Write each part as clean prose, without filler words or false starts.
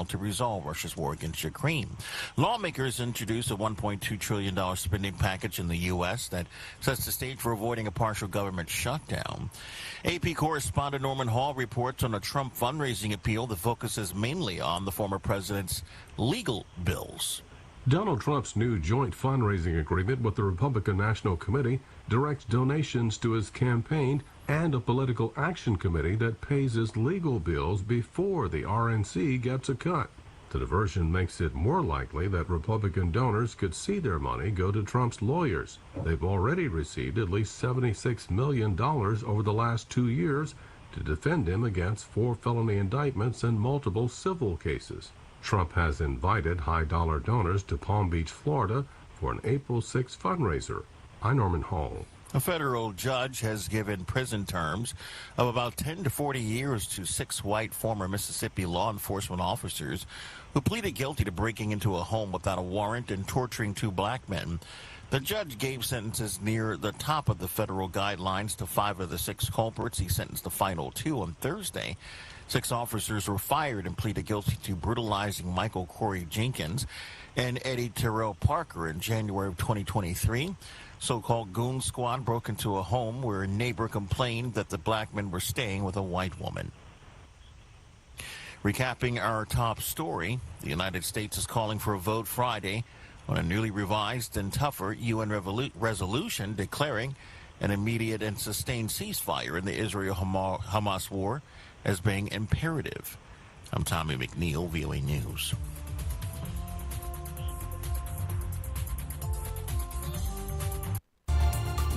to resolve Russia's war against Ukraine. Lawmakers introduced a $1.2 trillion spending package in the U.S. that sets the stage for avoiding a partial government shutdown. AP correspondent Norman Hall reports on a Trump fundraising appeal that focuses mainly on the former president's legal bills. Donald Trump's new joint fundraising agreement with the Republican National Committee directs donations to his campaign and a political action committee that pays his legal bills before the RNC gets a cut. The diversion makes it more likely that Republican donors could see their money go to Trump's lawyers. They've already received at least $76 million over the last 2 years to defend him against 4 felony indictments and multiple civil cases. Trump has invited high-dollar donors to Palm Beach, Florida for an April 6 fundraiser. I'm Norman Hall. A federal judge has given prison terms of about 10 to 40 years to 6 white former Mississippi law enforcement officers who pleaded guilty to breaking into a home without a warrant and torturing 2 black men. The judge gave sentences near the top of the federal guidelines to 5 of the 6 culprits. He sentenced the final 2 on Thursday. 6 officers were fired and pleaded guilty to brutalizing Michael Corey Jenkins and Eddie Terrell Parker in January of 2023. So-called goon squad broke into a home where a neighbor complained that the black men were staying with a white woman. Recapping our top story, the United States is calling for a vote Friday on a newly revised and tougher UN resolution declaring an immediate and sustained ceasefire in the Israel-Hamas war as being imperative. I'm Tommy McNeil, VOA News.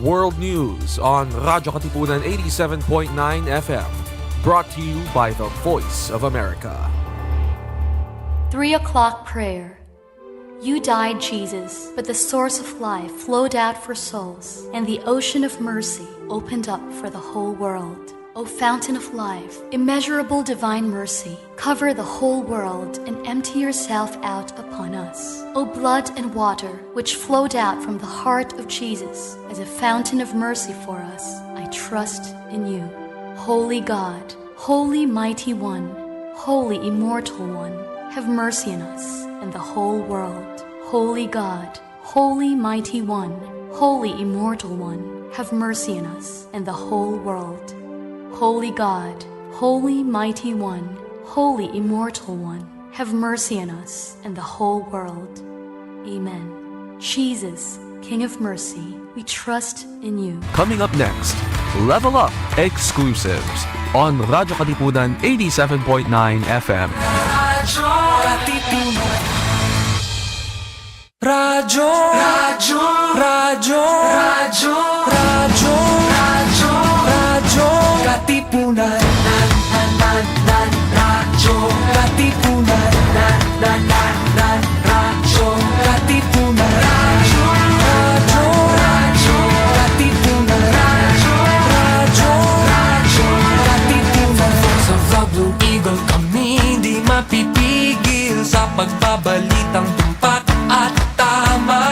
World News on Radyo Katipunan 87.9 FM. Brought to you by the Voice of America. 3 o'clock prayer. You died, Jesus, but the source of life flowed out for souls, and the ocean of mercy opened up for the whole world. O fountain of life, immeasurable divine mercy, cover the whole world and empty yourself out upon us. O blood and water, which flowed out from the heart of Jesus as a fountain of mercy for us, I trust in you. Holy God, holy mighty one, holy immortal one, have mercy on us and the whole world. Holy God, holy mighty one, holy immortal one, have mercy on us and the whole world. Holy God, holy mighty one, holy immortal one, have mercy on us and the whole world. Amen. Jesus, King of mercy, we trust in you. Coming up next, Level Up Exclusives on Radyo Katipunan 87.9 FM. Radyo Katipunan. Radyo, Radyo, Radyo, Radyo, Radyo, Radyo, Radyo Katipunan. Radyo Katipunan. Radyo Katipunan. Radyo, Radyo, Radyo Katipunan. Radyo, Radyo, Radyo Katipunan. Sa Blue Eagle kami di mapipigil sa pagbabalitang tumpak at tama.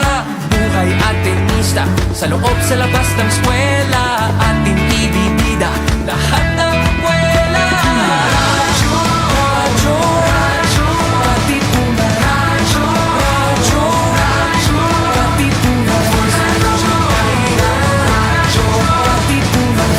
Buhay Atenista sa loob sa labas ng eskwela, ating ibibida lahat ng eskwela. Radyo, Radyo, Radyo Katipunan. Radyo, Radyo, Radyo Katipunan. Radyo Katipunan.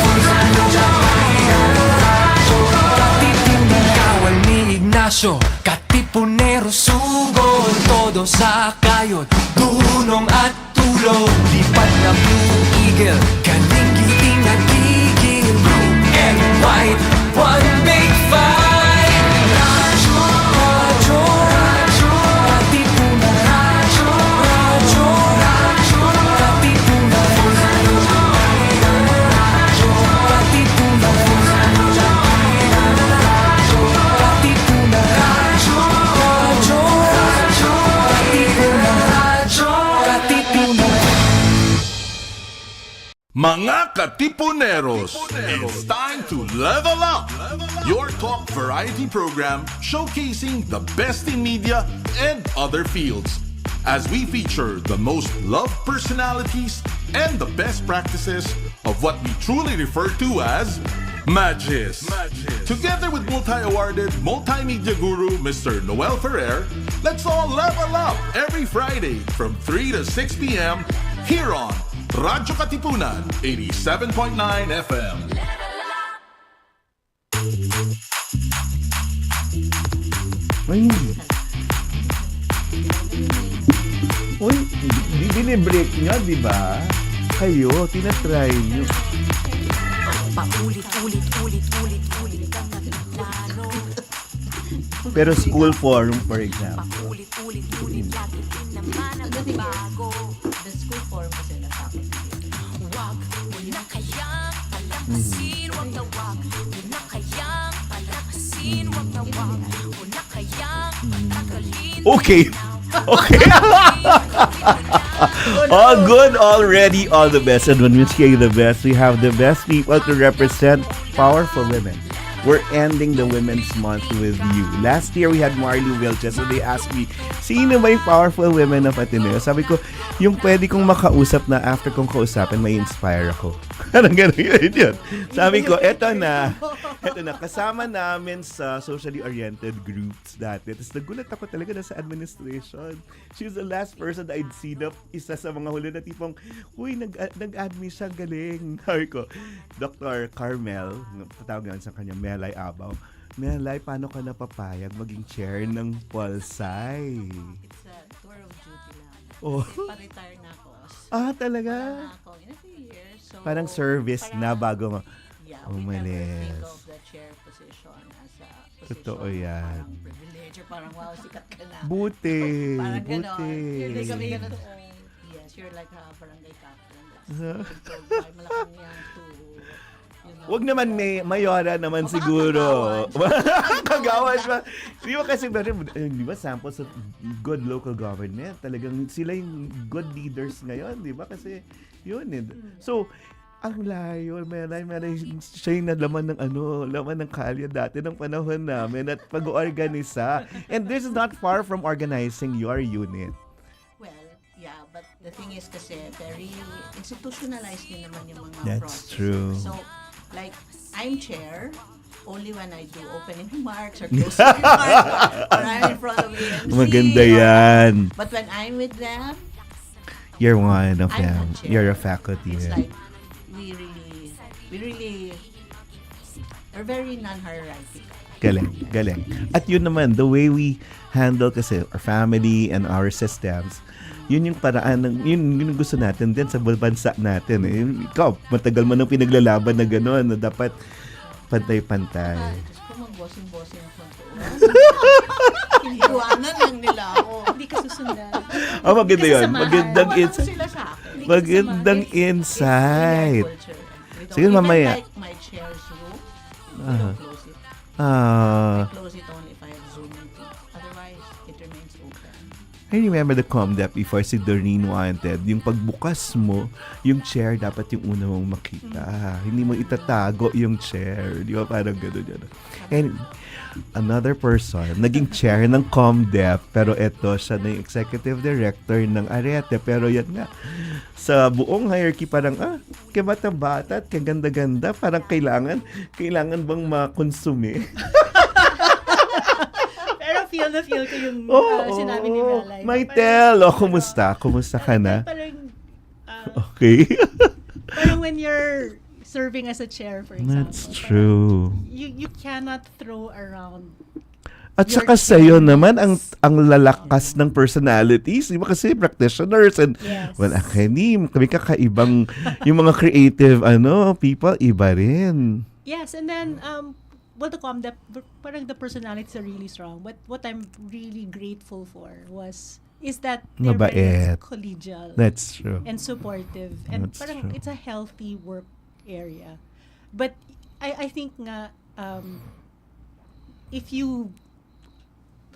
Radyo Katipunan. Kawal ni Ignacio, Katipunero sugod, todo sa kayod, dunong at tulog. Lipat na Blue Eagle, kaning giting nagigil. Blue and white, one big fight. Radyo, Radyo, Radyo Katipunan. Radyo, Radyo, Radyo Katipunan. Radyo Katipunan. Radyo Katipunan. Radyo, Radyo, Radyo Katipunan. Radyo Katipunan. Mga Katipuneros, it's time to level up! Your talk variety program showcasing the best in media and other fields. As we feature the most loved personalities and the best practices of what we truly refer to as Magis. Together with multi-awarded multimedia guru Mr. Noel Ferrer, let's all level up every Friday from 3 to 6 p.m. here on Radyo Katipunan 87.9 FM. Uy, binibreak nyo, di ba? Kayo, tinatry nyo. Paulit Pero school forum, for example. Paulit lagi din naman ang bago. The school forum kasi natakot. Wag mo na kayang palakasin, wag na wag mo na kayang palakasin, wag na wag mo na kayang tagalin. Okay. Okay. All good already, all the best. And when we say the best, we have the best people to represent powerful women. We're ending the Women's Month with you. Last year, we had Marley Wilches, so they asked me, sino ba yung powerful women of Ateneo? Sabi ko, yung pwede kong makausap na after kong kausapin, may inspire ako. Parang gano'n yun. Sabi ko, eto na, kasama namin sa socially oriented groups dati. Tapos nagulat ako talaga na sa administration. She's the last person that I'd seen up, isa sa mga huli na tipong, uy, nag-admin siya, galing. Sabi ko, Dr. Carmel, patawag nga sa kanya, Melay Abao. Melay, paano ka napapayag maging chair ng Pulsay? It's a tour of duty lang. Oh. Pa-retire na ako. Talaga? Na ako in a few years. So, Parang service na bago Yeah, umalis. we never think of the chair position as a position. Totoo yan. Parang privilege or parang wow, sikat ka na. Buti. Parang Buti. gano'n. You're like kami gano'n. Yes, you're like a barangay captain. By Malacanang to, you know. Wag naman mayora naman siguro. Kagawan pa. Di ba kasi, di ba samples of good local government? Talagang sila yung good leaders ngayon, di ba? Kasi yun eh. So, ang layo, meron siya yung laman ng kalye dati ng panahon namin at pag-organisa. And this is not far from organizing your unit. Well, yeah, but the thing is kasi very institutionalized din naman yung mga That's processes. true. So, like, I'm chair only when I do opening remarks or closing remarks or I'm in front of ANC. Maganda yan. But when I'm with them, You're one of I'm them. not chair. You're a faculty. It's Yeah. like, we're very non-hierarchical. Galing. At yun naman, the way we handle kasi our family and our systems, yun yung paraan, yun yung gusto natin din sa bansa natin. Ikaw, matagal mo nang pinaglalaban na gano'n, na dapat pantay-pantay. Diyos ko, mag-bossing-bossing ako doon. Iniwanan lang nila ako. Hindi ka susundan. Maganda yun. Kasamahan. Magandang Ano insight. sila sa akin? Magandang insight. Sige, Even mamaya. like my chair's room, we don't close it. I close it only if I have Zoom meeting. Otherwise, it remains open. I remember the ComDep before si Doreen wanted. Yung pagbukas mo, yung chair dapat yung una mong makita. Hindi mo itatago yung chair. Di ba? Parang gano'n yan. And another person, naging chair ng ComDep, pero eto, siya na yung executive director ng Arete. Pero yan nga, sa buong hierarchy, parang, kaya bata-bata at kaya ganda-ganda, parang kailangan bang makonsume? Pero feel na feel ko yung sinabi ni Melay. Maitel, kumusta? Kumusta ka na? Parang, Okay. parang when you're serving as a chair, for example. That's true. You cannot throw around. At saka sa'yo naman ang lalakas ng personalities, di ba kasi practitioners and Yes. well, academe, kami kakaibang yung mga creative people, iba rin. Yes, and then well, the ComDep, parang the personalities are really strong. But what I'm really grateful for is that they're very Mabait. collegial That's true. and supportive, and That's parang true. it's a healthy work area. But I think nga if you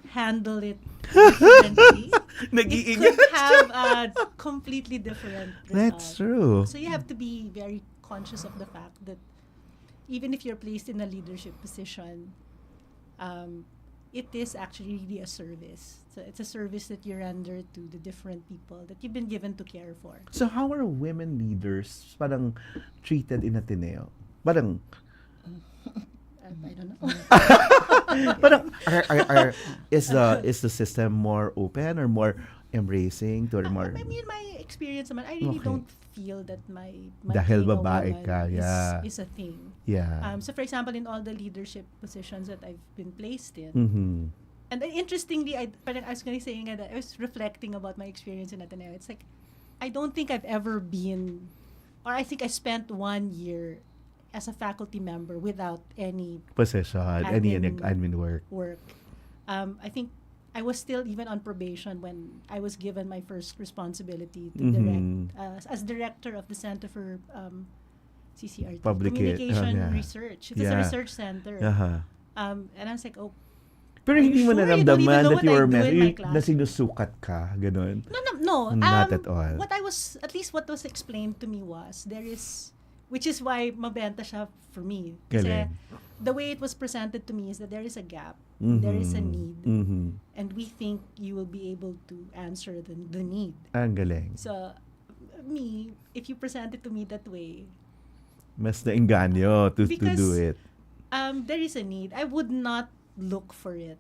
handle it differently, it Nag-iingat. could have a completely different result. That's true. So you have to be very conscious of the fact that even if you're placed in a leadership position, it is actually really a service. So it's a service that you render to the different people that you've been given to care for. So how are women leaders parang treated in Ateneo? Parang but I don't know. Parang, is the system more open or more embracing to more? I mean, my experience naman, I really Okay. don't feel that my Dahil being a babae woman ka, yeah. is a thing. Yeah. So for example, in all the leadership positions that I've been placed in, Mm-hmm. and then interestingly, parang I was going to say nga that I was reflecting about my experience in Ateneo. It's like, I don't think I've ever been, or I think I spent 1 year as a faculty member without any Position, any admin work. I think I was still even on probation when I was given my first responsibility to Mhm. direct as director of the Center for CCRT, Public Communication yeah. Research. It's a Yeah. research center. Uh-huh. And I was like, oh, Pero Are you hindi mo sure? You don't naramdaman even know that what you I were do in my class. na sinusukat ka, ganun. no. Not at all. What I was, at least what was explained to me was, which is why mabenta siya for me. Kasi Galing. the way it was presented to me is that there is a gap, Mhm. there is a need, Mhm. and we think you will be able to answer the need. Ang galing. So, me, if you present it to me that way, Mas nainganyo to Because, do it. there is a need. I would not look for it,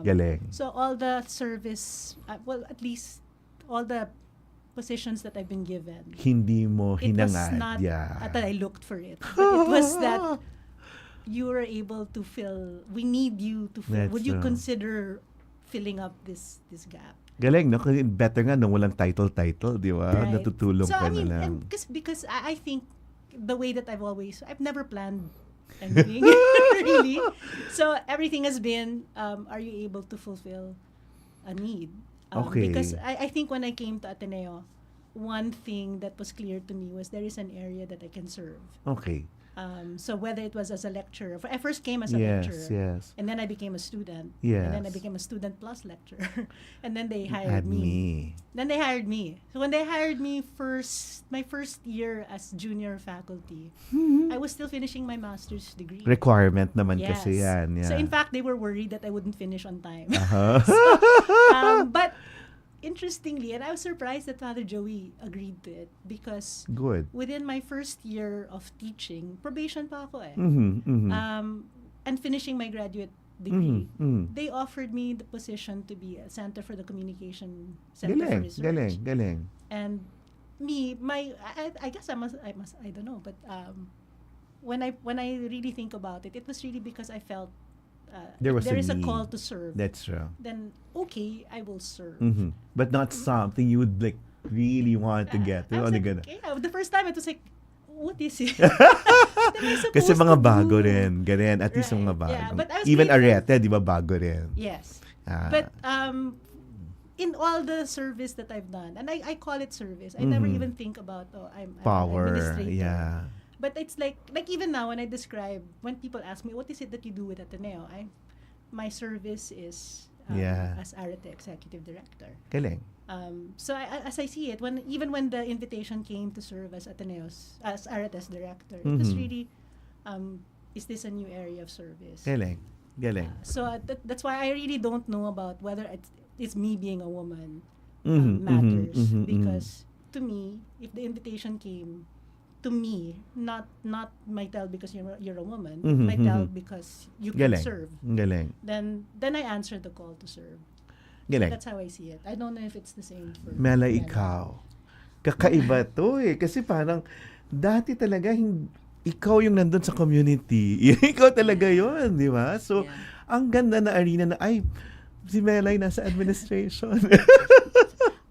Galing. So all the service, at least all the positions that I've been given, Hindi mo it was hinangad. not Yeah. that I looked for it, but it was that you were able to fill. We need you to fill. That's Would you true. consider filling up this gap? Galing, no? Kasi better nga nung walang title, di ba? Right. Natutulong So ka I mean, na lang. and because I think the way that I've never planned anything really. So everything has been, are you able to fulfill a need? Okay. Because I think when I came to Ateneo, one thing that was clear to me was there is an area that I can serve. Okay. So whether it was as a lecturer, I first came as a Yes, lecturer, yes. and then I became a student, Yes. and then I became a student plus lecturer, and then they Add hired me. me. Then they hired me. So when they hired me my first year as junior faculty, I was still finishing my master's degree. Requirement naman Yes. kasi yan. Yeah. So in fact, they were worried that I wouldn't finish on time. Uh-huh. But interestingly, and I was surprised that Father Joey agreed to it because Good. within my first year of teaching, probation pa ako eh. Mhm, mhm. And finishing my graduate degree, Mhm. they offered me the position to be a Center for the Communication Center for Galing, Research. galing. And me, I guess I don't know, but when I really think about it, it was really because I felt There was there a is a need. call to serve. That's true. Then okay, I will serve. Mhm. But not something you would like really want to get. I You was only like, gonna. okay, the first time it was like, what is it? What am I Kasi supposed mga to bago do? rin. Ganyan. At least Right, mga bago. yeah, but I was Even grateful. Arete, di ba bago rin? Yes. Ah. But in all the service that I've done, and I call it service, I never Mhm. even think about I'm an Power. administrator. Yeah. But it's like even now when I describe, when people ask me, what is it that you do with Ateneo? My service is Yeah. as Arete Executive Director. Galing. So as I see it, even when the invitation came to serve as as Arete's director, it was Mhm. really, is this a new area of service? Galing. So that's why I really don't know about whether it's me being a woman Mhm, matters mhm, mhm, because to me, if the invitation came to me, not Maitel because you're a woman, Mhm, Maitel mhm. because you can Galing. serve, Galing. then I answer the call to serve. Galing. That's how I see it. I don't know if it's the same for Mela, Mela. ikaw. Kakaiba to eh. Kasi parang, dati talaga, ikaw yung nandun sa community. Ikaw talaga yon, di ba? So, ang ganda na arena na, ay, si Mela ay nasa administration.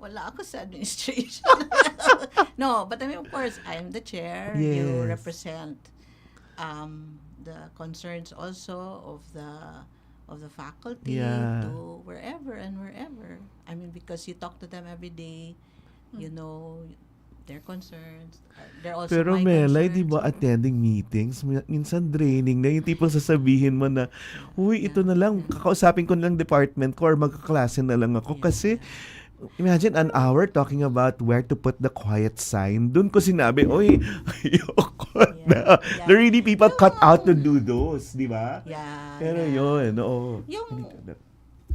Wala ako sa administration. No, but I mean, of course, I'm the chair. Yes. You represent the concerns also of the faculty Yeah. to wherever and wherever. I mean, because you talk to them every day, you know their concerns. They're also Pero my Melay, concerns. di ba attending meetings, minsan draining na yung tipong sasabihin mo na, uy, ito na lang, kakausapin ko na lang department ko or magkaklase na lang ako. Kasi, imagine an hour talking about where to put the quiet sign. Doon ko sinabi, uy, ayoko na. Yeah. There are really people cut out to do those, di ba? Yeah. Pero yeah. yun, oo. Yung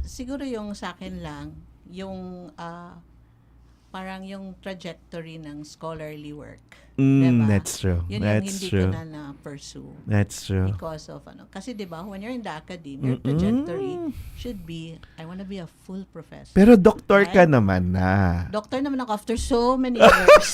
siguro yung sa akin lang, yung parang yung trajectory ng scholarly work. That's true. Yun That's yung hindi true. ko na pursue. That's true. Because of kasi di ba, when you're in the academy, your trajectory should be, I want to be a full professor. Pero doktor ka Right? naman na. Doctor naman ako after so many years.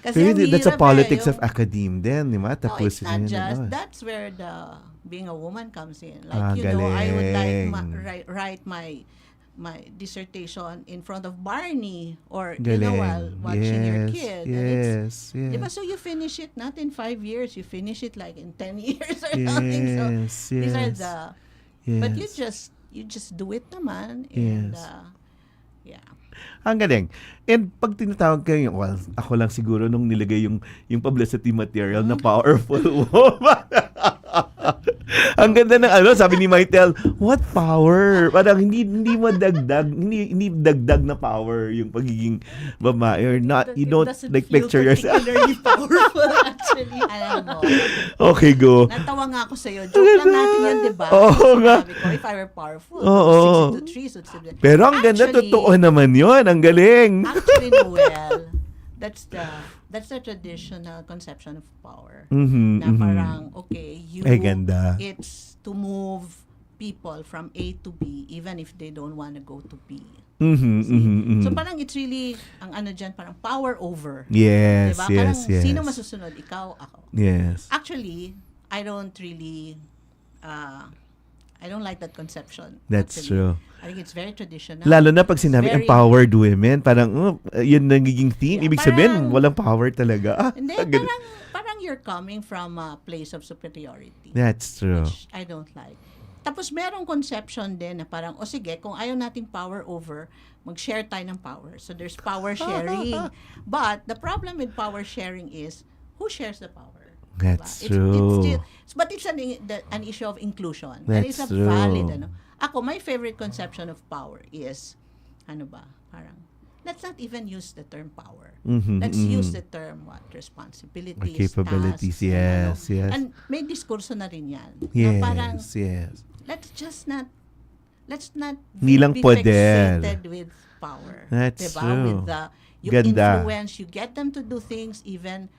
Kasi Pero ang that's a hirap politics yung- of academe din, di ba? Oh, Tapos it's not yun, just, ano. that's where the being a woman comes in. Ah, Like, I would like galing. write my dissertation in front of Barney or Galing. while watching your Yes, kid. yes, And yes. diba, so you finish it not in 5 years, you finish it like in 10 years or something. So Yes, these are yes. the, Yes. but you just do it naman. And, Yes. yeah. Ang galing. And pag tinatawag kayo, well, ako lang siguro nung nilagay yung publicity material na powerful woman. Ang ganda ng sabi ni Maitel, what power? Parang hindi mo dagdag, hindi dagdag na power yung pagiging babae or not, you don't Doesn't like feel picture yourself. particularly powerful actually. Alam mo, Okay, go. natawa nga ako sa'yo. Joke lang natin yan, di ba? Oo nga. Sabi ko, if I were powerful, Oo. 6 into 3, so 7. Pero ang ganda, Actually, totoo naman yun. Ang galing. Actually, Noel, that's the traditional conception of power. Na parang, okay, Ay, ganda. it's to move people from A to B even if they don't want to go to B. So parang it's really, ang dyan, parang power over. Yes, diba? yes, Parang yes. sino masusunod? Ikaw, ako. Yes. Actually, I don't really, I don't like that conception. That's actually. true. I think it's very traditional. Lalo na pag sinabi Very- empowered women, parang yun nagiging theme. Yeah, Ibig sabihin, parang- walang power talaga. Hindi, ang galing. parang you're coming from a place of superiority. That's true. Which I don't like. Tapos merong conception din na parang, sige, kung ayaw nating power over, mag-share tayo ng power. So there's power sharing. But the problem with power sharing is, who shares the power? That's Diba? true. But it's an issue of inclusion. And That's it's a true. valid, Ako, my favorite conception of power is, parang, let's not even use the term power. Let's use the term, responsibilities, Or capabilities, tasks, yes, yes. And may diskurso na rin yan. Yes, Na parang, yes. let's not Hindi lang be poder. fixated with power. That's diba? true. With you Ganda. influence, you get them to do things even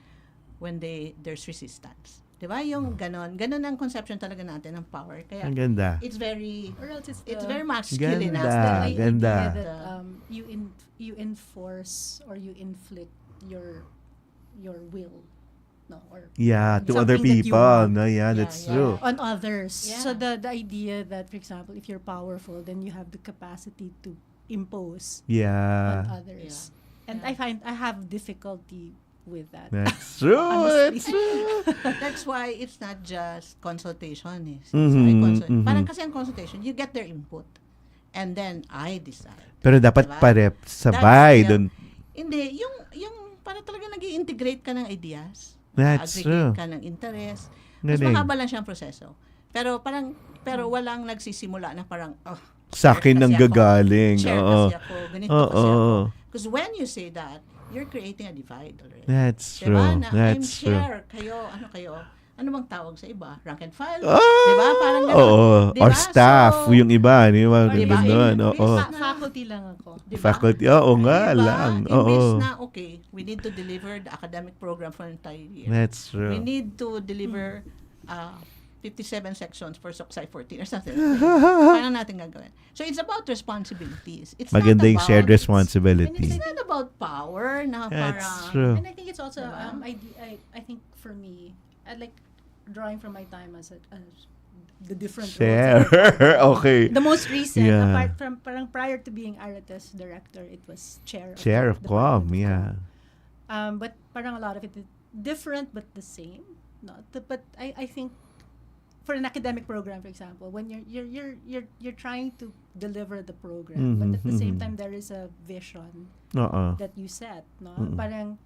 when there's resistance. Diba? Yung ganon ang conception talaga natin ng power. Kaya Ang ganda. it's very Or else it's very masculine. Ganda. the Ganda. idea that you enforce or you inflict your will, no, or Yeah, to other something that you people. want. No, yeah, that's Yeah. true. on others. Yeah. So the idea that, for example, if you're powerful, then you have the capacity to impose on Yeah. others. And Yeah. I have difficulty with that. That's true. Honestly. That's true. That's why it's not just consultation. Parang kasi ang consultation, you get their input. And then I decide. Pero dapat Diba? sabay That's- dun. Hindi, yung para talaga nag-integrate ka ng ideas. That's Aggregate true. ka ng interest. Mas Galing. mahaba lang siyang proseso. Pero walang nagsisimula na parang, Sa akin chair nang kasi ako. gagaling. Chair Oo. kasi ako, ganito Oo. kasi ako. Because when you say that, you're creating a divide already. That's Diba? true. Na I'm That's true. chair, kayo. Ano bang tawag sa iba? Rank and file? Ah! Diba? Parang gano'n. Oo. Diba? Or staff, So, yung iba. Di ba? Or diba, Ganun. in- Oo. Faculty lang ako. diba? Faculty. Oo nga Diba? lang. Imbes Oo. na, okay, we need to deliver the academic program for an entire year. That's We true. need to deliver 57 sections for Soksai 14 or something. Paano natin gagawin? So it's about responsibilities. It's Maganda not yung about, shared And responsibility. It's not about power na That's parang... true. And I think it's also Diba? I think for me, I like drawing from my time as the different Share. roles. Okay. The most recent, Yeah. apart from parang prior to being Arates director, it was chair Chair of the Com. Department of Yeah. Com. But parang a lot of it is different but the same. But I think for an academic program, for example, when you're trying to deliver the program, but at the same time there is a vision Oo. that you set, no? Parang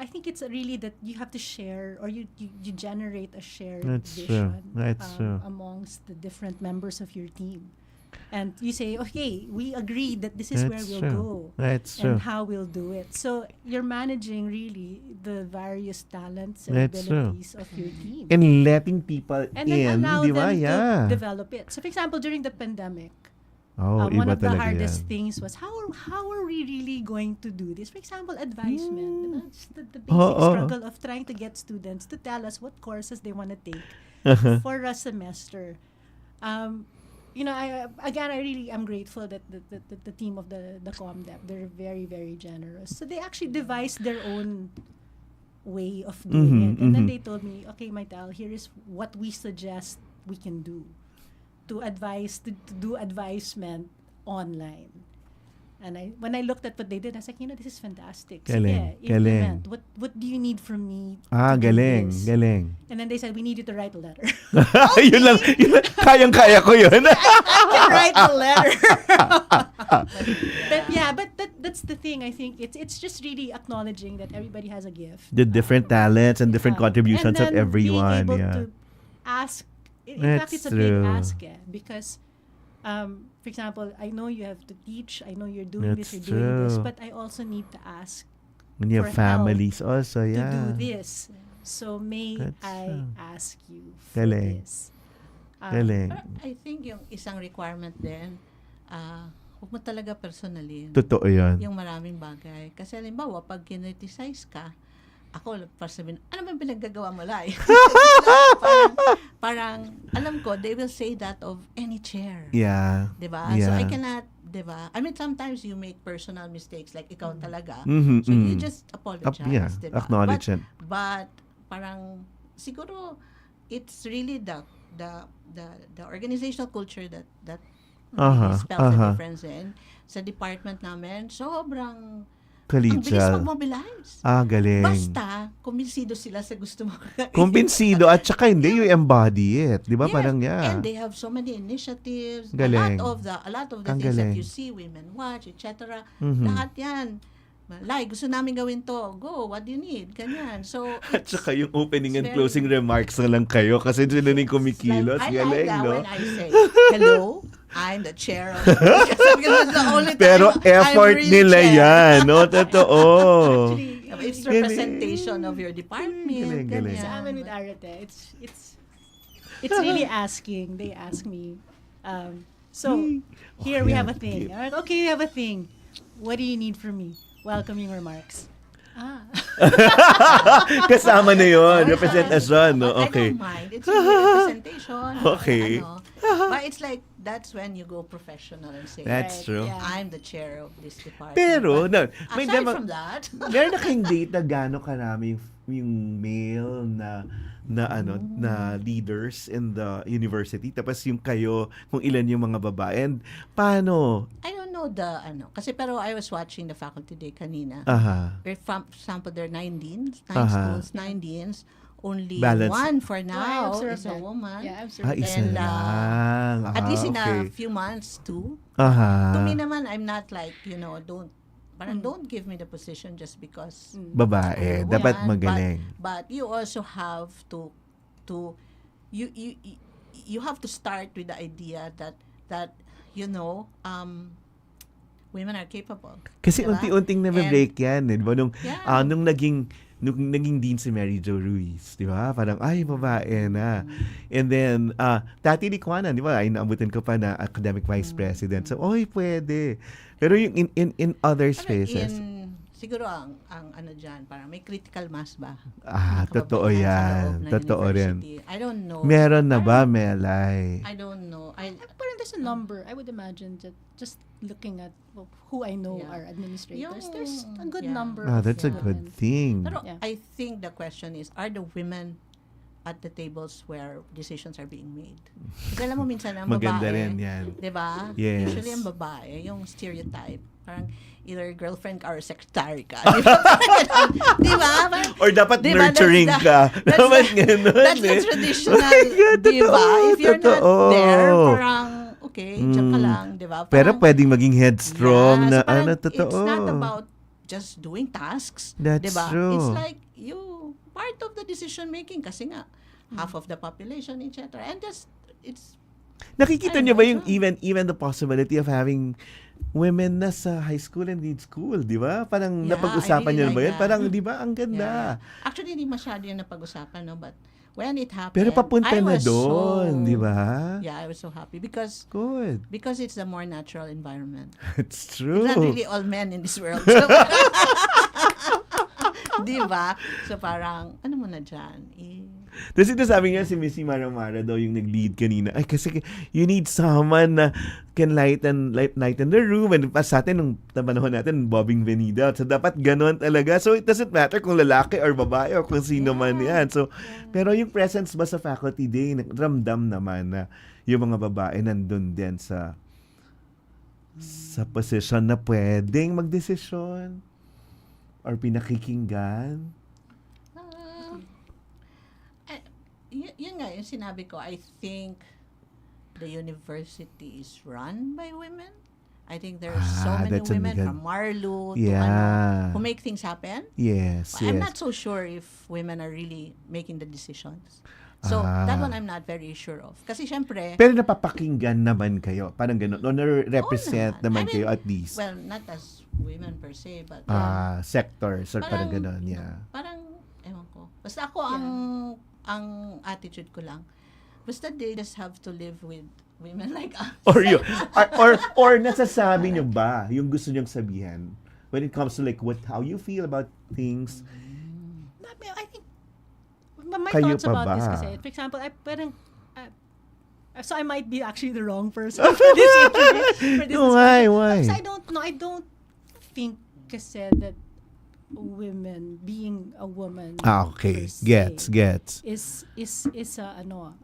I think it's really that you have to share or you generate a shared That's true. vision That's true. amongst the different members of your team. And you say, okay, we agree that this is where That's we'll true. go That's true. and how we'll do it. So you're managing really the various talents and That's true. abilities of your team. And letting people And then in, allow di ba? them Yeah. to develop it. So for example, during the pandemic, One iba of the talaga hardest yan. things was how are we really going to do this? For example, advisement. Diba? It's the basic Oo. struggle of trying to get students to tell us what courses they want to take for a semester. I really am grateful that the team of the ComDep, they're very, very generous. So they actually devised their own way of doing it. And then they told me, okay, Maitel, here is what we suggest we can do to do advisement online. And when I looked at what they did, I was like, this is fantastic. Galing, Sige, implement. What do you need from me to do Galing, this? galing. And then they said, we need you to write a letter. yun lang. Kayang-kaya ko yun. I can write a letter. but that's the thing. I think it's just really acknowledging that everybody has a gift. The different talents and different contributions and of then everyone. being able Yeah. to ask. In That's fact, it's a true. big ask, because, for example, I know you have to teach. I know you're doing That's this, you're doing this, true. but I also need to ask When you for have families also, to yeah. do this. So may That's I true. ask you for Galing. this? Galing. Pero I think yung isang requirement din, huwag mo talaga personalin Totoo yun. yung maraming bagay. Kasi halimbawa, pag kinriticize ka, ako, para sabihin, ano ba pinaggagawa mo, Lai? parang, alam ko, they will say that of any chair. Yeah. Diba? Yeah. So I cannot, diba? I mean, sometimes you make personal mistakes, like ikaw talaga. Mhm, So you mhm. just apologize, Yeah, diba? acknowledge it. But parang siguro it's really the organizational culture that really spells the difference in. Sa department namin, sobrang ang bilis Collegial. mag-mobilize. Galing. Basta, kumbinsido sila sa gusto mo. Kumbinsido at saka hindi you embody it. Di ba? Yes, Parang yeah. and they have so many initiatives. Galing. A lot of the Ang things that galing. you see, Women Watch, etc. Mhm. Lahat yan. Lai, gusto namin gawin to. Go, what do you need? Ganyan. So, At saka yung opening and very- closing remarks na lang kayo kasi sila na yung kumikilos. I like Galing, that no? when I say, hello, I'm the chair of the because that's the only time Pero effort I'm real nila chair. yan, no? Totoo. Actually, It's Galing. representation of your department. Galing, galing. ganyan. Sa amin with Arate, it's really asking. They ask me. So here we have a thing. Alright, okay, we have a thing. What do you need from me? Welcoming remarks. Kasama na yun. Representation, no? But Okay. I don't mind. It's really representation. Okay. But it's like, that's when you go professional and say, That's true. Yeah. I'm the chair of this department. Pero, But no, may aside demo- from that, meron na kayong data gano'ng karami yung male na leaders in the university, tapos yung kayo kung ilan yung mga babae, and paano? I don't know kasi pero I was watching the faculty day kanina. Where, for example, there are 9 deans, 9 schools, 9 deans. Only Balance. one for I now observed is a that. woman. Yeah, I observed Isa And, lang. At least in okay. a few months, 2. Aha. To me naman, I'm not like, don't give me the position just because Babae. you're Dapat woman. magaling. But you also have to you have to start with the idea that women are capable. Kasi Diba? unti-unting na-break yan. Di ba? Nung Yeah. naging dean si Mary Jo Ruiz, di ba? Parang, ay, babae na. And then, dati di ko di ba? Ay, naabutan ko pa na academic vice president. So, oy, pwede. Pero yung in other spaces. Siguro ang ano dyan, parang may critical mass ba? Totoo Kababaihan sa yan. loob ng Totoo rin. university. I don't know. Meron na ba, Melay? I don't know. Parang there's a number. I would imagine that just looking at who I know Yeah. are administrators, Yung- there's a good yeah. number. That's a of good women. thing. Pero Yeah. I think the question is, are the women at the tables where decisions are being made? Kasi alam mo minsan ang Maganda babae, rin yan. diba? Yes. Usually ang babae, yung stereotype, parang either girlfriend ka or secretary ka. Diba? Diba? Parang, Or dapat diba, nurturing that's ka. the- Dapat ganun That's the eh. traditional, diba? If you're not there, parang, okay, diyan ka lang, diba? Pero Parang, pwedeng maging headstrong yes, na parang totoo. It's not about just doing tasks. That's diba? true. It's like you part of the decision making kasi nga half of the population, etc. And it's Nakikita I niyo ba know, yung even the possibility of having women na sa high school and grade school, di ba? Parang Yeah, napag-usapan I really niyo na ba like yun? that. Parang, di ba, ang ganda. Actually, hindi masyado yung napag-usapan, no? But when it happened, Pero papunta I na was doon, di ba? Yeah, I was so happy because Good. it's a more natural environment. It's true. It's not really all men in this world. So, di ba? So parang, ano mo na dyan? Tapos ito sabi niya si Missy Maramara daw yung nag-lead kanina. Ay, kasi you need someone na can lighten the room. And sa atin, nung panahon natin, bobbing Venida. So, dapat ganon talaga. So, it doesn't matter kung lalaki or babae or kung sino man yan. So, pero yung presence ba sa faculty day, ramdam naman na yung mga babae nandun din sa position na pwedeng magdesisyon or pinakikinggan. Yun nga, yung sinabi ko, I think the university is run by women. I think there are so many women from Marlo to who make things happen. Yes, I'm not so sure if women are really making the decisions. So, that one I'm not very sure of. Kasi syempre... Pero napapakinggan naman kayo. Parang gano'n. O na-represent naman kayo at least. Well, not as women per se, but... sectors or parang gano'n, yeah. Parang, ewan ko. Basta ako ang attitude ko lang. Basta they just have to live with women like us. or nasasabi nyo ba yung gusto nyong sabihin when it comes to like how you feel about things? I think my Kayo thoughts pa about ba? this kasi, for example, so I might be actually the wrong person for this interview. No, why? Because I don't think kasi that women being a woman okay, per se gets is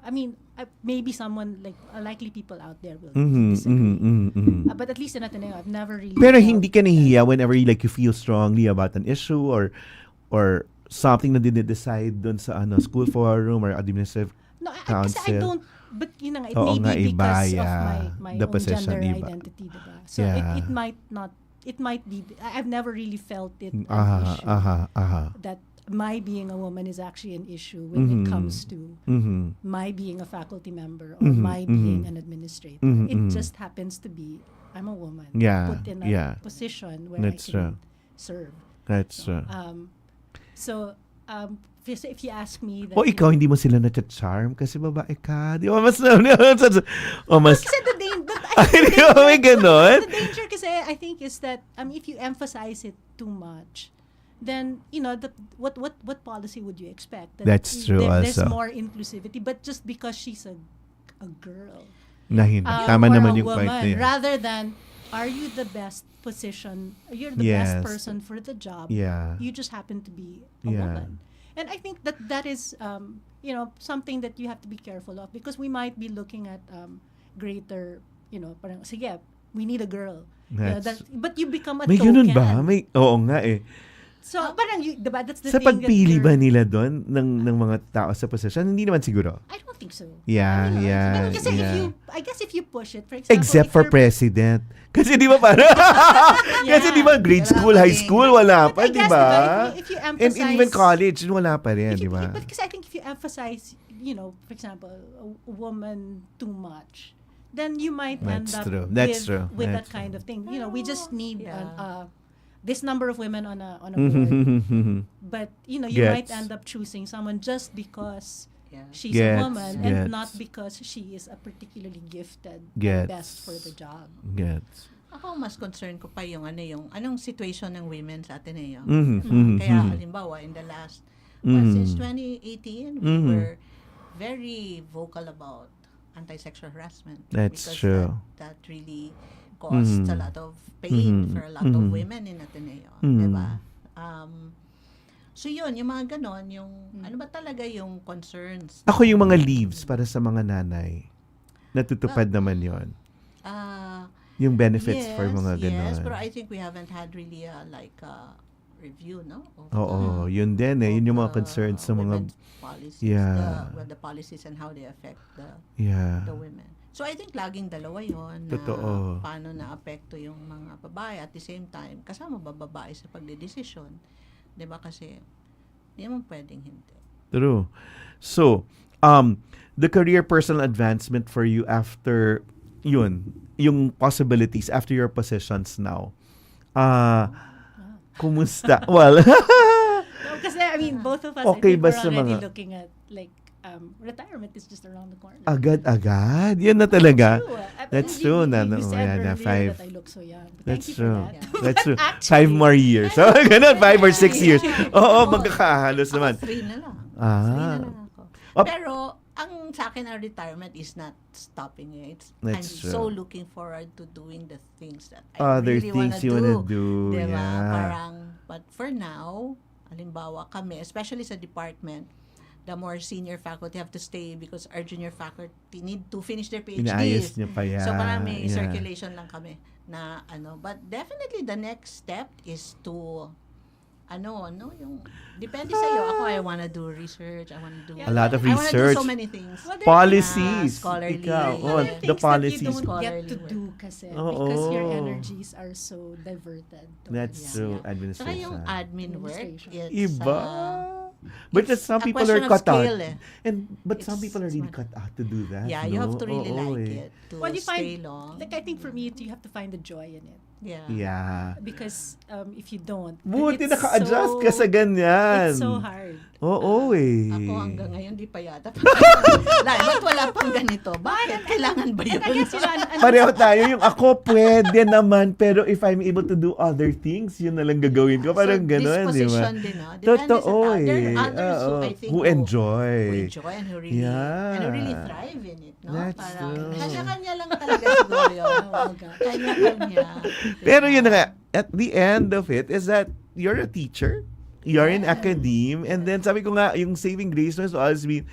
I mean maybe someone like likely people out there will mm-hmm, disagree. But at least in Ateneo I've never really pero hindi ka nahihiya whenever you feel strongly about an issue or something na dinidecide doon sa school forum or administrative council. Kasi I don't, but it may be because of my the own position, gender iba. identity, diba? So it might not. It might be. I've never really felt it an issue that my being a woman is actually an issue when it comes to my being a faculty member or my being an administrator. It just happens to be I'm a woman put in a position where That's I can true. serve. That's true. So if you ask me that, ikaw hindi mo sila na-charm kasi babae ka. Di ba? Mas kasi may ganon? the danger kasi I think is that if you emphasize it too much, then what policy would you expect? That's true there's also. more inclusivity, but just because she's a girl, tama or naman a yung point woman, na yun. rather than are you the best position? You're the best person for the job. Yeah. You just happen to be a woman. And I think that is something that you have to be careful of, because we might be looking at greater, parang sige, we need a girl. But you become a may token. ganun ba? Oo nga eh. So parang diba, that's the sa thing pagpili ba nila doon ng mga tao sa position? Hindi naman siguro. I don't think so. Yeah. Kasi I guess if you push it, for example, except for president. Kasi di ba parang kasi di ba grade school, high school wala pa, di ba? If you emphasize, and even college wala pa rin, di ba? But because I think if you emphasize, for example, a woman too much, then you might end up with that kind of thing. We just need this number of women on a board. But you might end up choosing someone just because she's a woman and not because she is a particularly gifted best for the job. Ako mas concern ko pa yung anong situation ng women sa Ateneo. Mm-hmm. Kaya halimbawa in the last since 2018 we were very vocal about anti-sexual harassment. That's because true. That really caused a lot of pain for a lot of women in Ateneo. Diba? So yun, yung mga ganon, yung ano ba talaga yung concerns? Ako yung mga leaves para sa mga nanay. Natutupad naman yon. Yung benefits for mga ganon. Yes, pero I think we haven't had really a review, no? Oo, yun din eh. Yun yung mga concerns sa mga policies, the policies and how they affect the women. So I think laging dalawa yon na Totoo. paano na-apekto yung mga babae at the same time kasama ba babae sa pagdedesisyon. 'Di ba kasi hindi mo pwedeng hindi. True. So, the career personal advancement for you after yung possibilities after your positions now. Kumusta? Well, Kasi I mean both of us okay I think ba we're sa already mga looking at like retirement is just around the corner. Agad-agad. Yun na talaga. True. That's You- true. you- Na, you said na, earlier 5. that I look so young. But That's thank you true. for that. That's true. Actually, 5 more years. So, ganun, 5 or 6 years. Oo, magkakahalos Ako naman. 3 na lang. Ah. 3 na lang ako. Oh. Pero, ang sa akin, ang retirement is not stopping me. I'm That's so true. looking forward to doing the things that I Other really things wanna you wanna do. Diba? Yeah. Parang, but for now, halimbawa kami, especially sa department, the more senior faculty have to stay because our junior faculty need to finish their Inaayos PhDs. niyo pa yan. So parang may Yeah. circulation lang kami na but definitely the next step is to yung depende sa iyo. Ako, I wanna do research. I wanna do A lot of I wanna research. do so many things. Well, Policies. scholarly. Ikaw. There Oh, are the things that policies. you don't get Scholarly to work. do kasi Oo. because your energies are so diverted. That's towards- true. Saka Administration. yung admin work, Administration. it's Iba. But it's some a people question are of cut out. skill, eh. But some It's- people are it's really not- cut out to do that. yeah, you have to really Oo, like it to Well, you stay find, long. like I think for me, you have to find the joy in it. Yeah. Yeah. Because if you don't, then Buti it's naka-adjust so, ka sa ganyan. It's so hard. Oo eh. Ako hanggang ngayon, di pa yata. Ba't wala pang ganito? Bakit? Kailangan ba yun? I guess, Pareho tayo. Yung ako, pwede naman. Pero if I'm able to do other things, yun na lang gagawin ko. Parang gano'n, di ba? Disposition din, no? Depende Totoo sa tao. There eh. are others who, Oo. I think, Who enjoy. who enjoy and who really, Yeah. and who really thrive in it, no? That's Parang, true. kanya-kanya lang talaga siguro yun. Kanya-kanya. Pero yun na nga, at the end of it, is that you're a teacher. You're in academe, and then sabi ko nga, yung saving grace will always be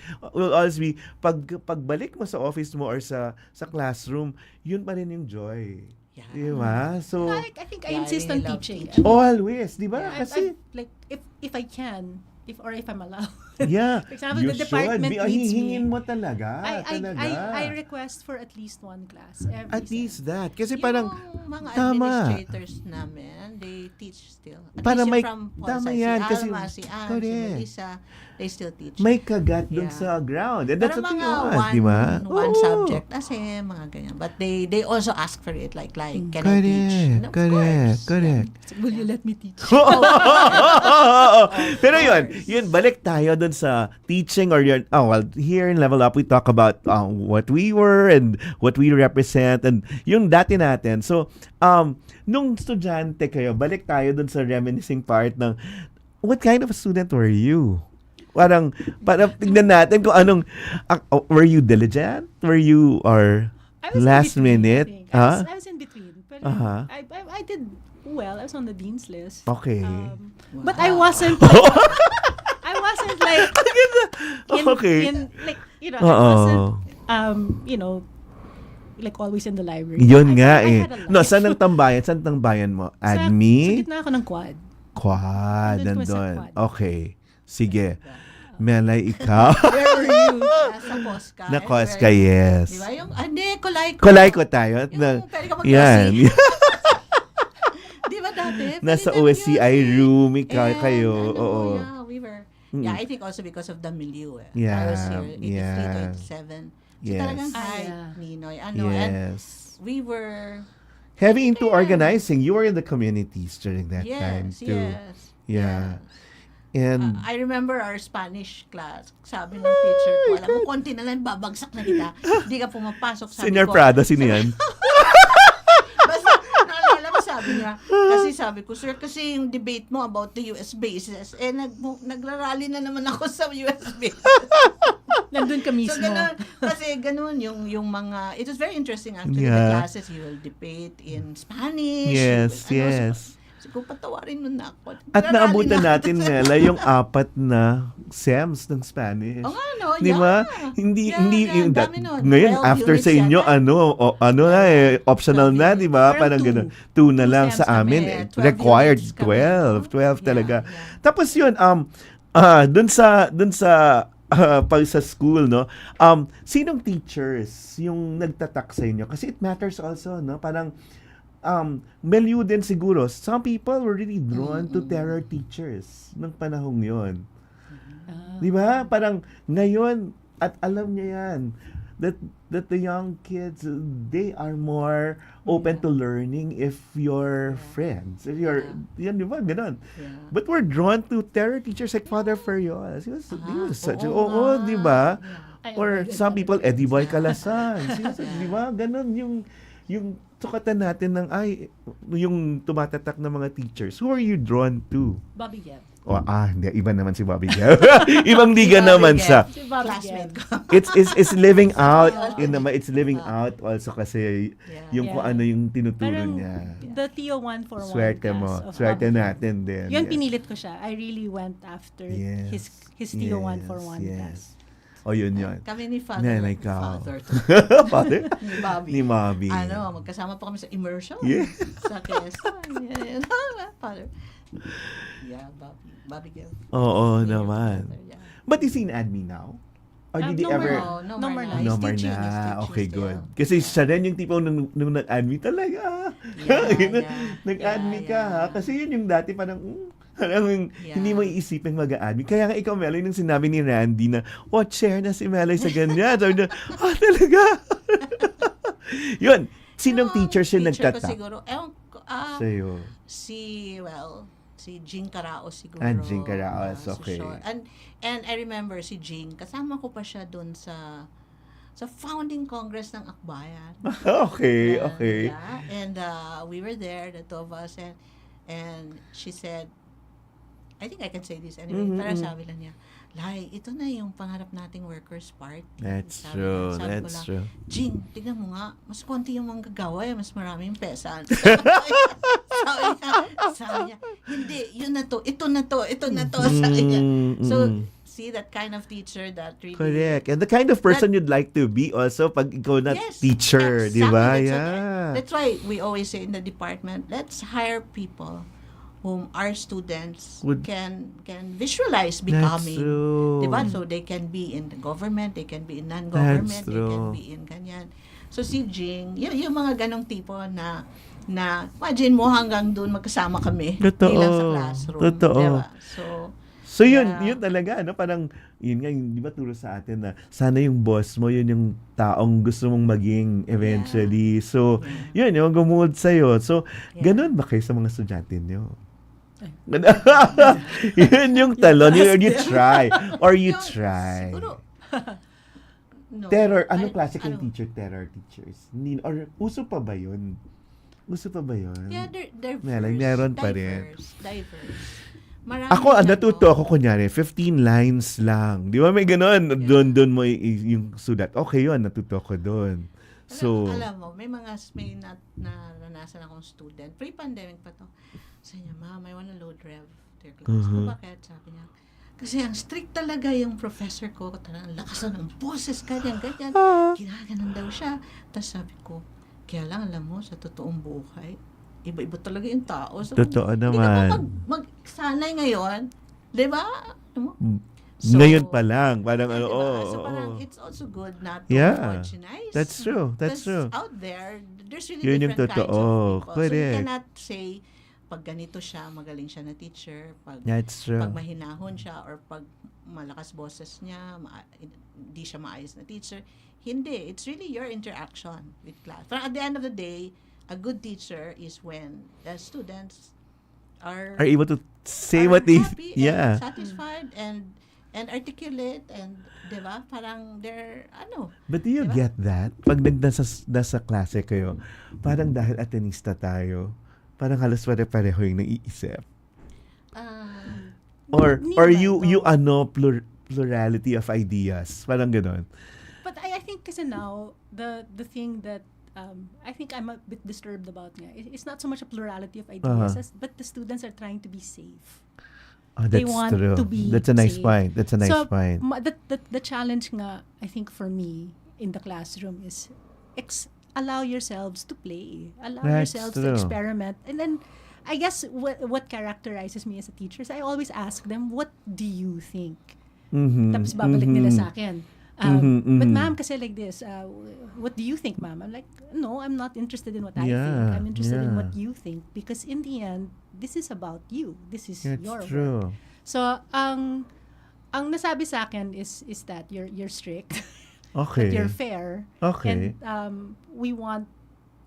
pagbalik mo sa office mo or sa classroom, yun pa rin yung joy. Yeah. Di ba? So, I think I Yeah, I insist really on love teaching. teaching. always, di ba? Yeah, Kasi, like if I can, if I'm allowed. yeah, For example, you the department should. needs me. Hihingin mo talaga. talaga. I request for at least one class every At least sem. that. Kasi Yung parang, mga tama. administrators namin, they teach still. At Para least may- from tama si yan, Alma, kasi- si Ann, si correct. Melissa, they still teach. may kagat dun Yeah. sa ground. And that's Pero what you mga want, di ba? one Oo. subject kasi mga ganyan. But they also ask for it like can I teach? Correct, And of correct, course, correct. Will you let me teach? Pero yun, balik tayo dun sa teaching or yun, here in Level Up, we talk about what we were and what we represent and yung dati natin. So, nung estudyante kayo, balik tayo dun sa reminiscing part ng, what kind of a student were you? Parang tignan natin kung anong, were you diligent? Were you, or I was in last between, minute? I think. Huh? I was in between. But Uh-huh. I did well. I was on the dean's list. Okay. But I wasn't like, I wasn't like Okay. in like I Oo. wasn't like always in the library. Yun I nga had eh. a life. No, saan ang tambayan? Saan ang tambayan mo? Sa Admi? gitna ako ng quad. Quad. Nandun ko sa Nandun. quad. Okay. Sige. Melay, ikaw. Where were you? Sa Cosca. Na Cosca, yes. Di ba? Yung, kulay ko. Kulay ko tayo. Yung pwede ka Yan. Di ba dati? Nasa Pwede OSCI yun eh. room And, kayo. Oo. Yeah, we were. Yeah, I think also because of the milieu. I Yeah, was here 83 yeah. to 87. So Yes. talagang hi, yeah. Ninoy. And Yes. we were, Heavy into organizing. You were in the communities during that time yes, too. yes. Yeah. yes. And I remember our Spanish class. Sabi ng teacher ko, alam mo, konti na lang babagsak na kita. Hindi ka pumapasok. Sabi Senior ko, Prada, sino yan? Basta, naalala mo, sabi niya, kasi sabi ko, sir, kasi yung debate mo about the US bases, nagrarally na naman ako sa US bases. Nandun ka mismo. So, ganun, kasi ganun yung mga, it was very interesting actually, the Yeah. classes, you will debate in Spanish. Yes, you will, yes. So, patawarin mo na ako. At Nagrarally naabutan na natin, ako. Mela, yung 4 na SEMs ng Spanish. Oo nga, no? Di ba? Yeah. Hindi, Yeah, hindi, yeah, yung dami nun. ngayon, 12 after units sa inyo, yata. na eh, optional na, di ba? Parang Parang gano'n. 2 na lang SEMs sa amin. kami, Eh, 12 required units kami. 12 talaga. Yeah. Tapos yun, dun sa pag sa school, no? Sinong teachers yung nagtatak sa inyo? Kasi it matters also, no? Parang, milieu din siguro. Some people were really drawn to terror teachers ng panahong yon. Di ba? Parang ngayon, at alam niya yan, that the young kids, they are more open to learning if you're friends. If you're, yan, di ba? Ganon. Yeah. But we're drawn to terror teachers like Father Ferrer. He was such a, oo di nga. ba? Or some people, Eddie Boy Calasan. Di ba? Ganon yung sukatan natin ng, yung tumatatak ng mga teachers. Who are you drawn to? Bobby Gell. Hindi. Iba naman si Bobby Gell. Ibang liga naman sa... Si Bobby Classmate Gell. ko. It's living out. It's living out also kasi yung kung Yeah. ano yung tinuturo Parang niya. the Theo 141 Swerte mo. class of Swerte Bobby Gell. natin din. Yun, Yes. pinilit ko siya. I really went after Yes. his Theo 141 class. Yun. Kami ni Father. Nanay ka. Father. Father? Ni Bobby. Ni Bobby. Magkasama pa kami sa immersion. Yeah. Sa Quezon. Yeah. Father. Yeah, Bobby Gell. Oo Yeah, naman. Father, yeah. But is he in admin now? Or did he No more ever... now. No No more more now. now. No He's more teaching, na. he's teaching Okay, still. good. Kasi siya rin yung tipo nung nag-admit talaga. Yeah. Nag-admit ka, ha? Kasi yun yung dati parang, Yeah. hindi mo iisipin mag-admit. Kaya nga ikaw, Meloy, nung sinabi ni Randy na, share na si Meloy sa ganyan. Sabi niya, talaga? Yun. Sinong teacher siya Teacher ko nagtatak? siguro. Ewan ko. Sa'yo. Si Jing Caraos siguro. Jing Caraos, so okay. sure. And I remember si Jing, kasama ko pa siya doon sa founding congress ng Akbayan. Okay. Yeah. And we were there, the two of us, and she said, I think I can say this anyway, pero sabi lang niya, Lai, ito na yung pangarap nating workers' party. That's Sabi true. ko That's lang, true. Jing, tignan mo nga, mas konti yung manggagawa, mas marami yung pesan. sabi niya, hindi, yun na to, ito na to, sabi niya. So, see that kind of teacher that really... Correct. And the kind of person you'd like to be also pag ikaw na teacher, di ba? Yeah. That's why we always say in the department, let's hire people whom our students can visualize becoming. That's true. Diba? So they can be in the government, they can be in non-government, they can be in ganyan. So si Jing, yung mga ganong tipo na imagine mo hanggang doon magkasama kami. Totoo. Bilang sa classroom. Totoo. Diba? So yun talaga, parang, yun nga, di ba turo sa atin na sana yung boss mo, yun yung taong gusto mong maging eventually. So, yun, yung gumuod sa'yo. So, ganun ba kayo sa mga estudyante nyo? Yun yung talon. You try. Or you try. Siguro, no. Terror. Anong klase kang teacher? Terror teachers? Or uso pa ba yun? Yeah, they're Meron pa rin. Diverse. Marami Ako, natuto ako kunyari, 15 lines lang. Di ba may gano'n? Doon mo yung sulat. Okay yun, natuto ko doon. So, alam mo, may naranasan akong student. Pre-pandemic pa to. Sabi niya, Ma'am, I wanna load rev their class. Bakit? Sabi niya, kasi ang strict talaga yung professor ko. Talagang lakas ng boses, ganyan. Ginaganon daw siya. Tapos sabi ko, kaya lang, alam mo, sa totoong buhay, iba-iba talaga yung tao. So, totoo naman. Hindi ka magsanay ngayon. Di ba? So, ngayon pa lang. Parang so parang it's also good not to homogenize. That's true. Out there, there's really yun different kinds of people. Correct. So you cannot say, pag ganito siya, magaling siya na teacher. Pag mahinahon siya or pag malakas boses niya, hindi siya maayos na teacher. Hindi. It's really your interaction with class. But at the end of the day, a good teacher is when the students are able to say what they happy and satisfied and articulate and diba parang they're But do you get that pag nasa klase kayo parang dahil Atenista tayo parang halos pare-pareho yung naiisip or you plurality of ideas parang gano'n. But I think kasi now the thing that I think I'm a bit disturbed about nga. It's not so much a plurality of ideas, but the students are trying to be safe. They want to be That's a nice point. Point. The challenge nga, I think for me in the classroom is allow yourselves to play. Allow yourselves to experiment. And then, I guess what characterizes me as a teacher is I always ask them, what do you think? Tapos babalik nila sa akin. But ma'am, kasi like this, what do you think, ma'am? I'm like, no, I'm not interested in what I think. I'm interested in what you think. Because in the end, this is about you. This is your work. So, ang nasabi sa akin is that you're strict. Okay. that you're fair. Okay. And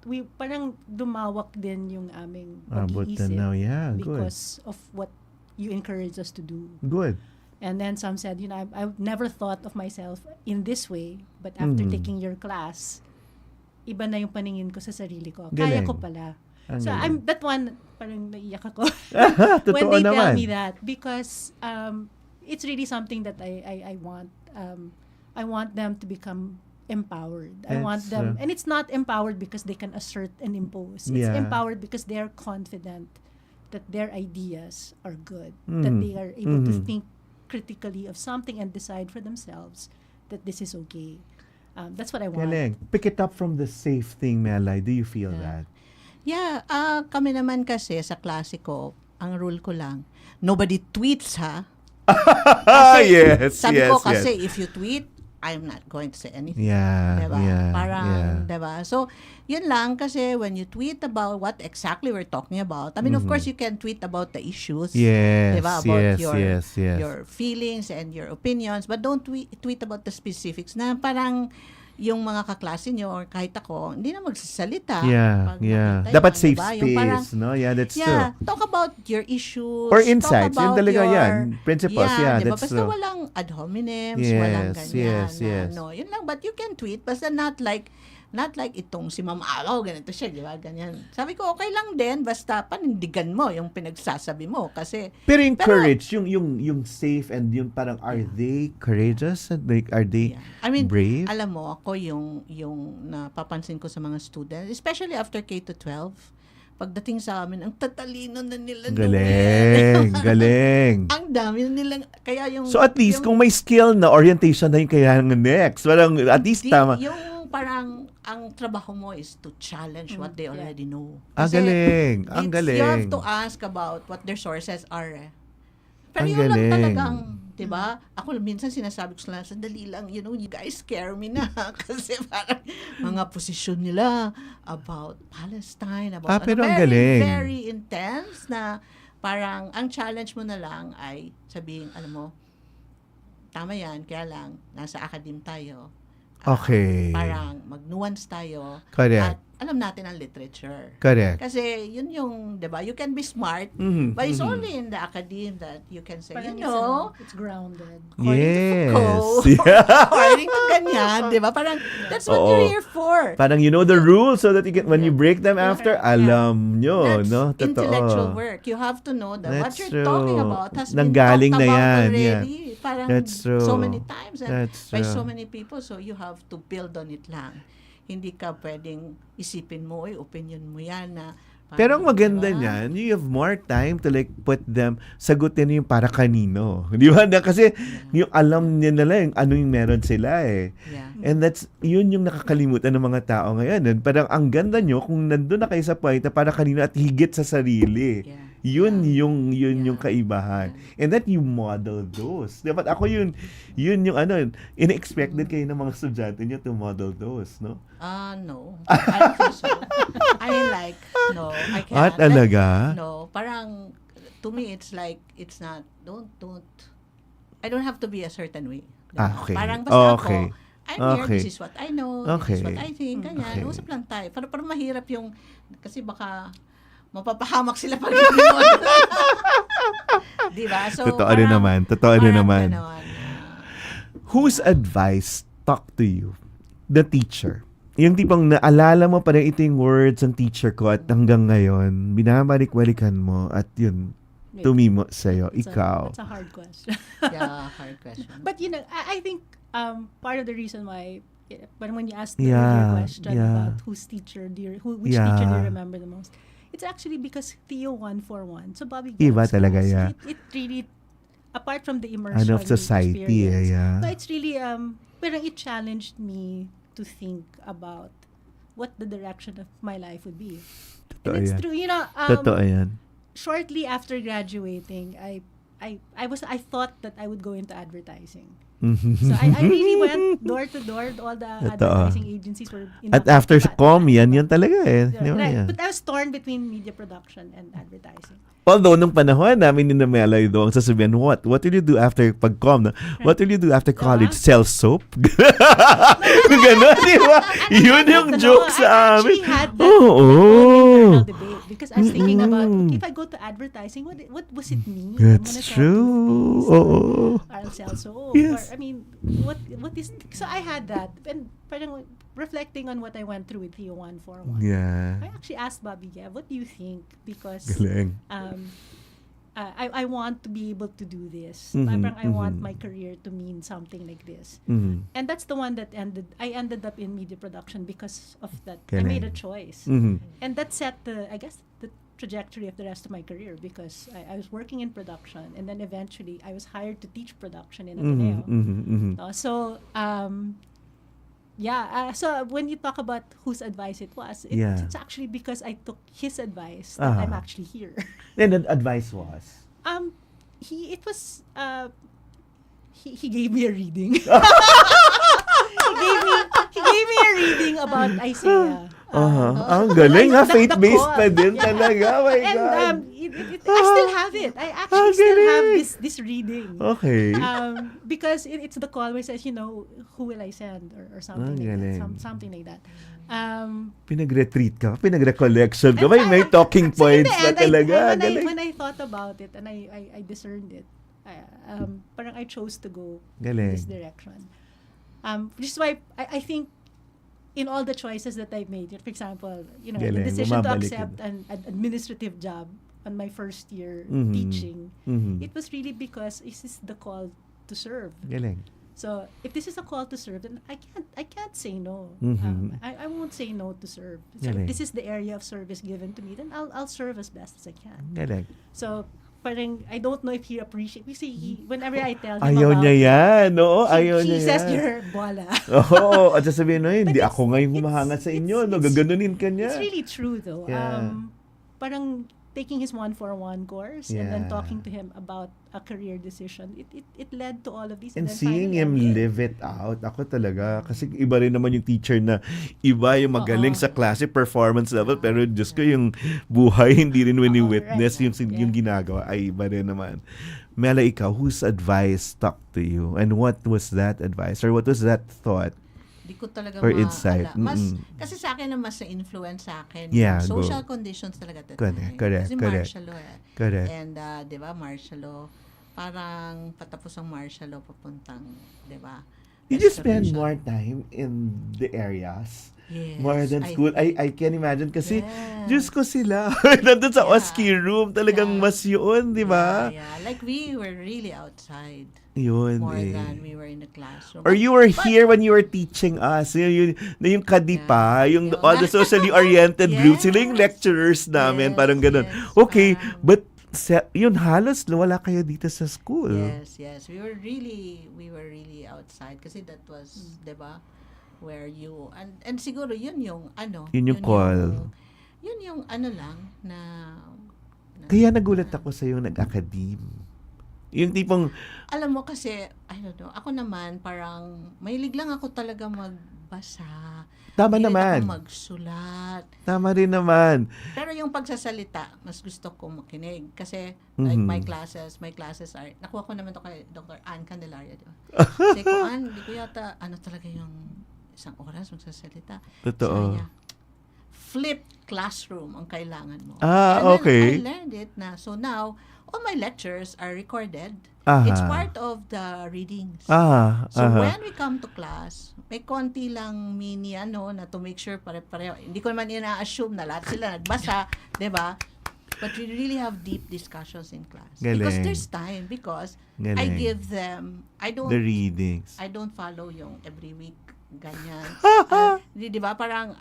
we parang dumawak din yung aming Abot na pag-iisip now. Yeah, good. because of what you encourage us to do. Good. And then some said, I've never thought of myself in this way, but after Mhm. taking your class, iba na yung paningin ko sa sarili ko. Galing. Kaya ko pala. Ang So galing. that one, parang naiyak ako Totoo when they tell naman. me that, because it's really something that I want. I want them to become empowered. I want It's, them, and it's not empowered because they can assert and impose. It's Yeah. empowered because they are confident that their ideas are good, Mm. that they are able to Mhm. think critically of something and decide for themselves that this is okay. That's what I want. Galing. Pick it up from the safe thing, Melay. Do you feel that? Yeah, kami naman kasi sa klase ko, ang rule ko lang, nobody tweets, ha? Yes, sabi yes, ko kasi yes. if you tweet, I'm not going to say anything. Yeah, Diba? yeah, Parang, yeah. diba? So, yun lang kasi when you tweet about what exactly we're talking about, I mean, of course, you can tweet about the issues. Yes, Diba? About yes, your, yes, yes. your feelings and your opinions, but don't tweet about the specifics na parang yung mga kaklase nyo or kahit ako, hindi na magsasalita. Yeah, pag yeah. nakita Dapat yun, safe diba? Yung space, parang, no? Yeah, that's yeah, true. talk about your issues. Or insights. Talk Yun about talaga your, yan. Principles, yeah, diba? that's Basta true. walang ad hominems, Yes, walang ganyan. yes, yes. No, yun lang. But you can tweet, basta not like itong si Ma'am Abao, ganito siya, di ba? Ganyan. Sabi ko, okay lang din, basta panindigan mo yung pinagsasabi mo. Kasi, Pero encourage, yung safe and yung parang, are they courageous? Like, are they yeah. I mean, brave? alam mo, ako yung napapansin ko sa mga students, especially after K-12, pagdating sa amin, ang tatalino na nila. Galing, galing. Ang dami na nilang, kaya yung... So at least, kung may skill na orientation na yung kailangan next, parang at least tama. Yung parang, ang trabaho mo is to challenge what they already know. Ang galing, ang galing. You have to ask about what their sources are. Pero Ang yun lang galing. talagang, diba? Ako minsan sinasabi ko sila, sandali lang, you guys scare me na. Kasi parang mga posisyon nila about Palestine, about pero ang very, galing. very intense na parang ang challenge mo na lang ay sabihin, alam mo, tama yan, kaya lang, nasa academe tayo. Okay. Parang mag-nuance tayo. Correct. At alam natin ang literature. Correct. Kasi yun yung, di ba, you can be smart, Mhm, but it's mhm. only in the academe that you can say, Parang it's it's grounded. Yes. according to ganyan, di ba? Parang, that's what Oo. you're here for. Parang you know the rules so that you can, when you break them after, alam nyo, That's no? Totoo. intellectual work. You have to know that what That's you're talking true. about has been Nanggaling talked na about yan, already. Parang That's true. so many times and That's by true. so many people. So you have to build on it lang. Hindi ka pwedeng isipin mo, opinion mo yan na parang, Pero ang maganda diba? niyan, you have more time to like put them, sagutin yung para kanino. Di ba? Kasi yung alam niya na lang ano yung meron sila eh. Yeah. And yun yung nakakalimutan ng mga tao ngayon. Parang ang ganda nyo kung nandun na kayo sa point na para kanino at higit sa sarili. Yeah. Yun yung kaibahan. And that you model those. Dapat ako yun yung in-expected kayo ng mga estudyante nyo to model those, no? No. I don't think so. I mean like, no, I can't. Ah, talaga? No, parang, to me, it's like, it's not, don't, I don't have to be a certain way. Okay. Parang basta Okay. ako, I'm here, Okay. this is what I know, Okay. this is what I think, ganyan. Okay. Usap lang tayo. Pero mahirap yung, kasi baka, mapapahamak sila pag gano'n. Diba? So, Totoo rin naman. ganon. Whose advice stuck to you? The teacher. Yung tipong naalala mo parang ito yung words ng teacher ko at hanggang ngayon, binabalik-balikan mo at yun, tumimo sa'yo. Ikaw. That's a hard question. Yeah, hard question. But I think part of the reason why, but when you ask the Yeah, earlier question yeah. about which teacher do you remember the most, it's actually because Theo 141. So Bobby Iba Gales talaga, class, yeah. It really, apart from the immersion Of society, experience, yeah. but it's really parang it challenged me to think about what the direction of my life would be. Totoo And it's yan. true, Totoo yan. shortly after graduating, I thought that I would go into advertising. So I really went door to door. All the advertising agencies were At after sa yan talaga eh. Yeah, Di ba? Yeah. But I was torn between media production and advertising. Although, nung panahon namin ni Namela ang sasabihin, what will you do after pag-com? What will you do after college? Sell soap? Gano'n, di ba? Yun yung joke sa amin. I actually had that internal debate because I was thinking about, if I go to advertising, what was it mean? That's true. I'll sell soap. Yes. Or, I mean, what is... So I had that. And parang reflecting on what I went through with Theo 141. Yeah. I actually asked Bobby, what do you think? Because Galing. I want to be able to do this. I want my career to mean something like this. And that's the one that I ended up in media production because of that. I made a choice. And that set the trajectory of the rest of my career because I was working in production and then eventually I was hired to teach production in Ateneo. So when you talk about whose advice it was, it's actually because I took his advice that I'm actually here. And the advice was? He gave me a reading. he gave me a reading about Isaiah. Ang galing ha, faith-based pa din talaga. Oh my God. I still have it. I actually still have this reading. Okay. Because it's the call where it says, who will I send or something like that. Something like that. Pinag-retreat ka, pinag-recollection ka, may talking points na talaga. When I thought about it and I discerned it, parang I chose to go in this direction. Which is why I think in all the choices that I've made, for example, the decision to accept an administrative job on my first year teaching, it was really because this is the call to serve. Galing. So if this is a call to serve, then I can't say no. I won't say no to serve. So if this is the area of service given to me, then I'll serve as best as I can. Galing. So parang I don't know if he appreciates. You see, whenever I tell him ayaw about niya yan, no? Ayaw niya yan. He says you're bola. Oo, at sasabihin, no, hindi ako ngayon humahanga sa inyo, no? Gaganunin ka niya. It's really true though. Yeah. Parang taking his 141 course and then talking to him about a career decision, it led to all of these. And seeing him live it out, ako talaga, kasi iba rin naman yung teacher na iba yung magaling sa klase, performance level, pero Diyos ko yung buhay, hindi rin wini-witness yung ginagawa, ay iba rin naman. Mela, ikaw, whose advice stuck to you? And what was that advice? Or what was that thought? Di ko talaga or insight. Kasi sa akin na mas na-influence sa akin. Social conditions talaga. Correct. Kasi martial law Correct. And, di ba, martial law, parang patapos ang martial law papuntang, di ba? Did you spend more time in the areas? Yes, more than school? I can imagine kasi, Diyos ko sila. Nandun sa OSCE room, talagang mas yun, di ba? Like we were really outside. Yun more than we were in the classroom. Or you were here when you were teaching us. Yung Kadipa, yung all the socially oriented groups, sila yung lecturers namin, parang ganun. Okay, but yun halos wala kayo dito sa school. Yes. We were really outside kasi that was, 'di ba? Where you and siguro yun yung yun yung call. Yun yung lang na kaya nagulat ako sa yung nag-academe. Yung tipong alam mo kasi I don't know, ako naman parang mahilig lang ako talaga magbasa. Tama naman. Ako magsulat. Tama rin naman. Pero yung pagsasalita, mas gusto ko makinig kasi like my classes are nakuha ko naman to kay Dr. Ann Candelaria, di ba? Kasi ko hindi ko yata talaga yung isang oras magsasalita. Totoo. Saya, flipped classroom ang kailangan mo. Okay. I learned it na. So now, all my lectures are recorded. It's part of the readings. So when we come to class, may konti lang mini na to make sure pare-pareho. Hindi ko naman ina-assume na lahat sila nagbasa, 'di ba? But we really have deep discussions in class. Galing. Because there's time because Galing. I give them the readings. I don't follow yung every week ganyan. Di ba? Parang,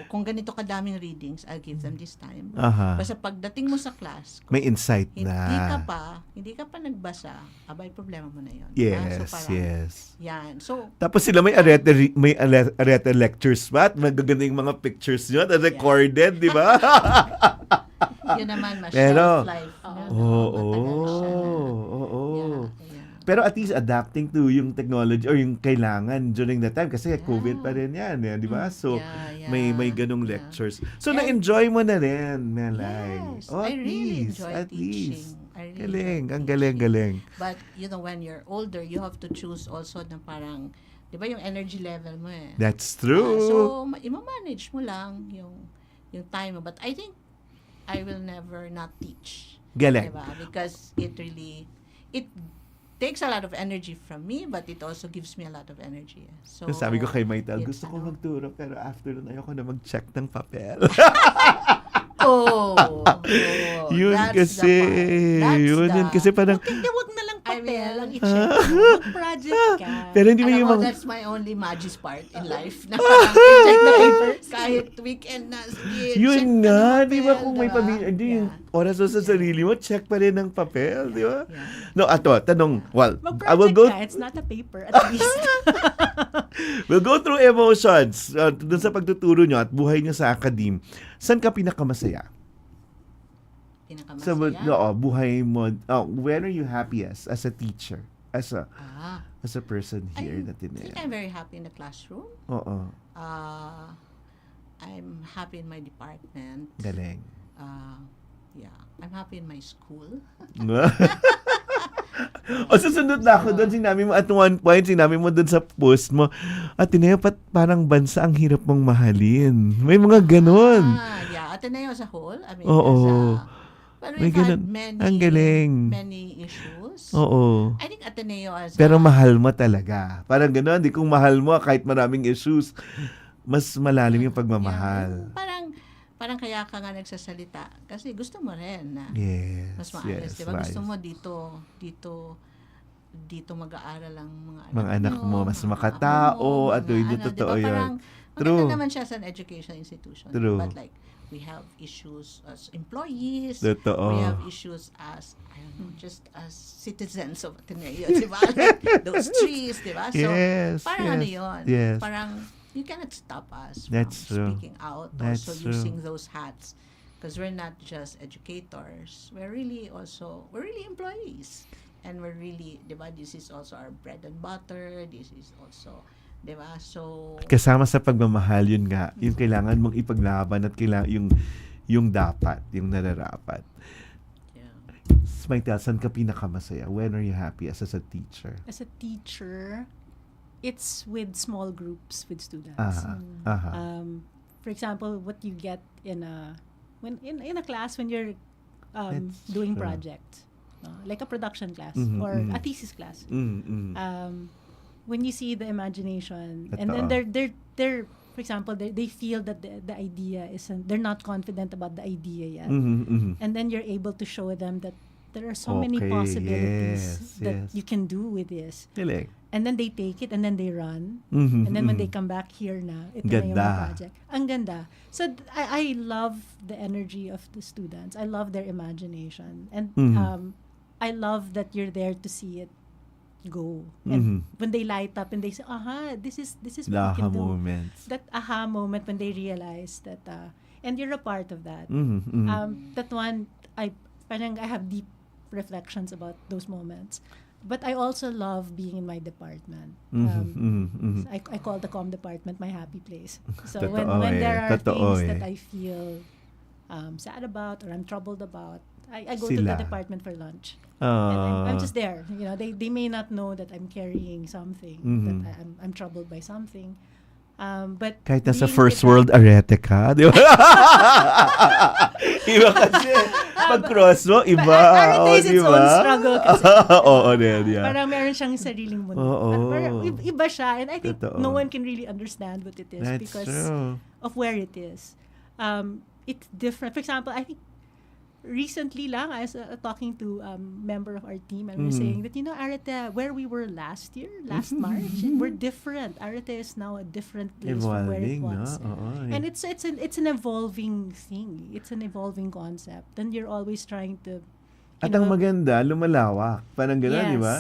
kung ganito kadaming readings, I'll give them this time. Basta pagdating mo sa class, may insight na. Hindi ka pa nagbasa, abay, problema mo na yun. Yes, so parang, yan. So, tapos sila may arete lectures pa at magaganda yung mga pictures nyo at recorded, di ba? Yun naman, shelf life. Oo. Pero at least adapting to yung technology or yung kailangan during that time kasi COVID pa rin yan, di ba? So, may ganung lectures. So, na-enjoy mo na rin, Melay. Yes, I really enjoy teaching. Ang galing. But, when you're older, you have to choose also na parang, di ba yung energy level mo eh. That's true. So, ima-manage mo lang yung time mo. But I think I will never not teach. Galing. Diba? Because it takes a lot of energy from me, but it also gives me a lot of energy. So, sabi ko kay Maitel, gusto ko magturo, pero after nun, ayoko na mag-check ng papel. Yun kasi. Yun kasi parang, Huwag na lang papel ang I mean, i-check mo. Mag-project ka. pero hindi mo alam yung mo, mga, that's my only magis part in life. Na parang check the papers. Kahit weekend na, sige, check yun na nga, ng di ba papel, kung may diba? pamilya, hindi yung Yeah. oras mo sa sarili mo, check pa rin ng papel, di ba? Yeah. No, tanong, well, I will Mag-project go, ka. It's not a paper, at least. we'll go through emotions dun sa pagtuturo nyo at buhay nyo sa academe. Saan ka pinakamasaya? Sa buhay mo, when are you happiest as a teacher? As a person here na I think I'm very happy in the classroom. Oo. I'm happy in my department. Galing. I'm happy in my school. O susunod na ako doon, sinabi mo at one point, sinabi mo doon sa post mo, Ateneo, parang bansa ang hirap mong mahalin. May mga ganun. Ateneo as a whole. I mean, but May we've had ganun. Ang galing. many issues. Oo. I think Ateneo as Pero mahal mo talaga. Parang gano'n, di kung mahal mo, kahit maraming issues, mas malalim yung pagmamahal. Parang kaya ka nga nagsasalita. Kasi gusto mo rin na mas maayos. Diba? Maayos. Gusto mo dito mag-aaral ang mga anak mo, mas makatao, at yun yung totoo diba? yun. Parang True. maganda naman siya sa an education institution. True. But like, we have issues as employees. Totoo. We have issues as, I don't know, just as citizens of Ateneo, di ba? Like, those trees, di ba? So, parang ano yun? Yes. Parang, you cannot stop us That's from true. speaking out, That's also true. using those hats. Because we're not just educators. We're really employees. And we're really, di ba, this is also our bread and butter. This is also, di ba? So, Kasama sa pagmamahal, yun nga, yung kailangan mong ipaglaban at yung dapat, yung nararapat. yeah. Maitel, saan ka pinakamasaya? When are you happiest as a teacher? As a teacher, it's with small groups with students. For example, what you get in a class when you're That's doing true. project, like a production class or Mhm. a thesis class. Mm-mm. When you see the imagination, and Totoo. then they're for example, they feel that the idea isn't, they're not confident about the idea yet, and then you're able to show them that there are so many Okay, possibilities yes, that yes. you can do with this. Galing. And then they take it and then they run. Mhm, And then when mhm. they come back here na, ito na yung Ganda. project. Ang ganda. So I love the energy of the students. I love their imagination. And Mhm. I love that you're there to see it go. And Mhm. when they light up and they say, this is what The we aha can do. moments. That aha moment when they realize that, and you're a part of that. Mhm, mhm. That one, I have deep reflections about those moments. But I also love being in my department. I call the comm department my happy place. So when there are things that I feel sad about or I'm troubled about, I go to the Sila. department for lunch. And I'm just there. They may not know that I'm carrying something, that I'm troubled by something. But Kahit nasa being first with world arete ka, di ba? Iba kasi. Pag-cross mo, iba. Arete is its di ba? own struggle kasi. Oo, din, yeah. Parang meron siyang sariling mundo. Oo. At parang iba siya. And I think Totoo. no one can really understand what it is That's because true. of where it is. It's different. For example, I think recently lang, I was talking to a member of our team and we're saying that, Arete, where we were last March, we're different. Arete is now a different place from where it Evolving, was. no? Oo, And it's an evolving thing. It's an evolving concept. And you're always trying to, At ang maganda, lumalawak. Parang gano'n, di ba?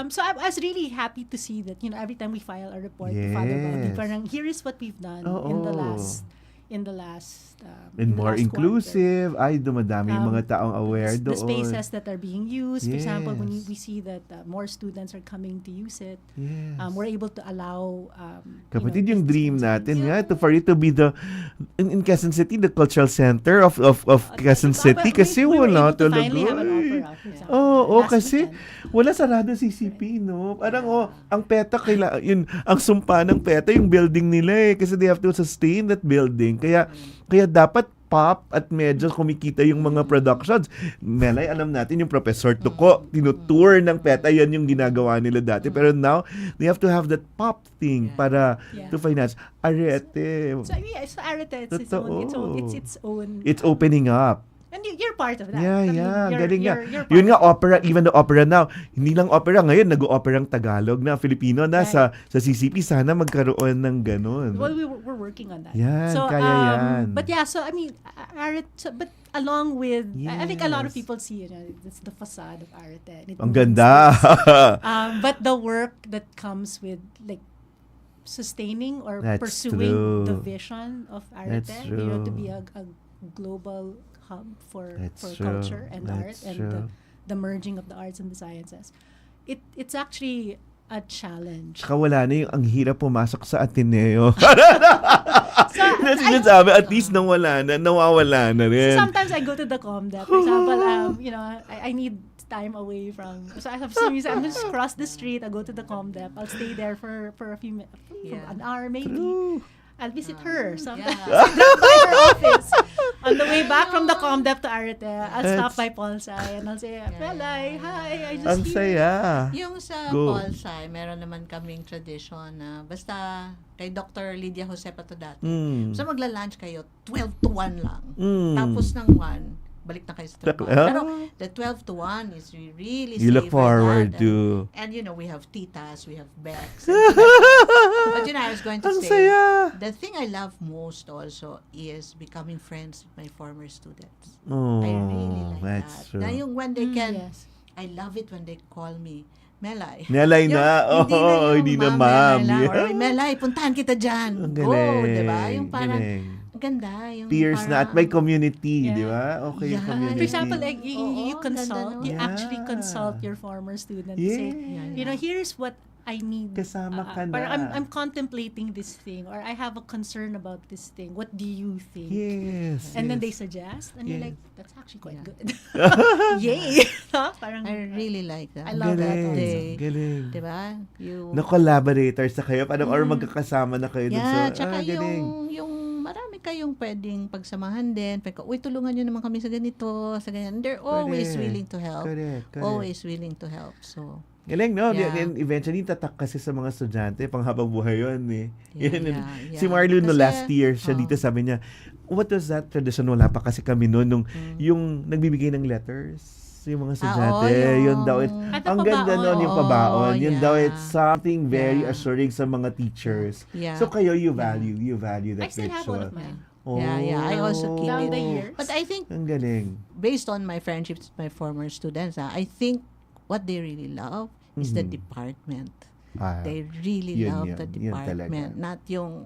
So I was really happy to see that, every time we file a report to Father Bobby, Yes. parang here is what we've done Oo. in the last in the last And in the more last inclusive. Ay, dumadami yung mga taong aware the doon. spaces that are being used. For example, when Yes. we see that more students are coming to use it, Yes. we're able to allow Kapatid, you know, yung these dream kinds of natin things. nga, for you to be in Quezon City, the cultural center of Quezon City. Kasi we were wala able to talaga. finally have an eh. opera, for example, Oo, last kasi weekend. wala sarado CCP, no? Parang, ang PETA, ang sumpa ng PETA, yung building nila eh. Kasi they have to sustain that building. Kaya dapat pop at medyo kumikita yung mga productions. Melay, alam natin yung Professor Tuko, tinutour ng PETA, yan yung ginagawa nila dati. Pero now, they have to have that pop thing para to finance. Arete. So Arete, it's its own. It's opening up. And you're part of that. Yeah, I mean, yeah. you're- Galing nga. you're part Yun nga, of it. opera, even the opera now. Hindi lang opera ngayon, nag-operang Tagalog na. Filipino na sa CCP. Sana magkaroon ng ganun. Well, we're working on that. Yan, so, kaya yan. But yeah, so I mean, but along with, I think a lot of Yes. people see, it's the facade of Arete. And it Ang means ganda. this. But the work that comes with like sustaining or That's pursuing true. the vision of Arete, That's to true. be a global hub for That's true. culture and That's art and true. the merging of the arts and the sciences. It's actually a challenge. Tsaka wala na yung ang hirap pumasok sa Ateneo. So, Sinasabi, at least nawawala na rin. sometimes I go to the ComDep. For example, I need time away from. So I'm just cross the street. I go to the ComDep. I'll stay there for a few minutes, an hour maybe. True. I'll visit her sometimes. Yeah. I drop by her office. On the way back from the ComDep to Arete, I'll stop by Polsai and I'll say, Pelay, hi, I just Ang saya. Yung sa Go. Polsai, meron naman kaming tradition na basta kay Dr. Lydia Josepa to dati. Mm. So magla-lunch kayo, 12 to 1 lang. Mm. Tapos ng 1, balik na kayo sa trabaho. Pero the 12 to 1 is we really You look savor forward that. to. And we have titas, we have Bex. But I was going to Ang say, saya. the thing I love most also is becoming friends with my former students. Oh, I really like that's that. true. Na yung when they can, Yes. I love it when they call me, Melay. Melay na. Yung Hindi na yung ma'am. Melay, Yeah. or Melay, puntahan kita dyan. Ang Go, galing. diba? Yung parang, Galing. ang ganda. Yung Peers na at parang- may community, Yeah. di ba? Okay yung Yeah. community. For example, like you Oo, consult, ganda, no? you actually Yeah. consult your former student. Yeah. Say, here's what I need. Kasama ka parang na. I'm contemplating this thing, or I have a concern about this thing. What do you think? Yes. And then they yes. suggest, and you're Yes. like, that's actually quite Yeah. good. Yay! Parang, I really like that. I love that Galing. They, Galing. diba? You, Na-collaborators na kayo, parang or magkakasama na kayo dun yeah, sa, tsaka galing. yung marami kayong pwedeng pagsamahan din. Uy, tulungan nyo naman kami sa ganito, sa ganyan. They're always Correct. willing to help. Correct. Always willing to help. So, Galing, no? Yeah. And eventually, tatak kasi sa mga estudyante, panghabang buhay yun, eh. Yeah, Yun, yeah, Si yeah. Marlo, no, Kasi, last year, siya oh. dito, sabi niya, what was that tradition? Wala pa kasi kami noon, nung, yung nagbibigay ng letters, yung mga estudyante, yun daw, At ang ang ganda pabaon. nun, yung pabaon, yun daw, yeah. it's something very Yeah. assuring sa mga teachers. Yeah. So, kayo, you value I that still have one ritual. of mine. Yeah, I also keep Down it. the years. But I think, Ang galing. based on my friendships with my former students, I think what they really love is the department. Ah, They really Yun, love yun. the Yun talaga. department, not yung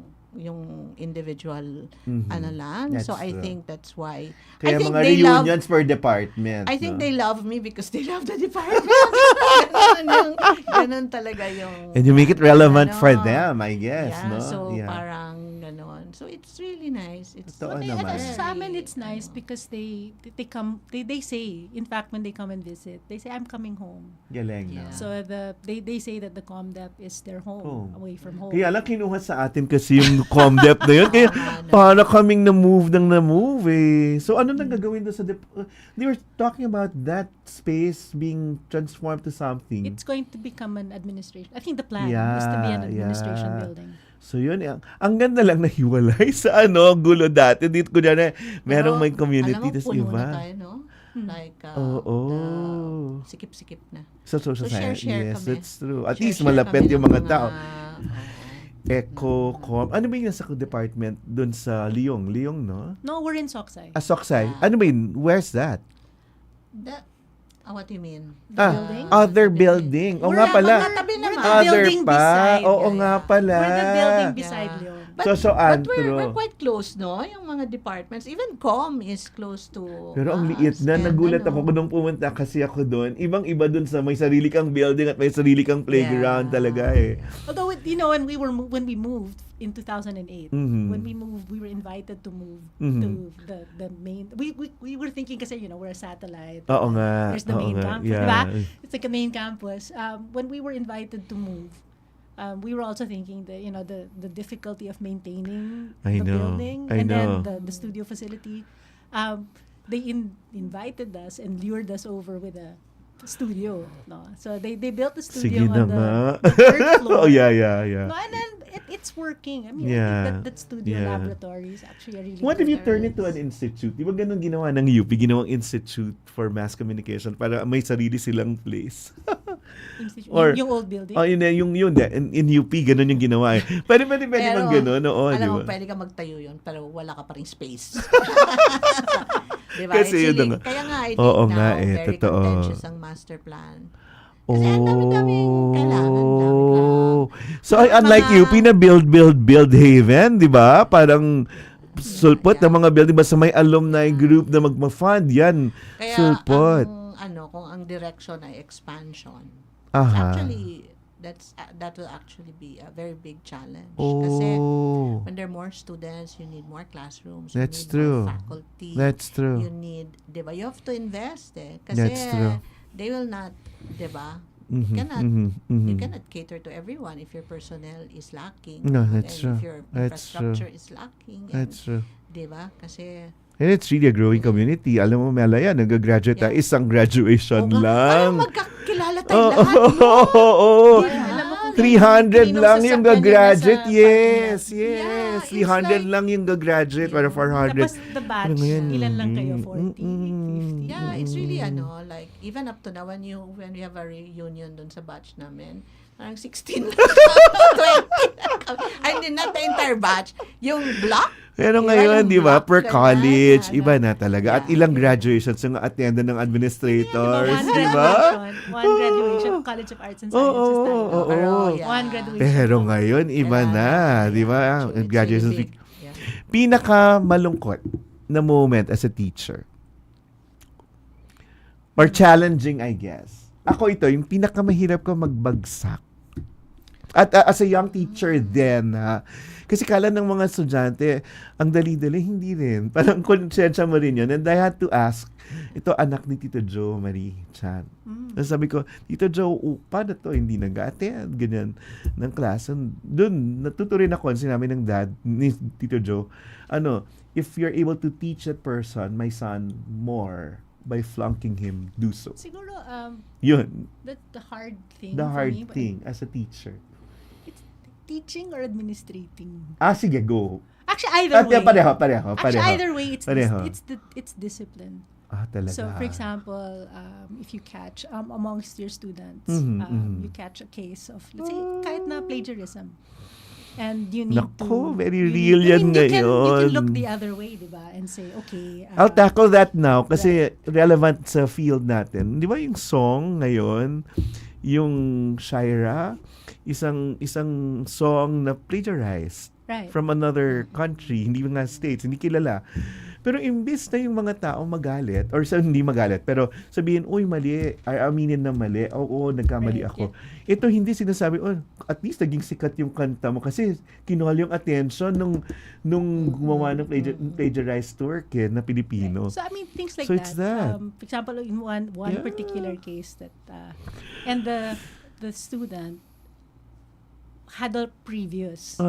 individual Mhm. ano lang. That's So I true. think that's why Kaya I think mga they love reunions per department. I think no? they love me because they love the department. ganun talaga yung And you make it relevant ano. for them, I guess, Yeah, no? so parang ganon. So it's really nice. It's Totoo But naman. sa amin, it's nice because they come, they say, in fact, when they come and visit, they say, I'm coming home. Galing, no? Yeah. So they say that the ComDep is their home, away from home. Kaya lang kinuha sa atin kasi yung ComDep na yun. Kaya para kaming na-move eh. So ano nang gagawin doon sa they were talking about that space being transformed to something. It's going to become an administration. I think the plan Yeah, is to be an administration yeah. building. So yun, ang ganda lang nahiwalay sa gulo dati. Dito ko dyan merong may community, alam mo, tas puno iba. na tayo, no? Like, Oo. the sikip-sikip na. Sa social So, science. share Yes, kami. that's true. At Share least malapit kami yung ng mga tao. oo. Eco, ano ba yung nasa department doon sa Leong? Leong, no? No, we're in Soksay. Soksay. Yeah. Ano ba yun? Where's that? What do you mean? building? Other building. O We're nga pala. magkatabi naman. We're the Other building pa. beside. Oo nga pala. We're the building beside Leon. But we're quite close, no? Yung mga departments. Even COM is close to Pero ang us. liit na, And nagulat ako nung pumunta kasi ako doon. Ibang-iba doon sa may sarili kang building at may sarili kang playground talaga eh. Although, when we moved in 2008, when we moved, we were invited to move to the main. We were thinking kasi, we're a satellite. Oo nga. There's the main campus, yeah. diba? It's like a main campus. When we were invited to move, we were also thinking the difficulty of maintaining the building and then the studio facility. They invited us and lured us over with a studio. No, so they built the studio on the third floor. Oh yeah. No, and then it's working. I mean, I think that studio laboratory is actually a really. What if you turn it to an institute? Di ba ganun ginawa ng UP? Ginawang Institute for Mass Communication para may sarili silang place. Or yung old building? Oh, yun. In UP, ganun yung ginawa eh. Pwede bang ganun? Oo, alam mo, diba? pwede ka magtayo yun, pero wala ka pa ring space. Diba? Kasi yun nga. Kaya nga, I think very contentious ang master plan. Kasi ang dami-daming kailangan. So, unlike UP na build haven, di ba? Parang sulpot ng mga building. Basta may alumni group na magma-fund, yan. Kaya sulpot. Kung ang direction ay expansion, actually, that will actually be a very big challenge. Kasi when there are more students, you need more classrooms, you need more faculty. That's true. You need, diba? You have to invest Kasi they will not, diba? You cannot cater to everyone if your personnel is lacking. No, that's true. If your infrastructure is lacking. That's true. Diba? Kasi and it's really a growing community. Alam mo, Mela, yan, nag-graduate tayo. Isang graduation lang. Alam, magkakilala tayo lahat. Oo. 300 lang yung gagraduate. Yes. 300 lang yung gagraduate para 400. Tapos the batch, ilan lang kayo? 40, 50? Yeah, it's really like even up to now when we have a reunion dun sa batch namin, parang 16 lang. 20. I mean, not the entire batch. Yung block. Pero ngayon, di ba, per college, iba na talaga. At ilang graduations yung attendant ng administrators, di ba? One graduation, College of Arts and Sciences tayo. One graduation. Pero ngayon, iba na, di ba? Graduation. Pinaka malungkot na moment as a teacher. Or challenging, I guess. Ako ito, yung pinaka mahirap ko magbagsak. At as a young teacher then, kasi kala ng mga estudyante, ang dali-dali, hindi rin. Parang konsensya mo rin yun. And I had to ask, ito anak ni Tito Joe Marie Chan. Sabi ko, Tito Joe, paano to? Hindi nag-attend, ganyan, ng class. Doon, natuto rin ako, sinabi ng dad ni Tito Joe, if you're able to teach that person, my son, more, by flunking him, do so. Siguro, yun. That's the hard thing The for hard me, thing as a teacher. It's teaching or administrating? Sige, go. Actually, either way. Pareho. Actually, either way, it's discipline. Talaga. So, for example, if you catch, amongst your students, you catch a case of, let's say, kahit na plagiarism. And you need very real yan ngayon. You can look the other way, di ba? And say, okay. I'll tackle that now kasi relevant sa field natin. Di ba yung song ngayon, yung Shira, isang song na plagiarized from another country, hindi nga states, hindi kilala. Pero imbis na yung mga tao magalit, or hindi magalit, pero sabihin, uy, mali, aminin na mali, oo, nagkamali ako. Ito hindi sinasabi, at least naging sikat yung kanta mo kasi kinuha yung attention nung gumawa ng plagiarized work na Pilipino. So, I mean, things like so that. It's that. For example, in one particular case that, and the student had a previous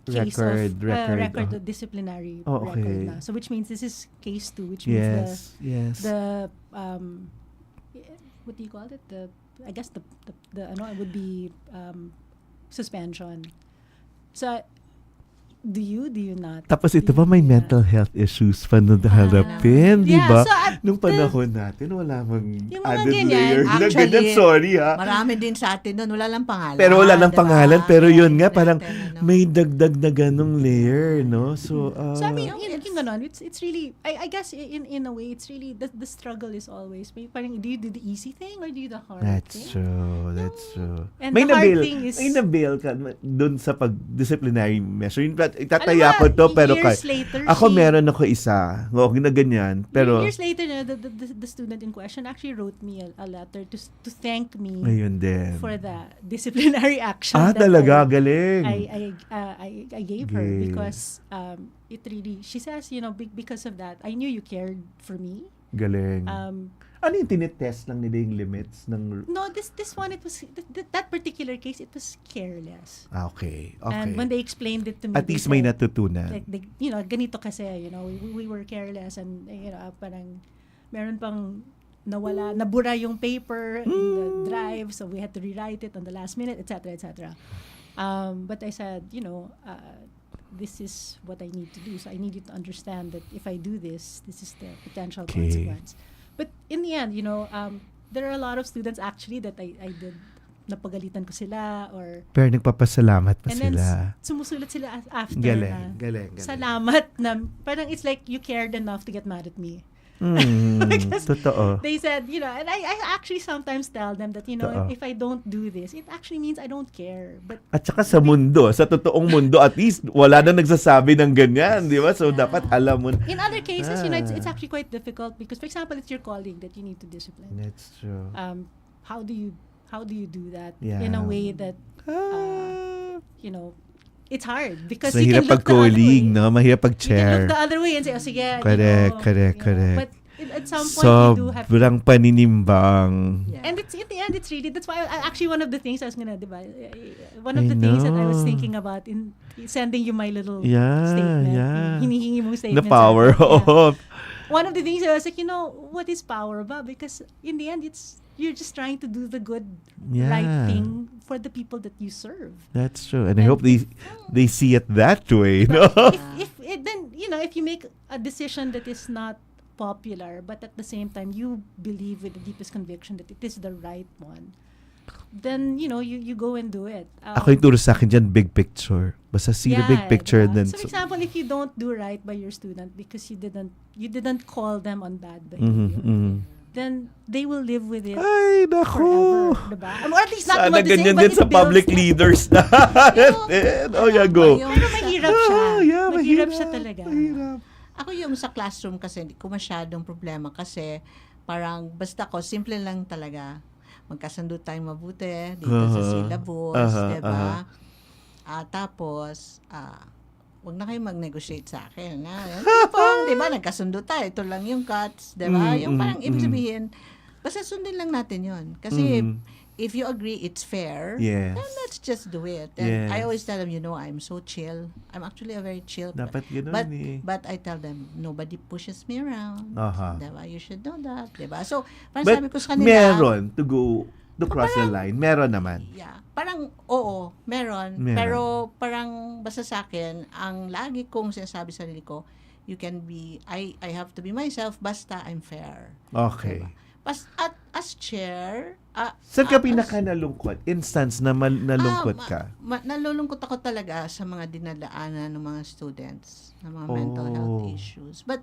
record disciplinary record na. So which means this is case 2, which means the what do you call it? I guess the it would be suspension. So Do you not? Tapos ito pa may mental health issues pa nung harapin, di ba? So at Nung panahon natin, wala mang Yung mga added ganyan, layer. Na actually, ganyan, sorry ha. Marami din sa atin doon, wala lang pangalan. Pero wala lang diba? pangalan. Pero yun nga, parang Natin, may dagdag na ganong layer, no? So, So I mean, yung ganon, it's really, I guess in a way, it's really, the struggle is always, may parang, do you do the easy thing or do you do the hard That's thing? true. That's true. And May the hard nabil, thing is- may nabil ka dun sa pag-disciplinary measure. Itataya ko to, pero years later, ako meron ako isa. O, na ganyan. Pero, years later, the student in question actually wrote me a letter to thank me ayun din. for the disciplinary action that Talaga, galing. I gave her Yes. because it really, she says, because of that, I knew you cared for me. Galing. Um, Ano yung tinitest lang nila yung limits ng... No, this one, it was that particular case, it was careless. Okay. And when they explained it to me, At they least may said, natutunan. like, ganito kasi, we were careless and parang meron pang nabura yung paper in the drive, so we had to rewrite it on the last minute, etc., etc. But I said, this is what I need to do. So I need you to understand that if I do this is the potential consequence. But in the end, there are a lot of students actually that I did, napagalitan ko sila or... Pero nagpapasalamat pa and then sila. sumusulat sila after na, Galing. salamat na, parang it's like you cared enough to get mad at me. Totoo. They said, and I actually sometimes tell them that, if I don't do this, it actually means I don't care. But At saka sa mundo, sa totoong mundo, at least wala na nagsasabi ng ganyan, di ba? So, dapat alam mo. In other cases, it's actually quite difficult because, for example, it's your colleague that you need to discipline. That's true. How do you do that Yeah. in a way that, it's hard because So, you can mahirap look the other way. pag-calling, no? Mahirap You can pag-chair. look the other way and say, oh, sige. Correct. But at some point, you do have to. Sobrang paninimbang. Yeah. And it's in the end, it's really, that's why actually one of the things I was gonna, diba, one of the things that I was thinking about in sending you my little statement, hinihingi mong statement. The power of. One of the things I was like, what is power about? Because in the end, you're just trying to do the good, right thing for the people that you serve. That's true. And I hope they see it that way, no? If you make a decision that is not popular, but at the same time you believe with the deepest conviction that it is the right one, then you go and do it. Ako yung turo sa akin dyan, big picture. Basta see the big picture. Diba? Then, so for example, if you don't do right by your student because you didn't call them on bad behavior, then they will live with it ay, naku. forever. Diba? Or at least not Sana naman the ganyan same, but din it sa builds public them. leaders na. Go. Pero mahirap siya. Mahirap siya talaga. Mahirap. Ako yung sa classroom kasi hindi ko masyadong problema kasi parang basta ko, simple lang talaga. Magkasundo tayong mabuti dito sa syllabus, diba? Tapos, wag na kayo mag-negotiate sa akin. Diba, nagkasundo tayo. Ito lang yung cuts, diba? Yung parang ibig sabihin, basta sundin lang natin yon. Kasi, if you agree it's fair, Yes. then let's just do it. And I always tell them, I'm so chill. I'm actually a very chill. Dapat ganun But I tell them, nobody pushes me around. Aha. Diba? You should know that. Diba? So, parang But sabi ko sa kanila, meron to cross the line. Meron naman. yeah, parang, oo, meron. Pero parang basta sa akin, ang lagi kong sinasabi sa sarili ko, you can be, I have to be myself, basta I'm fair. Okay. Diba? As chair, Saan ka pinaka nalungkot? Instance na nalungkot ka? nalulungkot ako talaga sa mga dinadaanan ng mga students, ng mga mental health issues. But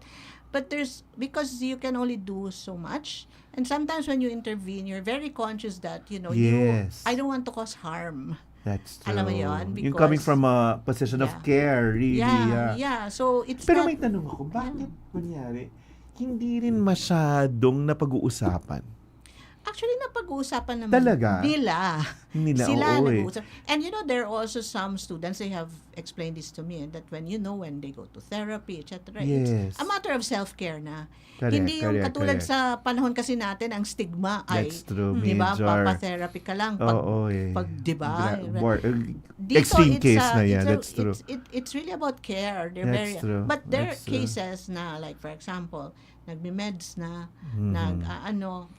there's, because you can only do so much, and sometimes when you intervene, you're very conscious that, I don't want to cause harm. That's true. Alam mo yun? Yung Because- coming from a position of care, really. Yeah. So, it's Pero not, may tanong ako, bakit, kunyari, hindi rin masyadong napag-uusapan? actually, napag-uusapan naman. Talaga? Sila oo nag-uusap. And there are also some students, they have explained this to me, that when they go to therapy, etc. Yes. It's a matter of self-care na. Correct, Hindi yung correct, katulad correct. sa panahon kasi natin, ang stigma ay, That's true, di ba, major. papa-therapy ka lang. Pag di ba? Dito, extreme it's case na yan, that's true. It's really about care. They're That's very, true. But there are That's true. cases na, like for example, nagme-meds na,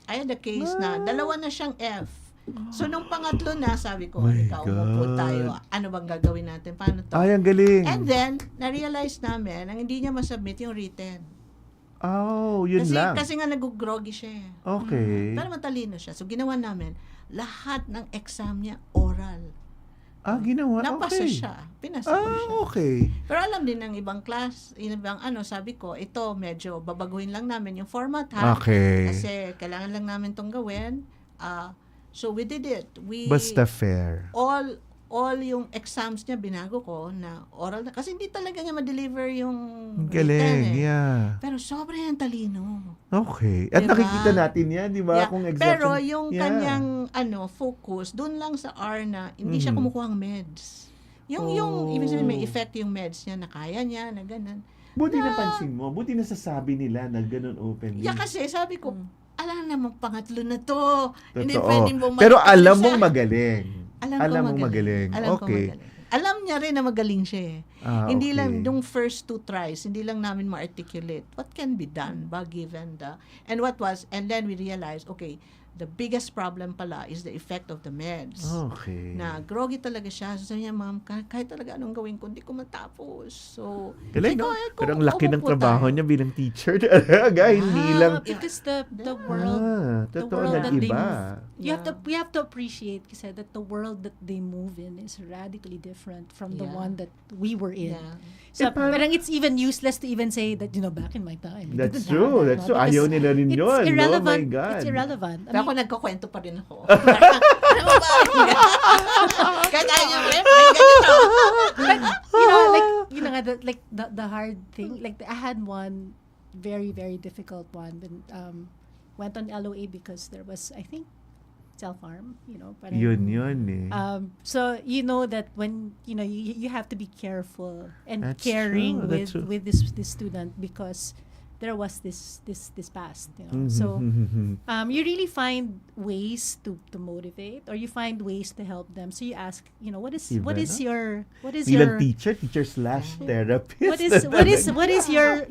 I had a case na, dalawa na siyang F. So, nung pangatlo na, sabi ko, My ikaw, umupo God. tayo. Ano bang gagawin natin? Paano to? Ay, ang galing. And then, na-realize namin, ang hindi niya masubmit yung written. Oh, yun lang. Kasi nga nag-groggy siya. Okay. Pero matalino siya. So, ginawa namin, lahat ng exam niya, oral. Ginawa. Napasa Okay. siya. Pinasa ko siya. Okay. Pero alam din ng ibang class, ibang sabi ko, ito medyo babaguhin lang namin yung format ha. Okay. Kasi kailangan lang namin tong gawin. So we did it. Basta fair. All yung exams niya binago ko na oral na. Kasi hindi talaga niya ma-deliver yung Galing, written, yeah. Pero sobrang talino. Okay. At Diba? nakikita natin yan, di ba? Yeah. Kung exemption. Pero yung Yeah. kanyang focus doon lang sa R na hindi siya kumukuha ng meds. Yung ibig sabihin may effect yung meds niya na kaya niya na ganun. Buti napansin mo. Buti nasasabi nila na ganun openly. Yeah, kasi sabi ko, alam naman pangatlo na to. Hindi Totoo. pwedeng bumalik Pero pa alam siya. mong magaling. Alam mong magaling. Alam ko Okay. magaling. Alam niya rin na magaling siya eh. Hindi okay. lang, nung first 2 tries, hindi lang namin ma-articulate what can be done ba given and then we realized, okay, the biggest problem pala is the effect of the meds. Okay. Na groggy talaga siya. So sabi niya, ma'am, kahit talaga anong gawin ko, hindi ko matapos. So, Galing, no? sige, Pero ang laki ng umupo trabaho tayo. niya bilang teacher talaga. Hindi lang. Because the world, the totoo world na that they iba. move, we have to appreciate kasi that the world that they move in is radically different from the Yeah. one that we were in. Yeah. So, parang it's even useless to even say that, back in my time. we That's didn't true. have that, That's no? true. Ayaw Because nila rin it's yun. irrelevant. Oh my God. It's irrelevant. Pero ako nagkukwento pa rin ako. Kahit ayaw niya, pakinggan niyo to. But, the hard thing, I had one very, very difficult one when went on LOA because there was, I think, self-harm, parang, Yun eh. so you know that when you have to be careful and That's caring true, that's true. with this student because there was this past, so you really find ways to motivate, or you find ways to help them. So you ask, what is Iba, your Bilang teacher slash therapist. what is your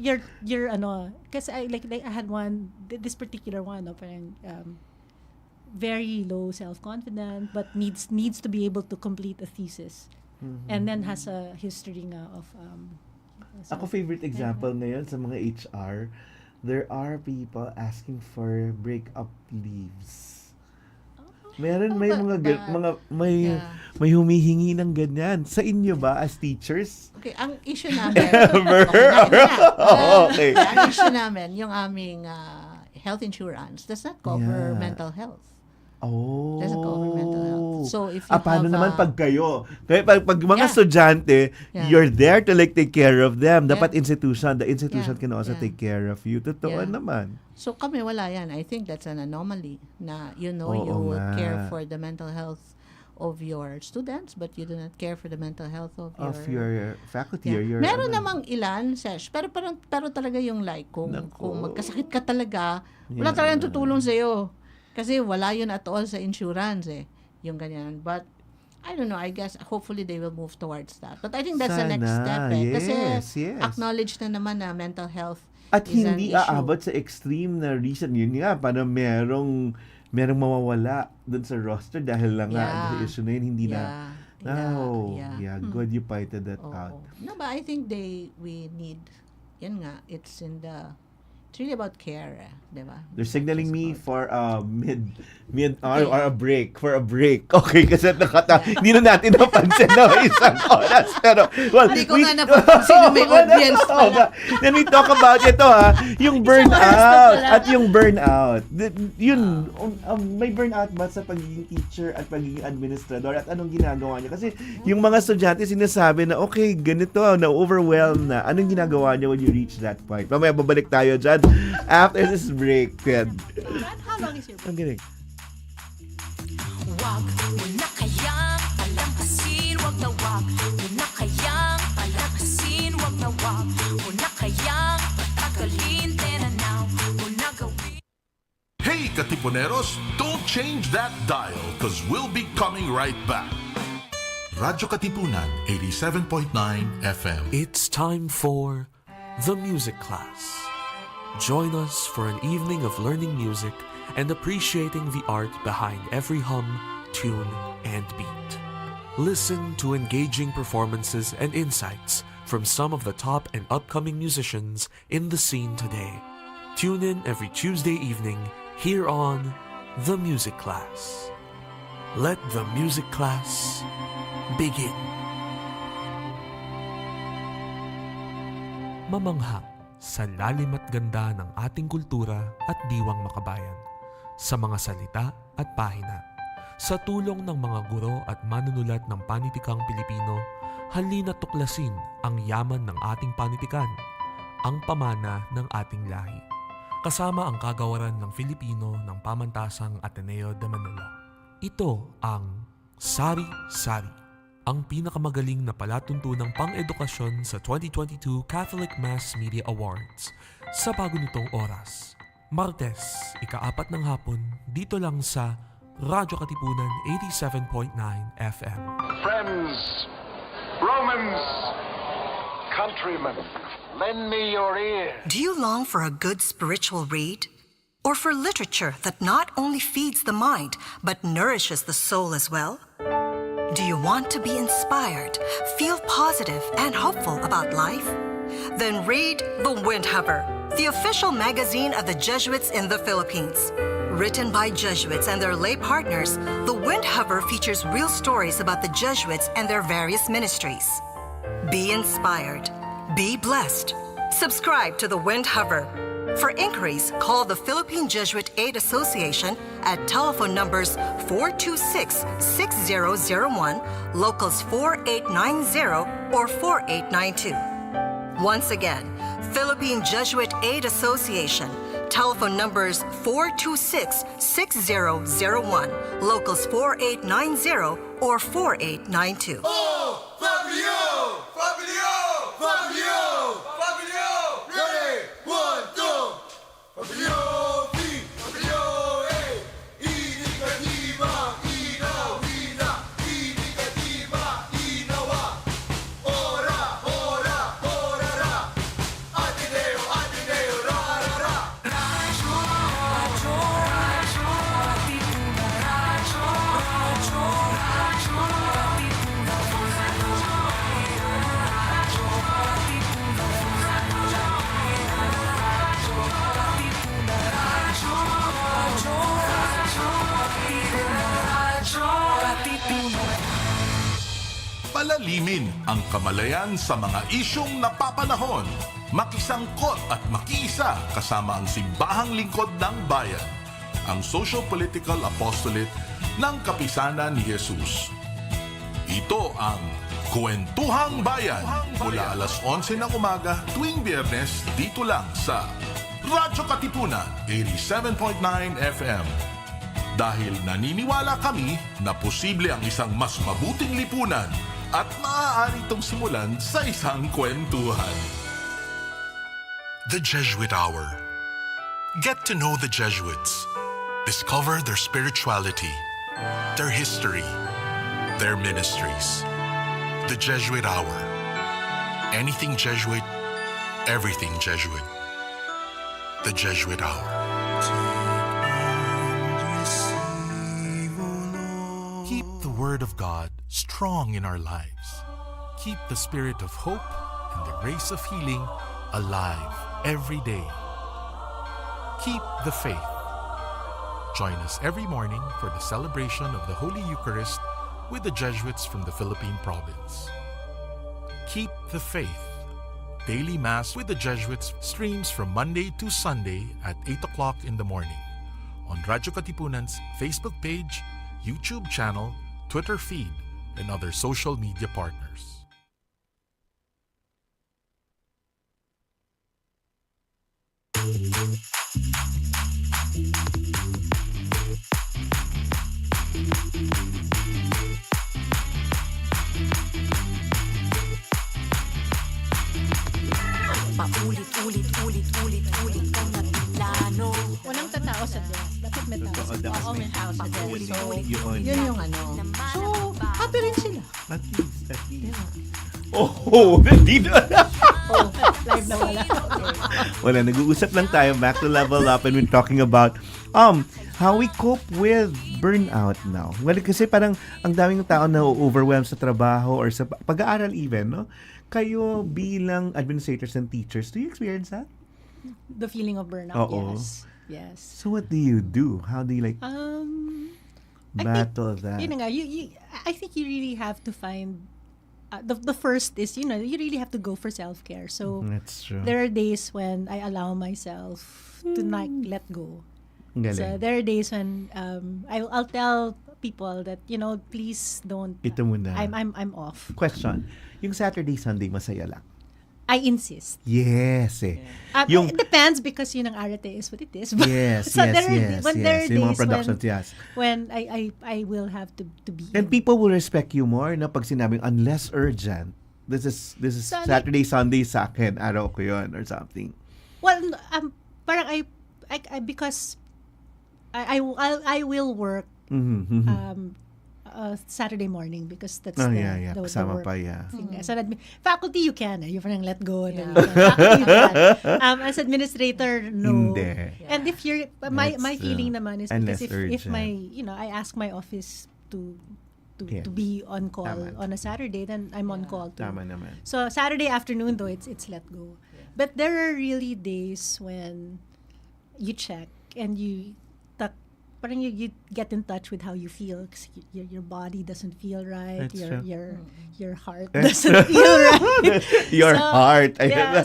because I I had one, this particular one, parang very low self-confidence but needs to be able to complete a thesis, and then has a history nga of Ako favorite example ngayon sa mga HR, there are people asking for breakup leaves. Meron may may humihingi ng ganyan. Sa inyo ba as teachers? Okay, ang issue namin. Okay. Ang issue namin, yung aming health insurance does not cover Yeah. mental health. Oh. Doesn't cover mental health. So if you paano have naman a- pag kayo? Kaya pag mga Yeah. estudyante, Yeah. you're there to take care of them. Dapat Yeah. the institution Yeah. can also Yeah. take care of you. Totoo Yeah. naman. So kami wala yan. I think that's an anomaly na you Oo would nga. care for the mental health of your students but you do not care for the mental health of Your faculty or Yeah. your... Meron namang ilan, Sesh, pero talaga yung kung Nako. magkasakit ka talaga, wala Yeah. talagang tutulong sa'yo. Kasi wala yun at all sa insurance yung ganyan. But, I don't know, I guess, hopefully they will move towards that. But I think that's the next Sana. step Kasi Yes. acknowledge na naman na mental health At is an hindi issue. aabot sa extreme na reason. Yun nga, parang merong mawawala dun sa roster dahil lang nga, Yeah. the issue na yun, hindi Yeah. Yeah, good you pointed that Oo. out. No, but I think we need, yun nga, it's really about care, di ba? They're signaling me It's for a mid Okay. or a break, Okay, kasi hindi na natin napansin na may isang oras. Pero, well, Hindi ko nga napapansin na may audience pala. Then we talk about ito yung burnout at yung burnout. Yun, may burnout ba sa pagiging teacher at pagiging administrador at anong ginagawa niyo? Kasi yung mga estudyante sinasabi na, okay, ganito, na-overwhelm na. Anong ginagawa niyo when you reach that point? Mamaya babalik tayo dyan after this break. how long is your break? Ang galing. Wag mo na kayang palakasin, wag na wag mo na kayang palakasin, wag na wag mo na kayang patagalin, tinanaw mo na gawin. Hey, Katipuneros, don't change that dial because we'll be coming right back. Radyo Katipunan, 87.9 FM. It's time for the music class. Join us for an evening of learning music and appreciating the art behind every hum, tune, and beat. Listen to engaging performances and insights from some of the top and upcoming musicians in the scene today. Tune in every Tuesday evening here on The Music Class. Let the music class begin. Mamangha sa lalim at ganda ng ating kultura at diwang makabayan, sa mga salita at pahina. Sa tulong ng mga guro at manunulat ng panitikang Pilipino, halina tuklasin ang yaman ng ating panitikan, ang pamana ng ating lahi. Kasama ang kagawaran ng Filipino ng pamantasang Ateneo de Manila. Ito ang Sari-Sari, ang pinakamagaling na palatuntunang pang-edukasyon sa 2022 Catholic Mass Media Awards sa bago nitong oras. Martes, ika-4 ng hapon, dito lang sa Radyo Katipunan 87.9 FM. Friends, Romans, countrymen, lend me your ear. Do you long for a good spiritual read? Or for literature that not only feeds the mind, but nourishes the soul as well? Do you want to be inspired, feel positive and hopeful about life? Then read The Windhover, the official magazine of the Jesuits in the Philippines. Written by Jesuits and their lay partners, The Windhover features real stories about the Jesuits and their various ministries. Be inspired. Be blessed. Subscribe to The Windhover. For inquiries, call the Philippine Jesuit Aid Association at telephone numbers 426-6001, locals 4890 or 4892. Once again, Philippine Jesuit Aid Association, telephone numbers 426-6001, locals 4890 or 4892. Oh, Fabio! Fabio! Fabio! Fabio! Ready? 1, 2. Fabio! Fabio! Initiativa! Inawina! Initiativa! Inawa! Ora! Ora! Orara! Ateneo! Ateneo! Rarara! Radyo! Radyo! Radyo! Katipunan! Radyo! Radyo! Radyo! Katipunan! Palalimin ang kamalayan sa mga isyong napapanahon. Makisangkot at makiisa kasama ang simbahang lingkod ng bayan. Ang Social-Political Apostolate ng Kapisanan ni Jesus. Ito ang Kwentuhang Bayan mula alas 11 ng umaga tuwing Biyernes dito lang sa Radyo Katipunan 87.9 FM. Dahil naniniwala kami na posible ang isang mas mabuting lipunan at maaari itong simulan sa isang kwentuhan. The Jesuit Hour. Get to know the Jesuits. Discover their spirituality, their history, their ministries. The Jesuit Hour. Anything Jesuit, everything Jesuit. The Jesuit Hour. Keep the Word of God strong in our lives. Keep the spirit of hope and the grace of healing alive every day. Keep the faith. Join us every morning for the celebration of the Holy Eucharist with the Jesuits from the Philippine province. Keep the faith. Daily Mass with the Jesuits streams from Monday to Sunday at 8 o'clock in the morning on Radyo Katipunan's Facebook page, YouTube channel, Twitter feed, and other social media partners. Paulit-ulit kang naplano. Walang tatao sa Diyos. Bakit may tao sa Diyos? Oo, may tao sa Diyos. So, Yun yung ano. So, happy rin sila. At least. Oh, nandito na. Oh, live na wala. Wala, nag-uusap lang tayo back to level up and we're talking about How we cope with burnout now? Well, kasi parang ang daming tao na overwhelmed sa trabaho or sa pag-aaral even, no? Kayo bilang administrators and teachers, do you experience that? The feeling of burnout, Oo. yes. So what do you do? How do you battle that? Yun nga, I think you really have to find the first is, you really have to go for self-care. So That's true. there are days when I allow myself to not let go. Galing. So there are days when I'll tell people that, please don't. Ito muna. I'm off. Question. Yung Saturday, Sunday, masaya lang? I insist. Yes, eh. It depends because ang arate is what it is. Yes, so yes, there are, yes. when there are Yung mga days productions, yes. when I will have to be. And people will respect you more na pag sinabing unless urgent. This is So, Saturday, Sunday sa akin. Araw ko yun or something. Well, parang I because I will work Saturday morning because that's the Kasama work pa, yeah. thing. As an faculty, you can. You parang let go. Faculty, you can. As administrator, no. Hindi. And if you're my That's feeling true. naman is Unless because if urgent. my I ask my office to Yes. be on call Tama. on a Saturday, then I'm on call too. Tama naman. So Saturday afternoon though, it's let go. But there are really days when you check and parang you get in touch with how you feel because your body doesn't feel right. That's true. Your heart doesn't feel right. Your heart.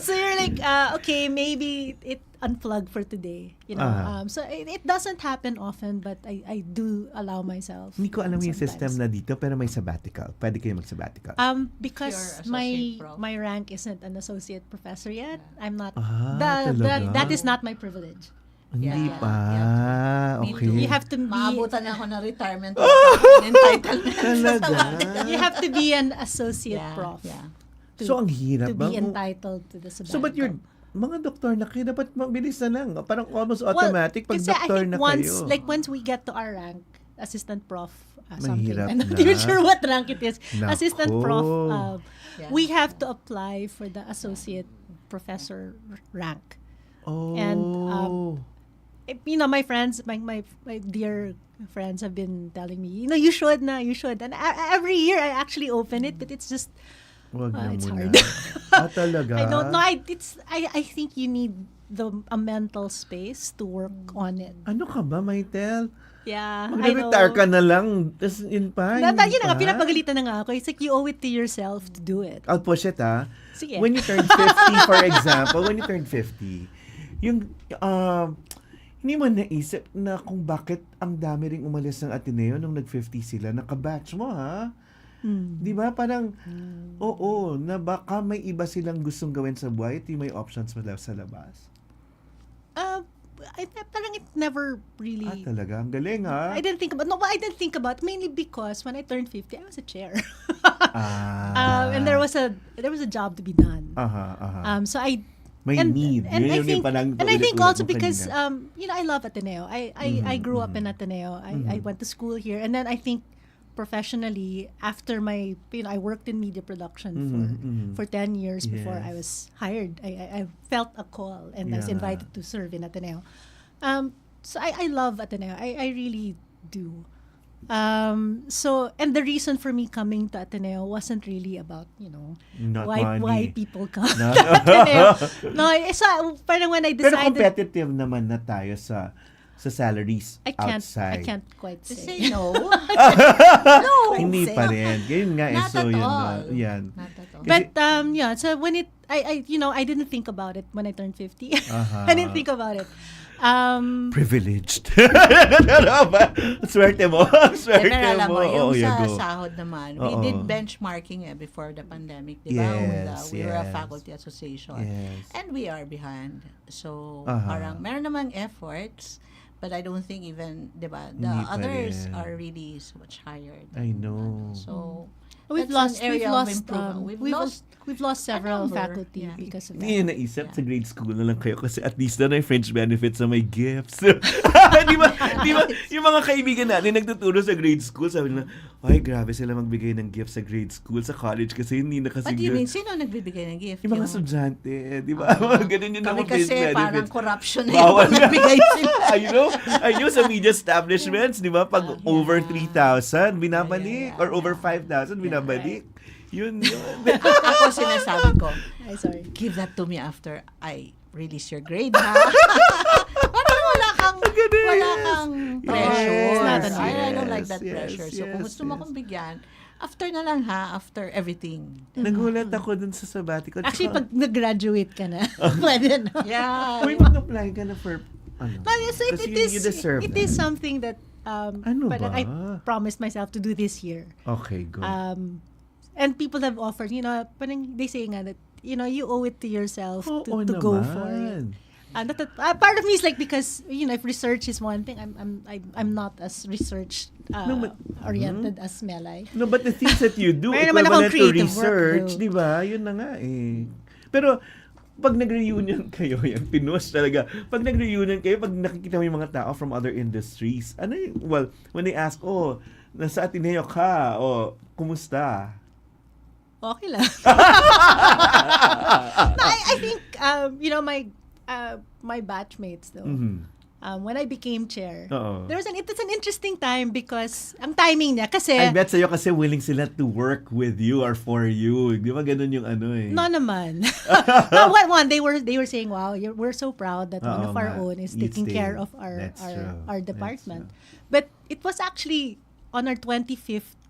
So you're like, okay, maybe it unplug for today. So it doesn't happen often, but I do allow myself. Hindi ko alam yung sometimes. system na dito, pero may sabbatical. Pwede kayo mag-sabbatical. Because You're associate prof. my rank isn't an associate professor yet. I'm not. talaga? That is not my privilege. Hindi Yeah. pa. Me Okay. too. You have to be. Maabutan na ako ng retirement. Entitlement. Talaga? You have to be an associate prof. Yeah. So, ang hirap to ba? be entitled to the sabbatical. So, but you're, mga doktor na kayo, dapat mabilis na lang. Parang almost automatic pag kasi doktor I think na kayo. once we get to our rank, assistant prof, something. Mahirap I'm not na. even sure what rank it is. Nako. Assistant prof, Yeah. we have to apply for the associate professor rank. Oh. And, my friends, my dear friends have been telling me, you should. And every year I actually open it, but it's just, Wag na it's muna. hard. Talaga? I don't know. I think you need a mental space to work on it. Ano ka ba, Maitel? Yeah, I know. Mag-retire ka na lang. Tapos yun pa. Yun na nga, pinapagalitan na nga ako. It's like you owe it to yourself to do it. I'll push it, ha? Sige. When you turn 50, for example, yung, hindi mo naisip na kung bakit ang dami ring umalis ng Ateneo nung nag-50 sila. Nakabatch mo, ha? Di ba? Parang, oo, na baka may iba silang gustong gawin sa buhay. Ito yung may options mo sa labas. Parang it never really... Talaga? Ang galing, ha? I didn't think about mainly because when I turned 50, I was a chair. And there was a job to be done. So I may need. And I think also because kanina. I love Ateneo. I grew up in Ateneo. I went to school here, and then I think professionally after my I worked in media production for 10 years before I was hired. I felt a call and I was invited to serve in Ateneo. So I love Ateneo. I really do. So and the reason for me coming to Ateneo wasn't really about why people come to Ateneo. No, so parang when I decided. Pero competitive naman na tayo sa salaries outside. I can't quite say. Say no. Hindi pa rin. Ganyan nga. Not so at yun all. na. Yan. Not at all. But so when I didn't think about it when I turned 50. I didn't think about it. Privileged. Swerte mo. General mo, yung sa go. sahod naman, we did benchmarking before the pandemic, di ba? We were a faculty association. Yes. And we are behind. So, Aha. parang meron namang efforts, but I don't think even, di ba, the Hindi pa others rin. are really so much higher. I know. So, We've that's lost an area of improvement. we've lost several number, faculty yeah. because of that. Hindi na naisip sa grade school na lang kayo kasi at least na may fringe benefits na may gifts. Di ba? Yung mga kaibigan natin nagtuturo sa grade school, sabi nila, Ay, grabe sila magbigay ng gift sa grade school, sa college kasi hindi na kasi What do you mean? Sino nagbibigay ng gift? yung mga estudyante, di ba? Ganun yun Kami naman kasi benefits. parang corruption na Bawal yung nagbigay sila. I know sa media establishments, di ba? Pag over 3,000, binabalik. Or over 5,000, binabalik. Yun. Ako sinasabi ko, Ay, sorry. give that to me after I release your grade, ha? Parang wala kang pressure. It's not I don't like that Yes, pressure. So kung gusto mo akong bigyan, after na lang ha, after everything. Nagulat ako dun sa sabbatical. Actually, pag nag-graduate ka na, pwede na. Yeah. Uy, mag-apply ka na for, But yes, Kasi you deserve it that. is something that Ano parang ba? I promised myself to do this year. Okay, go. And people have offered, parang they say nga that, you owe it to yourself to Oo go naman. for it. And part of me is like, because if research is one thing, I'm not as research oriented as Melay. No, but the things that you do, Mayroon naman akong equivalent to creative work, research, though. di ba? Yun na nga eh. Pero, pag nag-reunion kayo, yan, pinush talaga. Pag nag-reunion kayo, pag nakikita mo yung mga tao from other industries, when they ask, nasa Ateneo ka, kumusta? Okay lang. No, I think, my batchmates though, when I became chair, it's an interesting time because ang timing niya kasi I bet sa'yo kasi willing sila to work with you or for you. Di ba ganun yung No naman. One, they were saying, wow, we're so proud that one of our own is taking care of our department. But it was actually on our 25th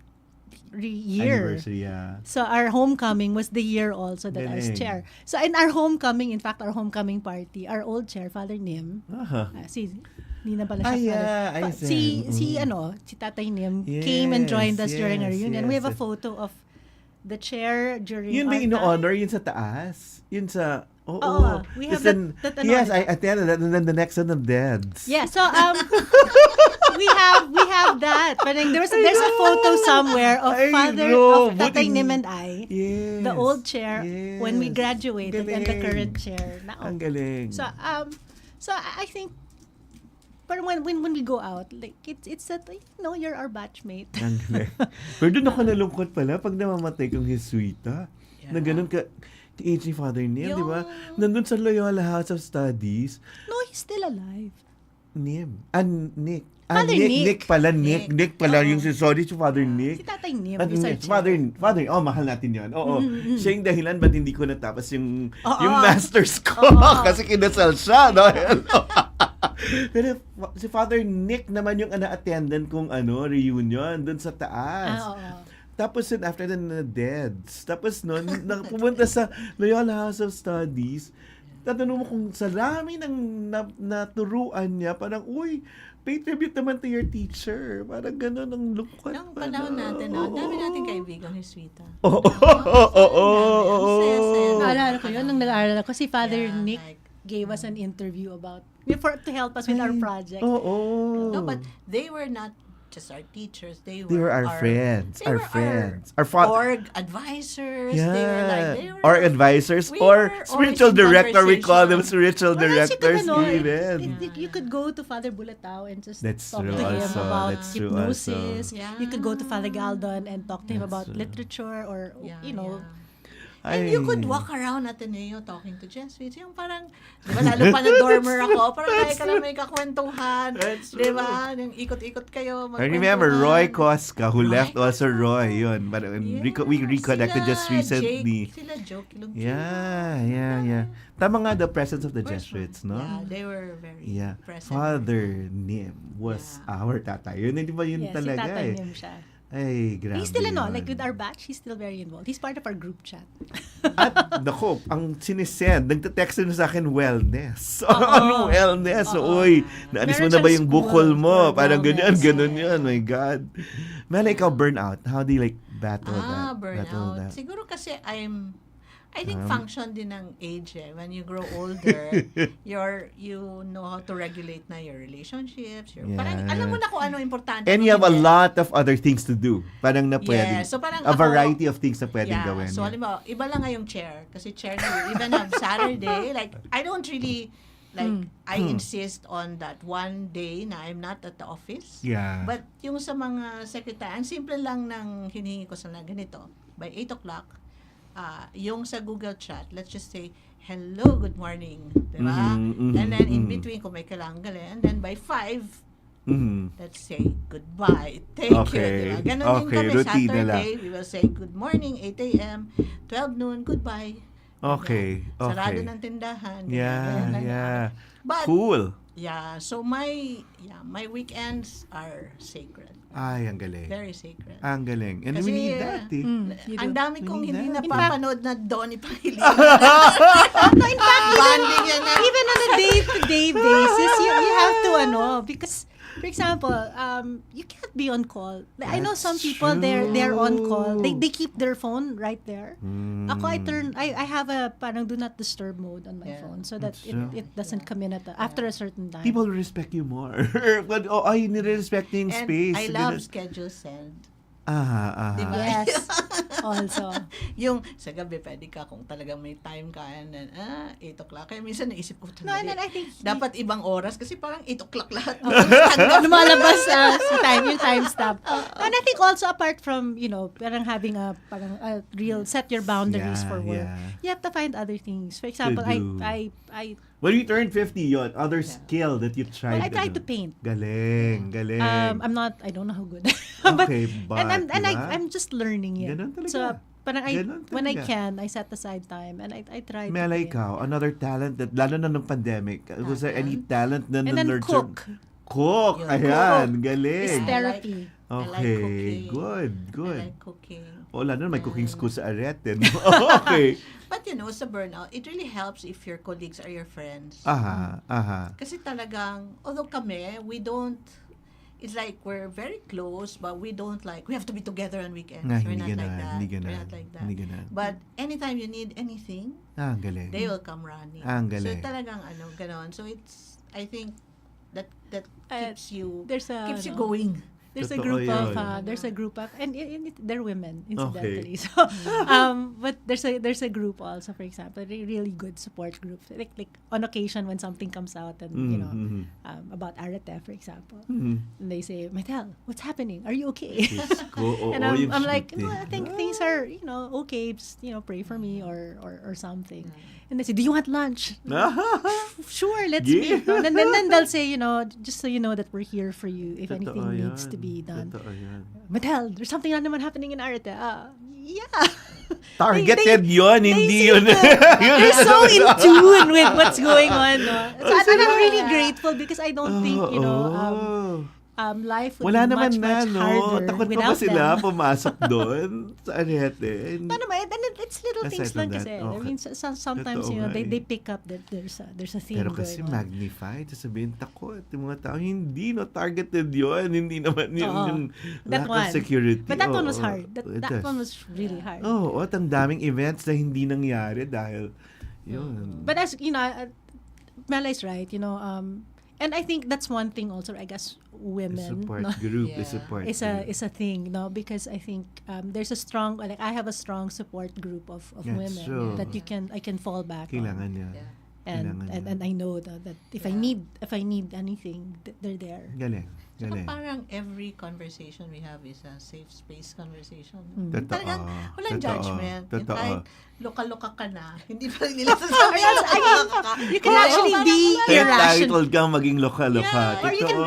year. Anniversary, yeah. So our homecoming was the year also that I was chair. So in our homecoming, in fact, our homecoming party, our old chair, Father Nim, hindi na pala siya si Tatay Nim came and joined us during our reunion. We have a photo of the chair during yun our ba ino-honor? Yun sa taas? Yun sa... we have that yes, I attended that, and then the next one, the deads. Yeah, so we have that. Parang there's a photo somewhere of Tatay Nim and I, yes, the old chair when we graduated, and the current chair now. Ang galing. So I think, but when we go out, like it's that you're our batchmate. Ang galing. Pero doon ako nalungkot pala pag namamatay kong Jesuita. Na ganun ka, age ni Father Nim, di ba? Nandun sa Loyola House of Studies. No, he's still alive. Nick. Father Nick pala. Nick pala yung si Father Nick. Si Tatay Nim. Father, mahal natin yun. Oo. Siya yung dahilan ba't hindi ko natapos yung masters ko. Kasi kinasal siya. No? Pero si Father Nick naman yung attendant kong reunion dun sa taas. Tapos yun, after the deads. Tapos nun, pumunta sa Loyola House of Studies. Tatanong mo kung sa dami ng naturuan niya, parang, uy, pay tribute naman to your teacher. Parang gano'n ang lungkot. Nung panahon natin, dami natin kaibigan ni Sweeta. Naalala ko yun, nung nag-aaral ako, si Father Nick gave us an interview about, to help us with our project. No, but they were not just our teachers, they were our friends. Our org advisors. Yeah. They were org advisors or spiritual director. We call them spiritual directors. You could go to Father Bulatao and just talk true to him also. about That's hypnosis. Yeah. You could go to Father Galdon and talk to him about literature or And you could walk around Ateneo talking to Jesuits. Yung parang, di ba, lalo pa na-dormer ako, parang kaya ka lang may kakwentuhan. Di ba? Yung ikot-ikot kayo. I remember Roy Cosca, who left also Roy. Yun. We reconnected just recently. Sila Joe Kilong. Yeah. Tama nga, the presence of the Jesuits, no? Yeah, they were very present. Father Nim was our tatay. Yun, hindi ba yun talaga si Tatay Nim siya. Ay, grabe. He's still like with our batch, he's still very involved. He's part of our group chat. At, nako, ang sinisend, nagte-text na sa akin, wellness. Ano wellness? Uy, naalis mo na ba yung bukol mo? Parang ganyan yun. My God. Mela, ikaw, burnout. How do you battle that? Burnout. Siguro kasi I think function din ng age When you grow older, you know how to regulate na your relationships. Parang alam mo na kung ano importante. And you have a lot of other things to do. Parang na pwede. So parang a variety of things na pwedeng gawin. So halimbawa, iba lang nga yung chair. Kasi chair na, even on Saturday, like, I don't really Like, I insist on that one day na I'm not at the office. Yeah. But yung sa mga secretary, ang simple lang ng hinihingi ko sa ganito, by 8 o'clock, yung sa Google Chat, let's just say, hello, good morning. Diba? And then in between, kung may kailangan galin, and then by 5, let's say goodbye. Thank you. Diba? Ganon din kami. Saturday, we will say good morning, 8 a.m., 12 noon, goodbye. Okay. Sarado ng tindahan. Yeah. But, Cool. yeah, so my weekends are sacred. Ay, ang galing. Very sacred. Ang galing. And Kasi, we need that, eh. Ang dami kong hindi that. napapanood na Donnie Pangilinan. No, in fact, Banding yan na. even on a day-to-day basis, you have to because for example, you can't be on call. Like, I know some That's people they're on call. true. They keep their phone right there. Ako I have a parang do not disturb mode on my phone so that it doesn't come in after a certain time. People respect you more. But, nire-respect yung And space. I love schedule send. Diba? Yes. Also. Yung sa gabi, pwede ka kung talagang may time ka and then, 8 o'clock. Kaya minsan naisip ko, No, and I think dapat ibang oras kasi parang 8 o'clock lahat. lumalabas yung time stamp. And I think also apart from, parang having a real set your boundaries for work. You have to find other things. For example, do. I When you turn 50, yun, other skill that you tried. I tried to paint. Galing. I don't know how good. Okay, but I'm just learning it. Ganun talaga. So, parang Ganun when I talaga. can, I set aside time and I try to Mela, paint. ikaw, another talent that, lalo na nung pandemic, was there any talent na And then nurture? cook. Ayan, It's galing. therapy. Okay, cooking. good. I like cooking. Lalo na may cooking school sa Arete. Okay. But sa burnout, it really helps if your colleagues are your friends. Aha. Kasi talagang, although kami, it's like we're very close, but we have to be together on weekends. We're not like that. We're not like that. But anytime you need anything, Ang galing. they will come running. Ang So galing. talagang ganon. So I think that keeps you There's a going. There's a Totoo group of and they're women incidentally. Okay. So but there's a group also, for example, really good support group, like on occasion when something comes out and about Arete, for example, and they say, Maitel, what's happening, are you okay? And I'm like, no, I think things are okay, just pray for me or something. And they say, do you want lunch? Sure, let's meet. And then they'll say, just so you know that we're here for you if anything needs to be done. Maitel, there's something na naman happening in Arete. Yeah. Targeted yun, hindi yun. They're so in tune with what's going on. No? So I'm really grateful because I don't think, life would Wala be naman much harder Takot pa ba without sila them. pumasok doon sa Arete? And it's little things Aside lang from kasi. that, I mean, sometimes, Totoo nga they pick up that there's a theme Pero going kasi on. magnified, sabihin takot. Yung mga tao, hindi, targeted yun. Hindi naman yung That lack of one. security. But that one was hard. It That does. one was really hard. At ang daming events na hindi nangyari dahil yun. But as Mela is right, and I think that's one thing also, I guess, women Support no, group, the support is group. a thing, no, because I think there's a strong, I have a strong support group of women true. that I can fall back Kailangan on. niya. And I know that if I need anything, they're there. Galing. So parang every conversation we have is a safe space conversation. Totoo. Talagang walang Totoo. judgment. Yung Totoo. kahit loka-loka ka na, hindi pa rin nila sasabihin na loka ka. You can actually be irrational. Entitled kang maging loka-loka. Or you can,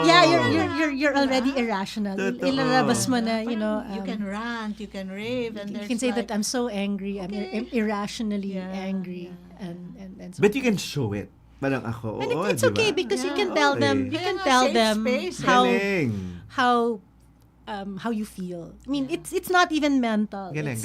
you're already irrational. Totoo. Ilalabas mo na, You can rant, you can rave, and you can say that I'm so angry, I'm irrationally angry, and so. But you can show it. Parang ako, and it's diba? okay because you can tell them, Space. how you feel. I mean, it's not even mental. Galing.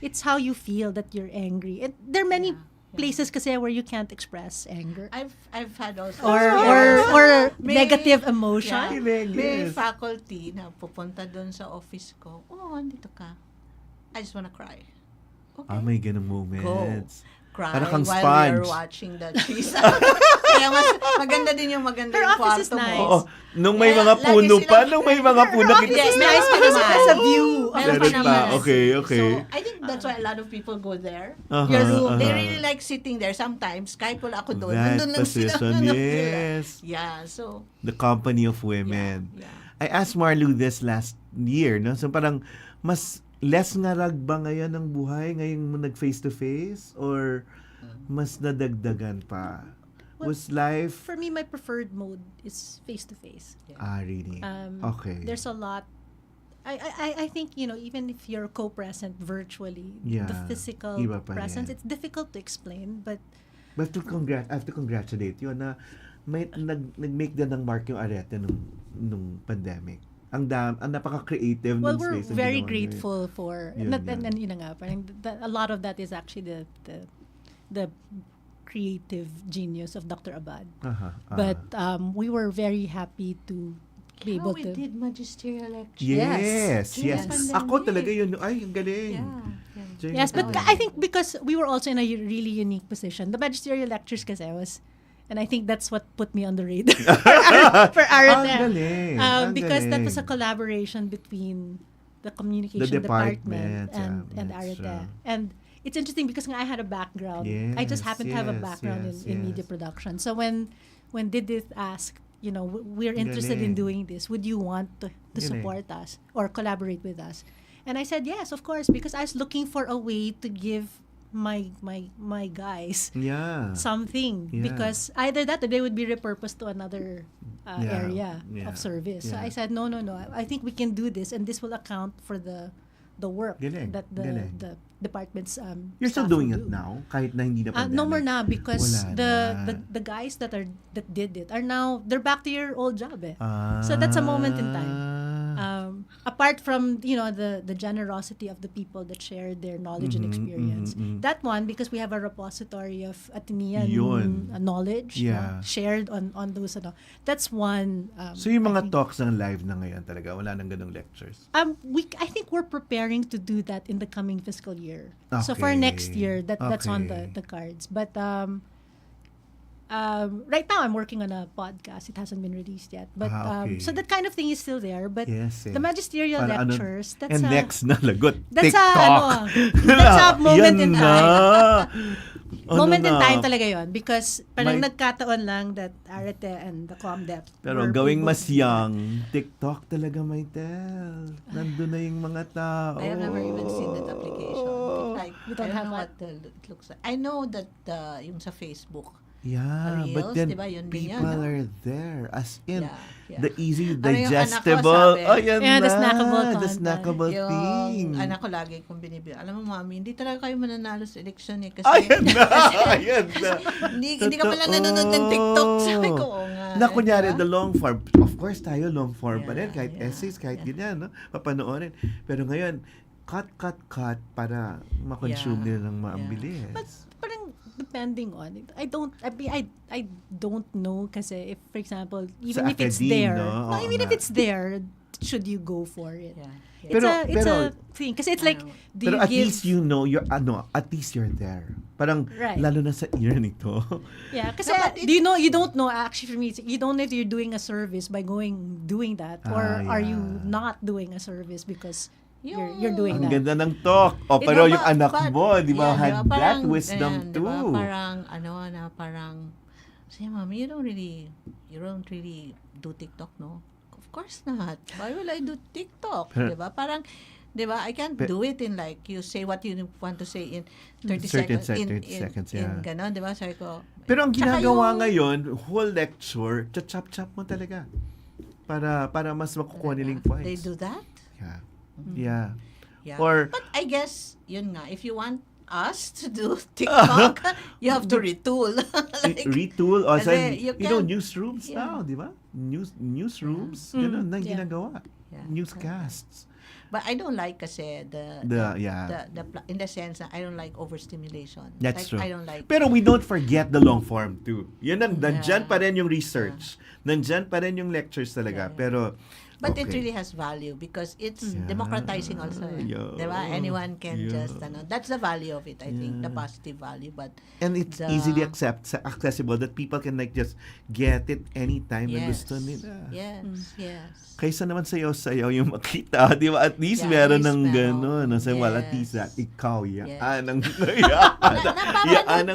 It's how you feel that you're angry. And there are many places kasi where you can't express anger. I've had also or negative emotion. May faculty na pupunta doon sa office ko. Andito ka. I just wanna cry. Okay. May ganung moments. cry Para kang while we are sponge. watching the cheese. Kaya mas maganda din yung maganda Her yung office is kwarto nice. mo. Oo. Nung may Yeah, mga lagi puno silang- pa, nung may mga puno. Yes, Nice because it has a view. Meron Meron pa pa. naman. Okay, okay. So, I think that's why a lot of people go there. Uh-huh, Your room. They uh-huh. really like sitting there. Sometimes, kahit wala ako doon, That nandun lang sila. position, nandun sila. yes. Yeah, so, The company of women. yeah. I asked Marlu this last year, no? So parang mas less ngarag ba ngayon ang buhay ngayong nag face to face or mas nadagdagan pa? Was life For me, my preferred mode is face-to-face. really? Okay. There's a lot. I think, even if you're co-present virtually, the Yeah. physical Iba pa presence, yan. it's difficult to explain, but But I have to congratulate you na may nag-make din ng mark yung Arete nung pandemic. Ang napaka-creative well, ng we're space na very ginawa niyo. grateful for, Yun, and yun na nga, parang a lot of that is actually the creative genius of Dr. Abad. But we were very happy to be able we to. did magisterial lecture. Yes. Yes. Ako talaga yun. Ay, ang galing. Yes, but I think because we were also in a really unique position. The magisterial lectures kasi was, and I think that's what put me on the radar for Ang RNF. galing. Ang Because that was a galing. collaboration between the communication The department, department, and that's Arete. true. And it's interesting because I had a background. I just happened to have a Yes, background yes, in media yes. production. So when Didith asked, we're interested in Galing. doing this, would you want to Galing. support us or collaborate with us? And I said yes, of course, because I was looking for a way to give my guys Yeah. something, Yeah. because either that or they would be repurposed to another area Yeah. of service. So Yeah. I said no. I think we can do this, and this will account for the work Galing. that Galing. the department's You're still staff doing will it do. now kahit na hindi na pandemic. No more now because Wala na. the guys that did it are now they're back to your old job. So that's a moment in time. Apart from the generosity of the people that shared their knowledge and experience, that one, because we have a repository of Atenean Yun. knowledge Yeah. shared on those that's one. So yung I mga think, talks ng live na ngayon talaga, wala nang ganung lectures. I think we're preparing to do that in the coming fiscal year. So for Okay. next year, that's on Okay. the cards. But right now I'm working on a podcast. It hasn't been released yet. But Okay. so that kind of thing is still there. But Yes, the magisterial Para lectures, that's and a, next na lagot, that's TikTok. that's a moment Yan in na. time. Ano Moment in na? time talaga yon, because parang May- nagkataon lang that Arete and the Comdep Pero were gawing able mas to do that. young, TikTok talaga, Maitel. Nandun na yung mga tao. I have never even seen that application. Like, You don't I have know what? it looks like. I know that yung sa Facebook. Yeah, but Reels, then diba? Yun din people yan, no? are there. As in, Yeah. the easy Ano yung anak ko digestible. sabi? Oh, yan Yeah, the na. snackable The content. snackable thing. Yung anak ko lagi kong binibigyan. Alam mo, mami, hindi talaga kayo mananalo sa election eh. Kasi, Ayan na. Ayan na. hindi ka pala nanonood ng TikTok. Sabi ko, oo nga. Na kunyari, diba? the long form. Of course, tayo long form pa rin. Kahit essays, kahit ganyan, no? Papanoorin. Pero ngayon, cut para ma-consume nila ng maambilis. But parang depending on it. I don't know kasi if, for example, even Sa if it's academe, there, no? Oo even if nga. it's there, should you go for it? Yeah. It's Pero- a thing. Kasi it's like, do Pero you at give... least at least you're there. Parang, Right. lalo na sa ear nito. Yeah, kasi No, but you don't know, actually for me, you don't know if you're doing a service by doing that, or are you yeah. not doing a service because you're doing Ang that. ganda ng talk. O, Diba, pero yung but- anak but- mo, di ba, yeah, had diba, that parang, wisdom ayan, too. Diba, parang, say, Mommy, you don't really do TikTok, no? Of course not. Why will I do TikTok? Pero- Diba? Parang, diba, I can't do it in like, you say what you want to say in 30 30 seconds. seconds, In yeah. ganon, diba? Sabi ko, Pero ang tsaka ginagawa yung- ngayon, whole lecture, chop mo talaga. Para mas makukuha nilang points. They do that? Yeah. Yeah. Yeah. Or, But I guess, yun nga, if you want us to do TikTok, you have to retool. Like, retool. O, kasi you you know, can- newsrooms yeah. now, di ba? Newsrooms, ganun na Yeah. ginagawa. Newscasts. But I don't like kasi the in the sense na I don't like overstimulation. That's like, true. I don't like Pero we don't forget the long form too. Yan ang, nandyan pa rin yung research Nandyan pa rin yung lectures talaga. Pero, But it really has value because it's democratizing also. Yeah. Diba? Anyone can just, that's the value of it, I think, the positive value. But and it's easily accessible that people can like just get it anytime na gusto nila. Yes. Kaysa naman sayo yung makita, di ba? At least meron ng gano'n. At least ikaw, yaan ang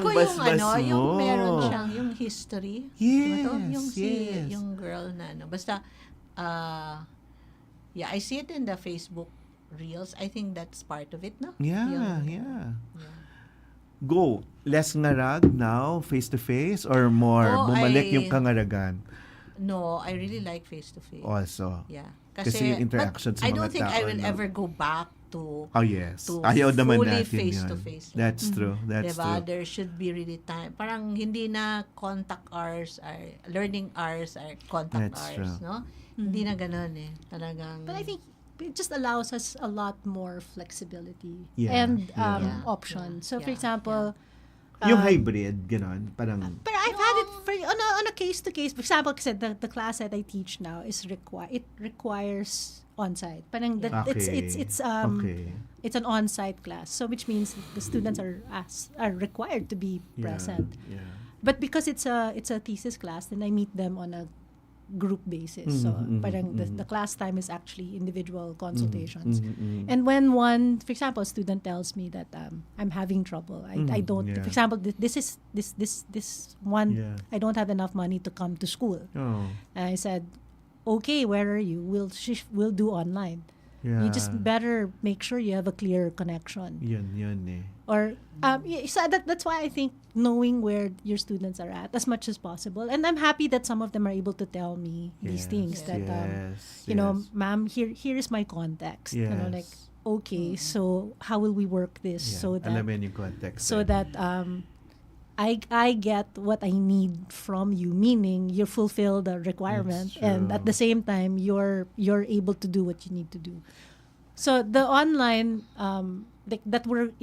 napapanood ko yung meron siyang, yung history. Yes, yung girl na, basta, I see it in the Facebook Reels. I think that's part of it, no? Yeah. Go. Less ngarag now, face-to-face, or more? Bumalik yung kangaragan? No, I really like face-to-face. Also? Yeah. Kasi yung interaction sa mga tao. I don't think I will ever go back to Ayaw naman fully natin face-to-face. That's true. That's diba? true. There should be really time. Parang hindi na contact hours or learning hours or contact hours, no? Hindi na ganun eh. Talagang... But I think it just allows us a lot more flexibility and options. So, for example... yung hybrid, gano'n, parang... But I've had it on a case-to-case. For example, kasi the class that I teach now is it requires on-site. Parang it's an on-site class. So, which means the students are required to be present. Yeah. But because it's a thesis class, then I meet them on a group basis. So parang the class time is actually individual consultations. And when one, for example, a student tells me that I'm having trouble, I don't, for example, this one, I don't have enough money to come to school. And I said, okay, where are you? We'll do online. You just better make sure you have a clear connection. Yun eh. Or so that's why I think knowing where your students are at as much as possible, and I'm happy that some of them are able to tell me these things that you know, ma'am, here is my context. You know, like okay, so how will we work this so that alamin yung context, so that I get what I need from you, meaning you fulfill the requirement, and at the same time you're able to do what you need to do. So the online that we're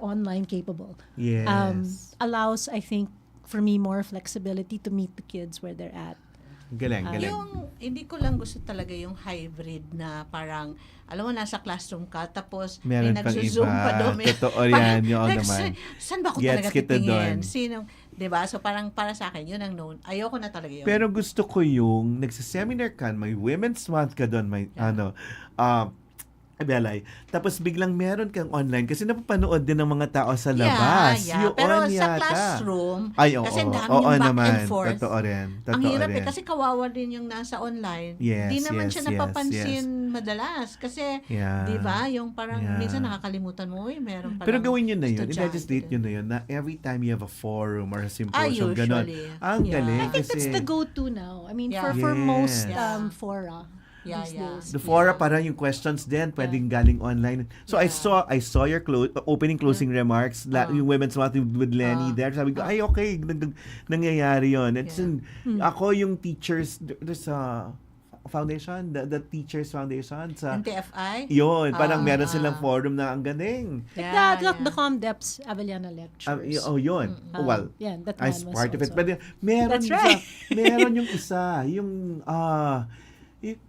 online capable. Allows, I think, for me, more flexibility to meet the kids where they're at. Galing. Yung, hindi ko lang gusto talaga yung hybrid na parang, alam mo, nasa classroom ka, tapos meron may nagsuzoom pa doon. Totoo yan, yun naman. Saan ba ako talaga titingin? Sino? Diba? So parang para sa akin, yun ang known. Ayoko na talaga yun. Pero gusto ko yung, nagsaseminar ka, may Women's Month ka doon, may Belay. Tapos biglang meron kang online kasi napapanood din ng mga tao sa labas. Yeah. Pero sa classroom, kasi dami yung back and forth. Totoo rin. Ang hirap kasi kawawa din yung nasa online. Di naman siya napapansin madalas. Kasi, di ba, yung parang minsan nakakalimutan mo, meron pa. Pero gawin nyo na yun. I-legislate nyo na yun na every time you have a forum or a symposium, gano'n. Ang galing. I think that's the go-to now. I mean, for most fora. The fora parang yung questions din pwedeng galing online. So I saw your opening closing remarks, yung Women's Month with Lenny there. Sabi ko, ay okay, nangyayari yon. Ako yung teachers, there's a foundation, the Teachers Foundation sa NTFI. Yun, parang meron silang forum na ang galing. The ComDep's Avellana Lectures. Yun. Well, that as part of it. But meron meron yung isa, yung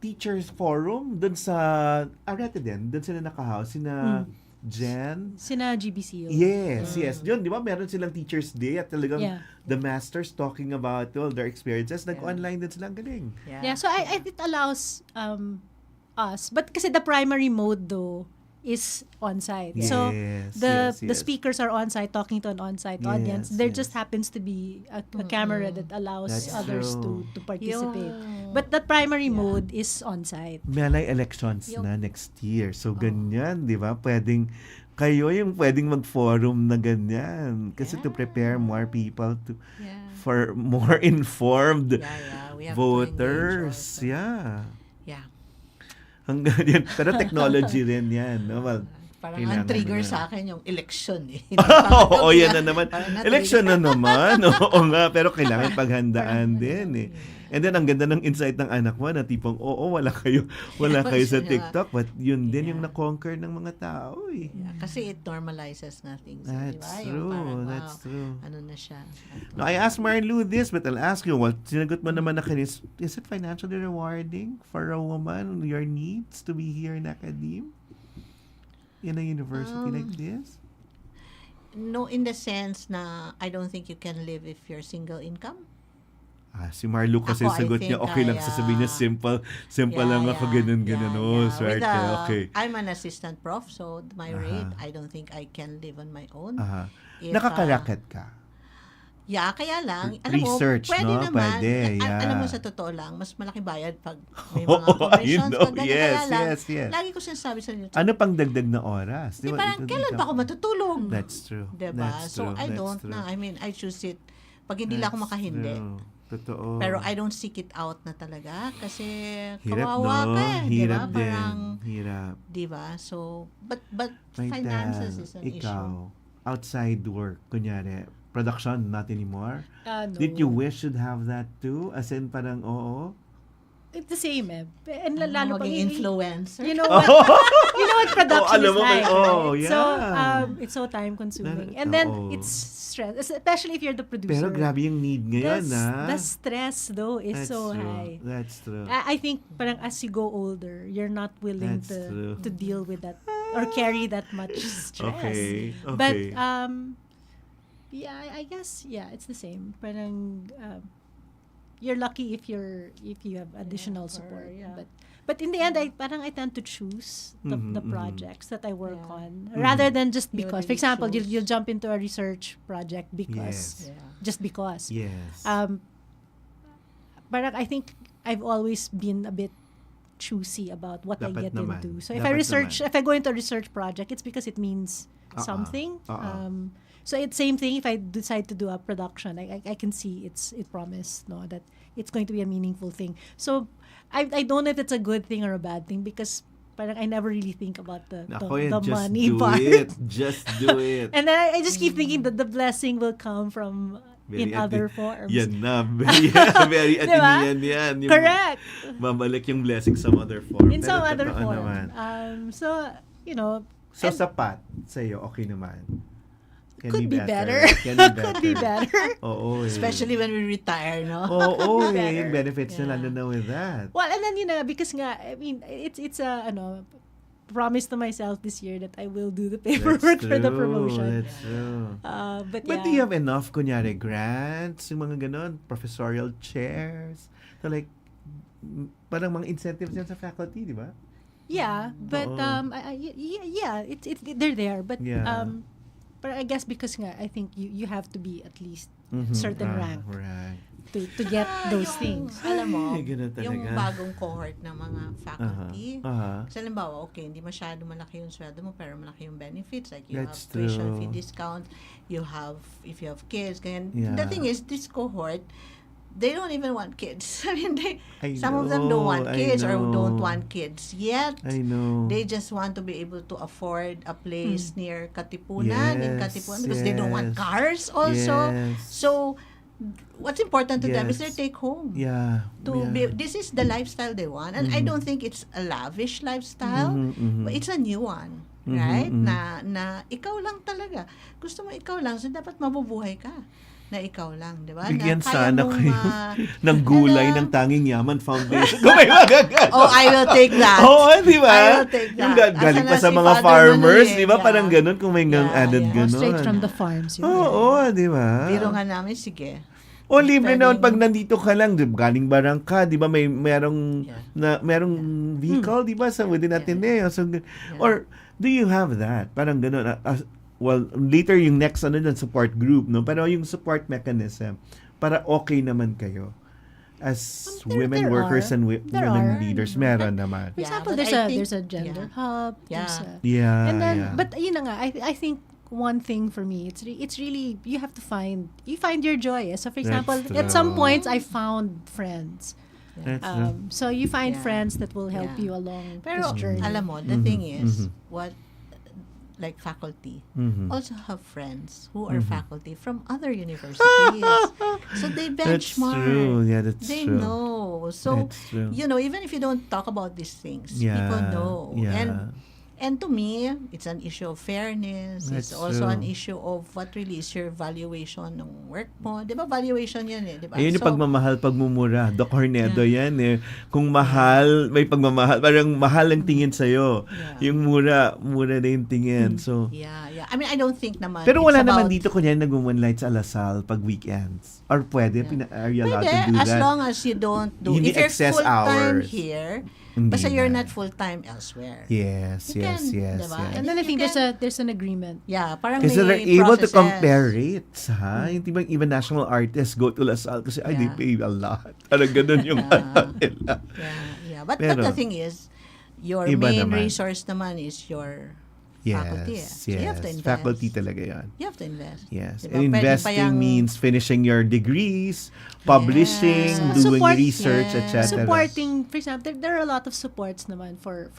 teachers forum doon sa Arete din, doon sila nakahouse sina Jen, sina GBCO. Yes. Yun, di ba meron silang Teachers Day at talagang the masters talking about all their experiences, nag-online din sila, ang galing. So it allows us, but kasi the primary mode though is on-site. So the speakers are on-site talking to an on-site audience. There just happens to be a camera that allows others to participate. But the primary mode is on-site. May elections na next year. So ganyan, di ba? Kayo yung pwedeng mag-forum na ganyan. Kasi to prepare more people for more informed voters. Yeah. Hanggang yan. Pero technology rin yan. No? Well, Parang Kailangan ang trigger na. sa akin yung election eh. Oo, yan na naman. Parang Election na naman. Oo nga, pero kailangan paghandaan din eh. And then, ang ganda ng insight ng anak mo na tipong, wala kayo sa TikTok. But yun din yung na-conquer ng mga tao eh. Yeah, kasi it normalizes nga things. That's diba? true. Yung parang, That's true. Ano na siya. No, I asked Marilu this, but I'll ask you, sinagot mo naman na kanis, is it financially rewarding for a woman, your needs to be here in academe? In a university like this? No, in the sense na I don't think you can live if you're single income. Si Marlo kasi Ako, I sagot niya, think okay lang sasabihin niya, simple lang ako, ganun. Swerte, okay. I'm an assistant prof, so my rate, I don't think I can live on my own. If, Nakakaraket ka? Yeah, kaya lang, alam Research, mo, pwede no? naman. Pwede, yeah. Alam mo, sa totoo lang, mas malaki bayad pag may mga commissions. Pag ganyan, kaya lang, lagi ko sinasabi sa inyo. Ano pang dagdag na oras? Di parang, kailan ba ako matutulog? That's true. Diba? So, I don't know. I mean, I choose it. Pag hindi lang ako makahindi. Totoo. Pero I don't seek it out na talaga kasi hirap, kawawa ka eh. Hirap diba? Parang, hirap. Diba? So, but Maitel, finances is an issue. Outside work, kunyari, production, not anymore? No. Did you wish you'd have that too? As in, parang, It's the same eh. And lalo pag influencer. You know what? You know what production is like. Right? Yeah. So it's so time consuming. And then it's stress, especially if you're the producer. Pero grabe yung need ngayon, The stress though is so high. That's true. I think parang as you go older, you're not willing to deal with that or carry that much stress. Okay. But yeah, I guess it's the same. Parang you're lucky if you have additional support. But in the end, I tend to choose the projects that I work on rather than just because. For example, you'll jump into a research project because just because. Yes. But I think I've always been a bit choosy about what I get into. So if I go into a research project, it's because it means something. So it's same thing if I decide to do a production. I can see it promised that it's going to be a meaningful thing. So I don't know if it's a good thing or a bad thing because parang I never really think about the money part. Just do it. And then I just keep thinking that the blessing will come from in other forms. Yan na. Very Atenean yan. Correct. Babalik yung blessing some other form. In some other form. So, So sapat sa'yo, okay naman. Could be better. Could be better. Oo. Especially when we retire, no? Oo, yung benefits na lalo na with that. Well, and then, because nga, I mean, it's a, promise to myself this year that I will do the paperwork for the promotion. That's true. But do you have enough, kunyari, grants, yung mga ganon, professorial chairs? So like, parang mga incentives yan sa faculty, di ba? Yeah, but, they're there. But, but I guess because nga, I think you have to be at least certain rank to get those things. Alam mo, yung bagong cohort ng mga faculty, kasi halimbawa, hindi masyado malaki yung sweldo mo, pero malaki yung benefits. Like you have tuition fee discount, if you have kids. The thing is, this cohort, they don't even want kids. I mean, some of them don't want kids or don't want kids yet. I know. They just want to be able to afford a place near Katipunan, in Katipunan, because they don't want cars also. So, what's important to them is their take home. This is the lifestyle they want. And I don't think it's a lavish lifestyle, but it's a new one. Right? Na ikaw lang talaga. Gusto mo ikaw lang, so dapat mabubuhay ka. Na ikaw lang, di ba? Bigyan sana kayo ng gulay ng Tanging Yaman Foundation. Kung may magagat. I will take that. Di ba? I will take that. Yung galing pa sa mga farmers, di ba? Parang ganun, kung may added ganun. Straight from the farms. Di ba? Biro nga namin, sige. Libre naman pag nandito ka lang, galing Barangka, di ba? Merong vehicle, di ba? Within Ateneo. Or, do you have that? Parang ganun. Well, later yung next support group, no? Pero yung support mechanism para okay naman kayo as women workers and women leaders, meron naman. For example, there's a gender hub. And then, but yun na nga, I think one thing for me, it's really you have to find your joy. So for example, at some points I found friends. So you find friends that will help you along this journey. Alam mo, the thing is, like faculty, Mhm. also have friends who are faculty from other universities. So they That's benchmark. true. Yeah, that's They true. know. So, That's true. even if you don't talk about these things, Yeah, people know. yeah. And to me, it's an issue of fairness. It's That's also an true. issue of what really is your valuation ng work mo. Di ba, valuation yan eh. Di ba? Ayun yung So, pagmamahal, pagmumura. Doc Hornedo yan eh. Kung mahal, may pagmamahal. Parang mahal ang tingin sa'yo. Yeah. Yung mura na yung tingin. So, yeah. I mean, I don't think naman. pero it's wala naman about- dito kunyari nag-moonlight sa Lasal pag weekends. Or pwede, are you allowed to Pwede, do as that? long as you don't do. Hindi If you're excess full-time hours. here, Hindi basta you're na. not full-time elsewhere. Yes, You yes, can, yes, diba? yes. And then I think there's an agreement. Yeah, parang Kasi may they're able to processes. compare rates, ha? Hindi ba even national artists go to Lasal kasi, ay, they Yeah. pay a lot. Parang ganun yung ano nila. Yeah. But Pero, the thing is, your iba main naman. resource naman is your faculty. So you have to invest. Faculty talaga yan. You have to invest. Yes. Diba? And Pwede pa investing yung- means finishing your degrees, publishing, Yes. doing Support- research, yes. etc. Supporting, for example, there are a lot of supports naman for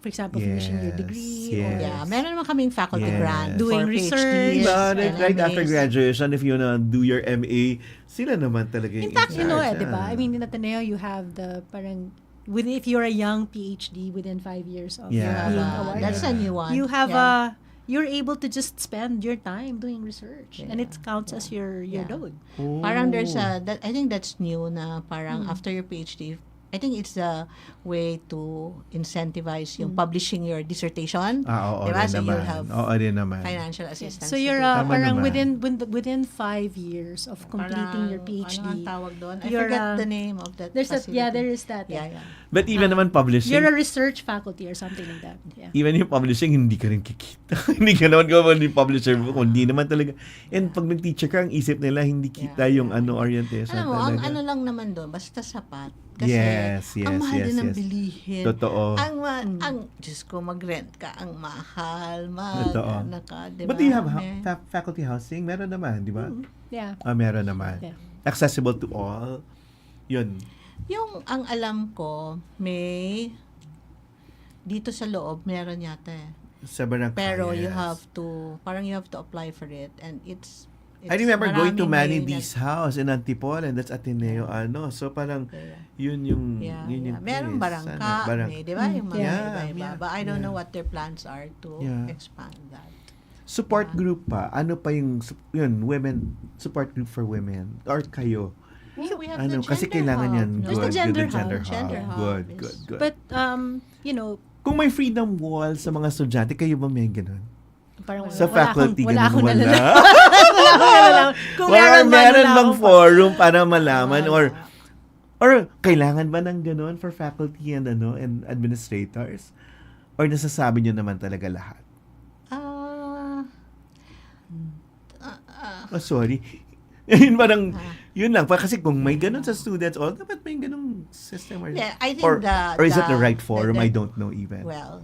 example, finishing your Yes, degree yes. Yeah, meron naman kaming faculty Yes. grant Doing for research. PhDs Diba? and Right after MAs. graduation, if you wanna do your MA, sila naman talaga yung In fact, you know charge, diba? ah. I mean, in Ateneo, you have the parang if you're a young PhD within 5 years of Yeah. being Ah, awarded, that's a new one. you have Yeah. you're able to just spend your time doing research, and Yeah. it counts as your Yeah. load. Parang there's Oh. I think that's new na parang after your PhD, I think it's a way to incentivize yung publishing your dissertation. Oo, Diba? rin So naman. you'll have Oo, rin naman. financial assistance. So you're to do that. Tama parang naman. within 5 years of completing your PhD. Ano ang tawag doon? I you're forget the name of that There's facility. there is that. Yeah. But even naman publishing, You're a research faculty or something like that. Yeah. even yung publishing, hindi ka rin kikita. Hindi ka naman gawin yung publisher mo. Hindi naman talaga. And pag nag-teacher ka, ang isip nila, hindi kita yung orientation Alam mo, ang talaga. ano lang naman doon, basta sapat. Kasi Yes, ang mahal din ng yes. bilihin. Totoo. Ang Diyos ko, mag-rent ka, ang mahal, Totoo. diba? But do you have May- faculty housing? Meron naman, di ba? Yeah. Meron naman. Yeah. Accessible to all. Yun. Yung ang alam ko, may dito sa loob, meron yata eh. Sa barangay. Pero you have to apply for it and it's I remember going to Manny maraming may D's house in Antipolo, and that's Ateneo, So parang, yun yung, Yeah, yun yeah. yung Meron place. barangka, may, di ba? Yung mga Yeah, iba-iba. yeah, But I don't yeah. know what their plans are to Yeah. expand that. Support group pa. Ano pa yung, women, support group for women? Or kayo? We have Ano, the kasi gender kailangan hub, yan. no? There's the Good, gender good, hub. gender Gender hub. hub Good, is- good, good. But Kung may freedom wall sa mga estudyante, kayo ba may ganun? parang Sa wala faculty, wala akong ganun nalala. wala. Wala akong nalala. Kung meron man, meron wala bang akong- forum para malaman or kailangan ba ng ganun for faculty and administrators? Or nasasabi nyo naman talaga lahat? Sorry. Yun parang, yun lang. Kasi kung may ganun sa students, dapat may ganung system. Yeah, I think or is it the right the- forum? I don't know even. Well,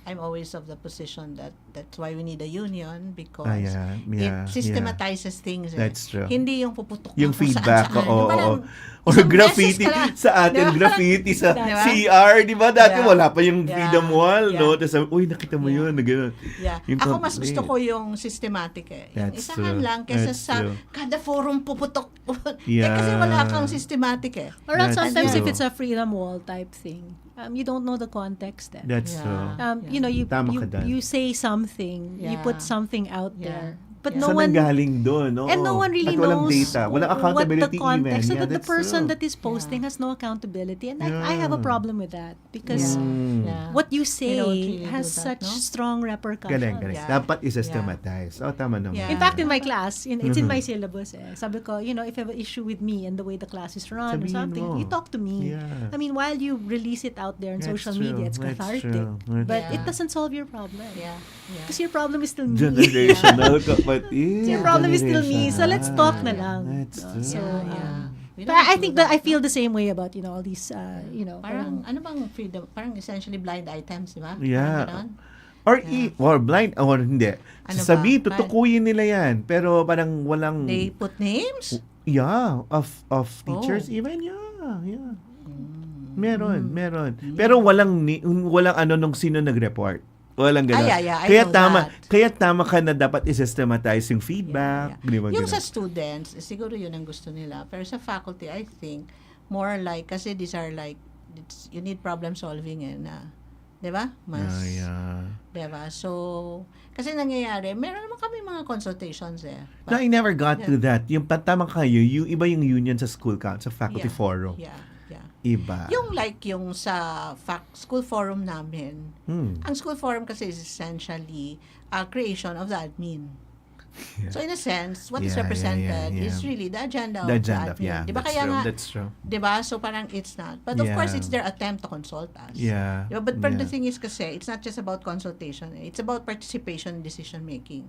I'm always of the position that that's why we need a union because Yeah, it systematizes things. That's true. Hindi yung puputok Yung kung feedback, saan-saan. oo. Parang Or isang graffiti beses ka lang. sa atin, Diba? graffiti sa Diba? CR, di ba? Dati Yeah. wala pa yung Yeah. freedom wall, no? Yeah. Tapos sabi, uy, nakita mo yun, na gano'n. Yeah. Yung Ako mas complaint. gusto ko yung systematic eh. Yung That's isahan true. lang kesa That's sa true. kada forum puputok. Yeah. Kasi wala kang systematic eh. Or else That's sometimes if true. it's a freedom wall type thing, you don't know the context then. That's Yeah. true. You know, Tama ka dun. you say something, you Yeah. put something out Yeah. there, but Yeah. no Saan one nanggaling doon? Oo. and no one really At walang knows data. Walang what accountability the context, even. so Yeah, that the that's person true. that is posting has no accountability, and I Yeah. have a problem with that because Yeah. what you say don't really has do that, such no? strong repercussions. Galing. Yeah. Dapat i-systematize. Tama naman. Yeah. In fact, in my class, it's in my syllabus. Sabi ko, if you have an issue with me and the way the class is run or Sabihin something, mo. you talk to me. Yeah. I mean, while you release it out there on That's social true. media, it's That's cathartic. true. That's But it true. doesn't solve your problem. Yeah. Because your problem is still me. Generational kapatid. Your problem is still me. So let's talk na lang. That's true. So, We but don't I do think that, that I no? feel the same way about all these Parang, ano bang freedom? Parang essentially blind items, di ba? Yeah. Parang ganon. Or blind, or hindi. Ano Sabi, ba? tutukuyin nila yan. Pero parang walang... They put names? Yeah, of teachers Oh. even. Yeah. Meron. Pero walang nung sino nag-report. Walang ganun. I Kaya know tama, that. kaya tama ka na dapat i-systematize yung feedback. Di ba Yung ganun? sa students, siguro yun ang gusto nila. Pero sa faculty, I think, more like, kasi these are like, you need problem solving na, di ba? Mas, di ba? So, kasi nangyayari, meron naman kami mga consultations No, I never got to that. Yung tama kayo, yung iba yung union sa school council, sa faculty forum. Yeah. Iba. Yung like yung sa school forum namin, ang school forum kasi is essentially creation of the admin. Yeah. So in a sense, what is represented is really the agenda of The the agenda, admin. Diba that's kaya true, nga, that's true. diba? So parang it's not. But of course, it's their attempt to consult us. Yeah. Diba? But the thing is kasi, it's not just about consultation. It's about participation in decision making.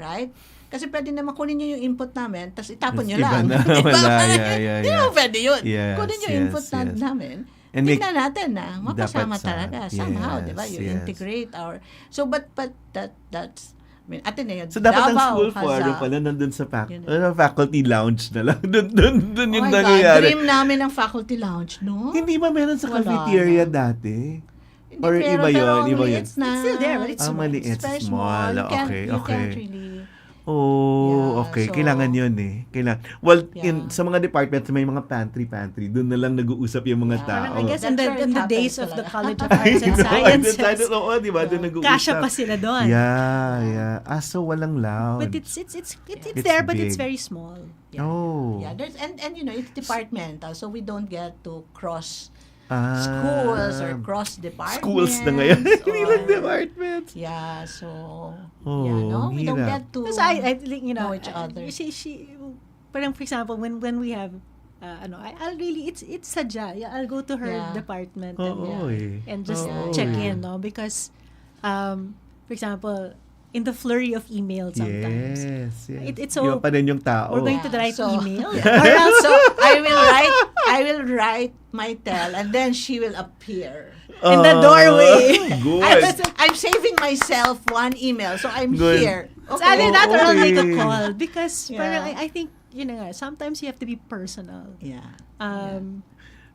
Right? Kasi pwede naman kunin nyo yung input namin, tapos itapon nyo lang. Na, diba? yeah. Di ba pwede yun? Yes, Kunin yung input namin. And tingnan natin na mapasama dapat talaga somehow, yes, di ba? You yes. integrate our... So, but that's... I mean, Ateneo, So, dapat ang Abao school has forum a- pala nandun sa you know. faculty lounge na lang. Doon yung Oh my God, nangyayari. dream namin ng faculty lounge, no? Hindi ba meron sa Wala cafeteria na. dati? Hindi, Or pero iba yun? Iba yun? It's na. It's still there, but it's small. Maliit, It's very small. You can't, Okay, you okay. can't really... Oh, Yeah, okay. so- Kailangan yun eh. Well, Yeah. sa mga departments, may mga pantry. Doon na lang nag-uusap yung mga tao. Parang I guess That's in where it the days happens of the talaga. College of Arts and Sciences, Oo, di ba? Doon nag-uusap. kasya pa sila doon. Yeah. So walang loud. But it's It's there, but it's big. very small. Yeah. Oh. Yeah, there's and you know, it's departmental, so we don't get to cross Ah. schools or cross departments. Schools na ngayon. Hindi lang or- departments. Yeah, so Oh, we don't hirap. get to Because I think, you know, know each other. She, parang for example, when we have, I'll really, it's sadya. Yeah, I'll go to her Yeah. department and just Oo, check eh. in, no? Because, for example, in the flurry of email sometimes, Yes. it's so, Iba pa rin yung tao. we're going to Yeah, write so- email. or else so I will write Maitel and then she will appear in the doorway. Good. I'm saving myself one email, so I'm Good. here. It's either that or I'll make a Okay. call because Yeah. parang I think, you know, sometimes you have to be personal. Yeah.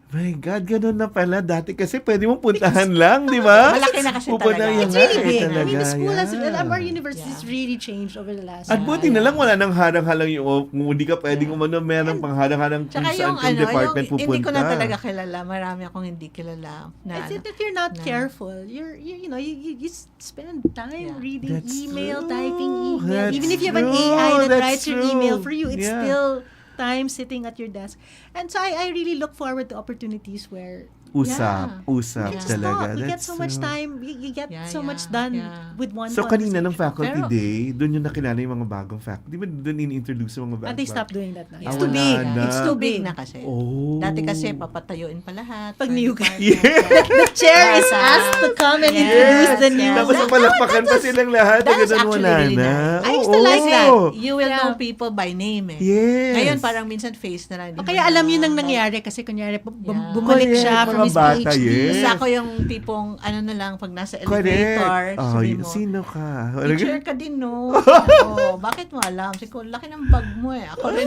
My God, ganun na pala. Dati kasi pwede mong puntahan lang, di ba? Malaki na kasi Pupunta talaga. yung It's really nga, big. talaga, I mean, the school has, yeah. our university has really changed over the last At buti na lang wala nang harang-harang yung kung hindi ka pwedeng umano, meron pang harang-harang kung Tsaka saan yung kang department pupunta. hindi ko na talaga kilala. Marami akong hindi kilala. Na, It's if you're not na- careful, you know, you spend time reading That's email, true. typing email. That's Even if you have an true. AI that That's writes your true. email for you, it's Yeah. still time sitting at your desk. And so I really look forward to opportunities where Usap we talaga. just talk. We get That's so much true. time. You get Yeah, so much yeah, done yeah. with one So kanina ng conversation. faculty Pero- day, doon yung nakilala yung mga bagong faculty. Di ba doon in-introduce yung mga bagong And they stopped doing that now. Yeah. It's too wala big. na. It's too big big. na kasi. Oh. Dati kasi papatayuin pa lahat. Pag per new department. The chair is Yes. asked to come and Yes, introduce the new. yes. Tapos palakpakan pa silang lahat. that was Ganun wala actually really na. nice. I used to like that. You will Yeah. know people by name eh. Yes. Ngayon parang minsan face na lang. O kaya alam yun ang nangyari kasi kunyari Yeah. bumalik siya Correct, from mga his bata, PhD. yes. Kasi ako yung tipong ano na lang pag nasa Correct. elevator, Oh, sabi mo, sino ka? teacher ka din no? Oh, bakit mo alam? Kasi ko, laki ng bag mo eh. Ako rin.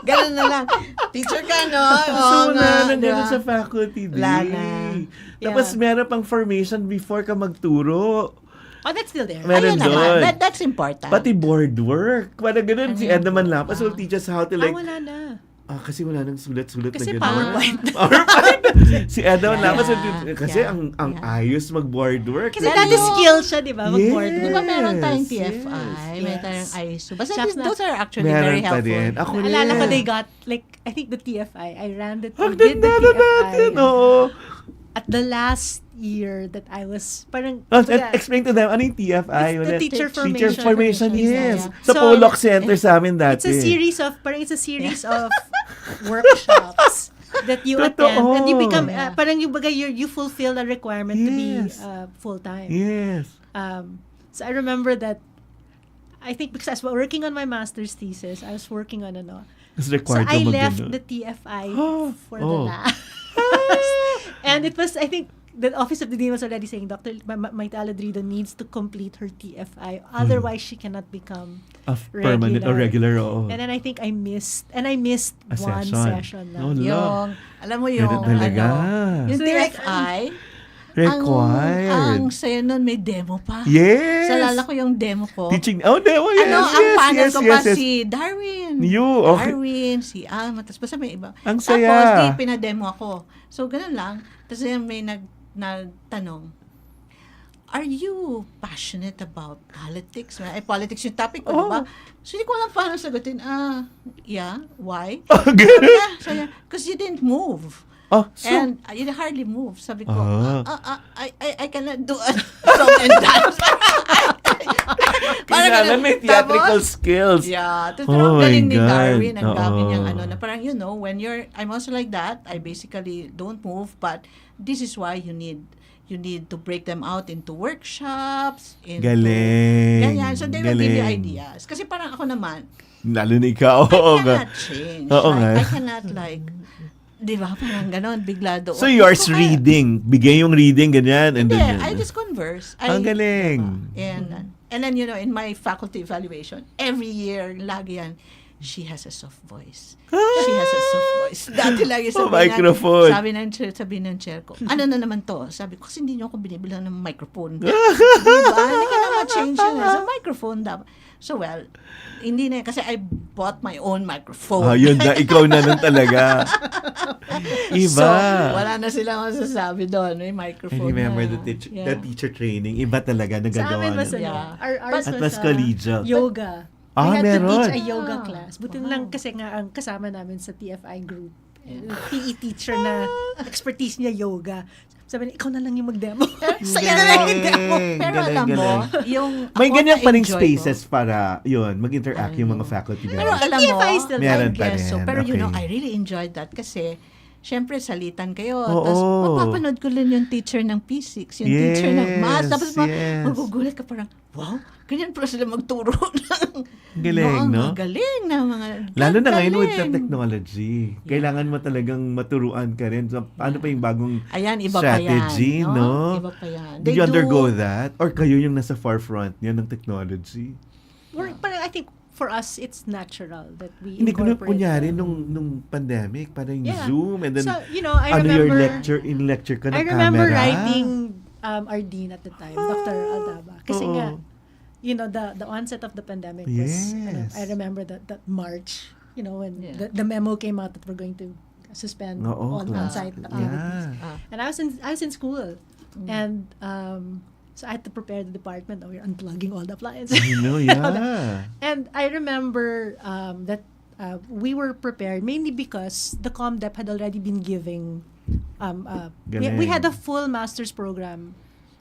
Ganun na lang. Teacher ka no? So, wala na diba? ganun sa faculty day. Wala na. Tapos meron pang formation before ka magturo. Oh, that's still there. Meron Ayun naman. doon. That's important. Pati board work. Parang ganun, si Ed naman lang. Ah. Will teach us how to like, Wala na. kasi wala nang sulat-sulat Kasi na gano'n. PowerPoint. PowerPoint. Si Ed naman lang. Kasi Yeah. ang ayos mag-board work. Kasi dati skill siya, di ba? Mag-board. Yes. Di ba meron tayong Yes, TFI, may yes. tayong ISO. Basta Shucks na. those are actually Meron very pa helpful. din. Ako rin. Naalala ko they got, like, I think the TFI, I ran the, Ang did the ganda na natin. TFI Oo. at the last year that I was, parang, Explain to them, ano yung TFI? It's the teacher Teacher formation. formation, yes. Yeah. Sa So, Pollock Center sa amin dati. it's a series of workshops that you Totoo. attend and you become, Yeah. parang yung bagay, you fulfill the requirement to be Yes. full-time. Yes. So I remember that, I think because I was working on my master's thesis, I was working on It's so required I ka left mag-ganun. the TFI for the Oh. last. And it was, I think, the Office of the Dean was already saying, Dr. Maitel Ladrido needs to complete her TFI. Otherwise, she cannot become Permanent or regular, oo. And then I think I missed A one session. session lang. Oh, no. Yung, alam mo yung, Meron talaga. yung So, like, TFI, Required. Ang saya nun, may demo pa. Yes. Salala ko yung demo ko. Teaching. Oh, demo. Yes. Ang panel ko pa yes. si Darwin. Okay. Darwin, si Alma. Tapos basta may iba. Ang saya. Tapos, pinademo ako. So, ganun lang. Tapos may nagtanong, are you passionate about politics? Politics yung topic ko, diba? So, hindi ko alam paano sagutin. Yeah. Why? Because you didn't move. And you hardly move. Sabi ko, I cannot do a song and dance. Kailangan may theatrical skills. Yeah. Tapos ang galing ni Darwin, ang gabi niyang na parang, when I'm also like that, I basically don't move, but this is why you need to break them out into workshops. Galing. Ganyan. So, they will give you ideas. Kasi parang ako naman, lalo na ikaw. I cannot change. Oo I cannot di ba? Parang ganon, bigla doon. So, yours reading. Bigay yung reading, ganyan. Hindi, I just converse. Ang galing. Diba? And then, in my faculty evaluation, every year, lagi yan, she has a soft voice. She has a soft voice. Dati lagi microphone. Sabi ng chair ko, ano na naman to? Sabi ko, kasi hindi niyo ako binibilang ng microphone. Diba? Hindi ka na ma-change yun. So, microphone dapat. So, well, hindi na kasi I bought my own microphone. Yun na, ikaw na nun talaga. Iba. So, wala na silang masasabi doon. May microphone. I remember the teacher training. Iba talaga nagagawa na. Ours was collegial. Yoga. We had meron. to teach a yoga class. Buti lang kasi nga ang kasama namin sa TFI group. PE teacher na expertise niya yoga. Sabi niya, ikaw na lang yung mag-demo. Saya na lang yung demo. Pero alam mo, may ganyan pa rin spaces para mag-interact yung mga faculty. Pero alam mo, meron pa rin. Pero I really enjoyed that kasi syempre, salitan kayo. Tapos, mapapanood ko lang yung teacher ng P6, yung teacher ng math. Tapos, magugulat ka parang, wow, ganyan pala sila magturo ng galing, no? Galing na mga lalo na ngayon with the technology. Kailangan mo talagang maturuan ka rin. So, paano pa yung bagong iba strategy, pa yan, no? Iba pa yan. Did you undergo that? Or kayo yung nasa forefront niya ng technology? Parang I think for us, it's natural that we hindi ko na incorporate. kunyari nung pandemic, parang Zoom, and then, so, I remember, your lecture ka ng camera. I remember writing our dean at the time, Dr. Aldaba. Kasi nga, the onset of the pandemic was, I remember that March, when the memo came out that we're going to suspend all on-site activities. And I was in school. And, so I had to prepare the department. We're unplugging all the appliances. And I remember that we were prepared mainly because the ComDep had already been giving. We had a full master's program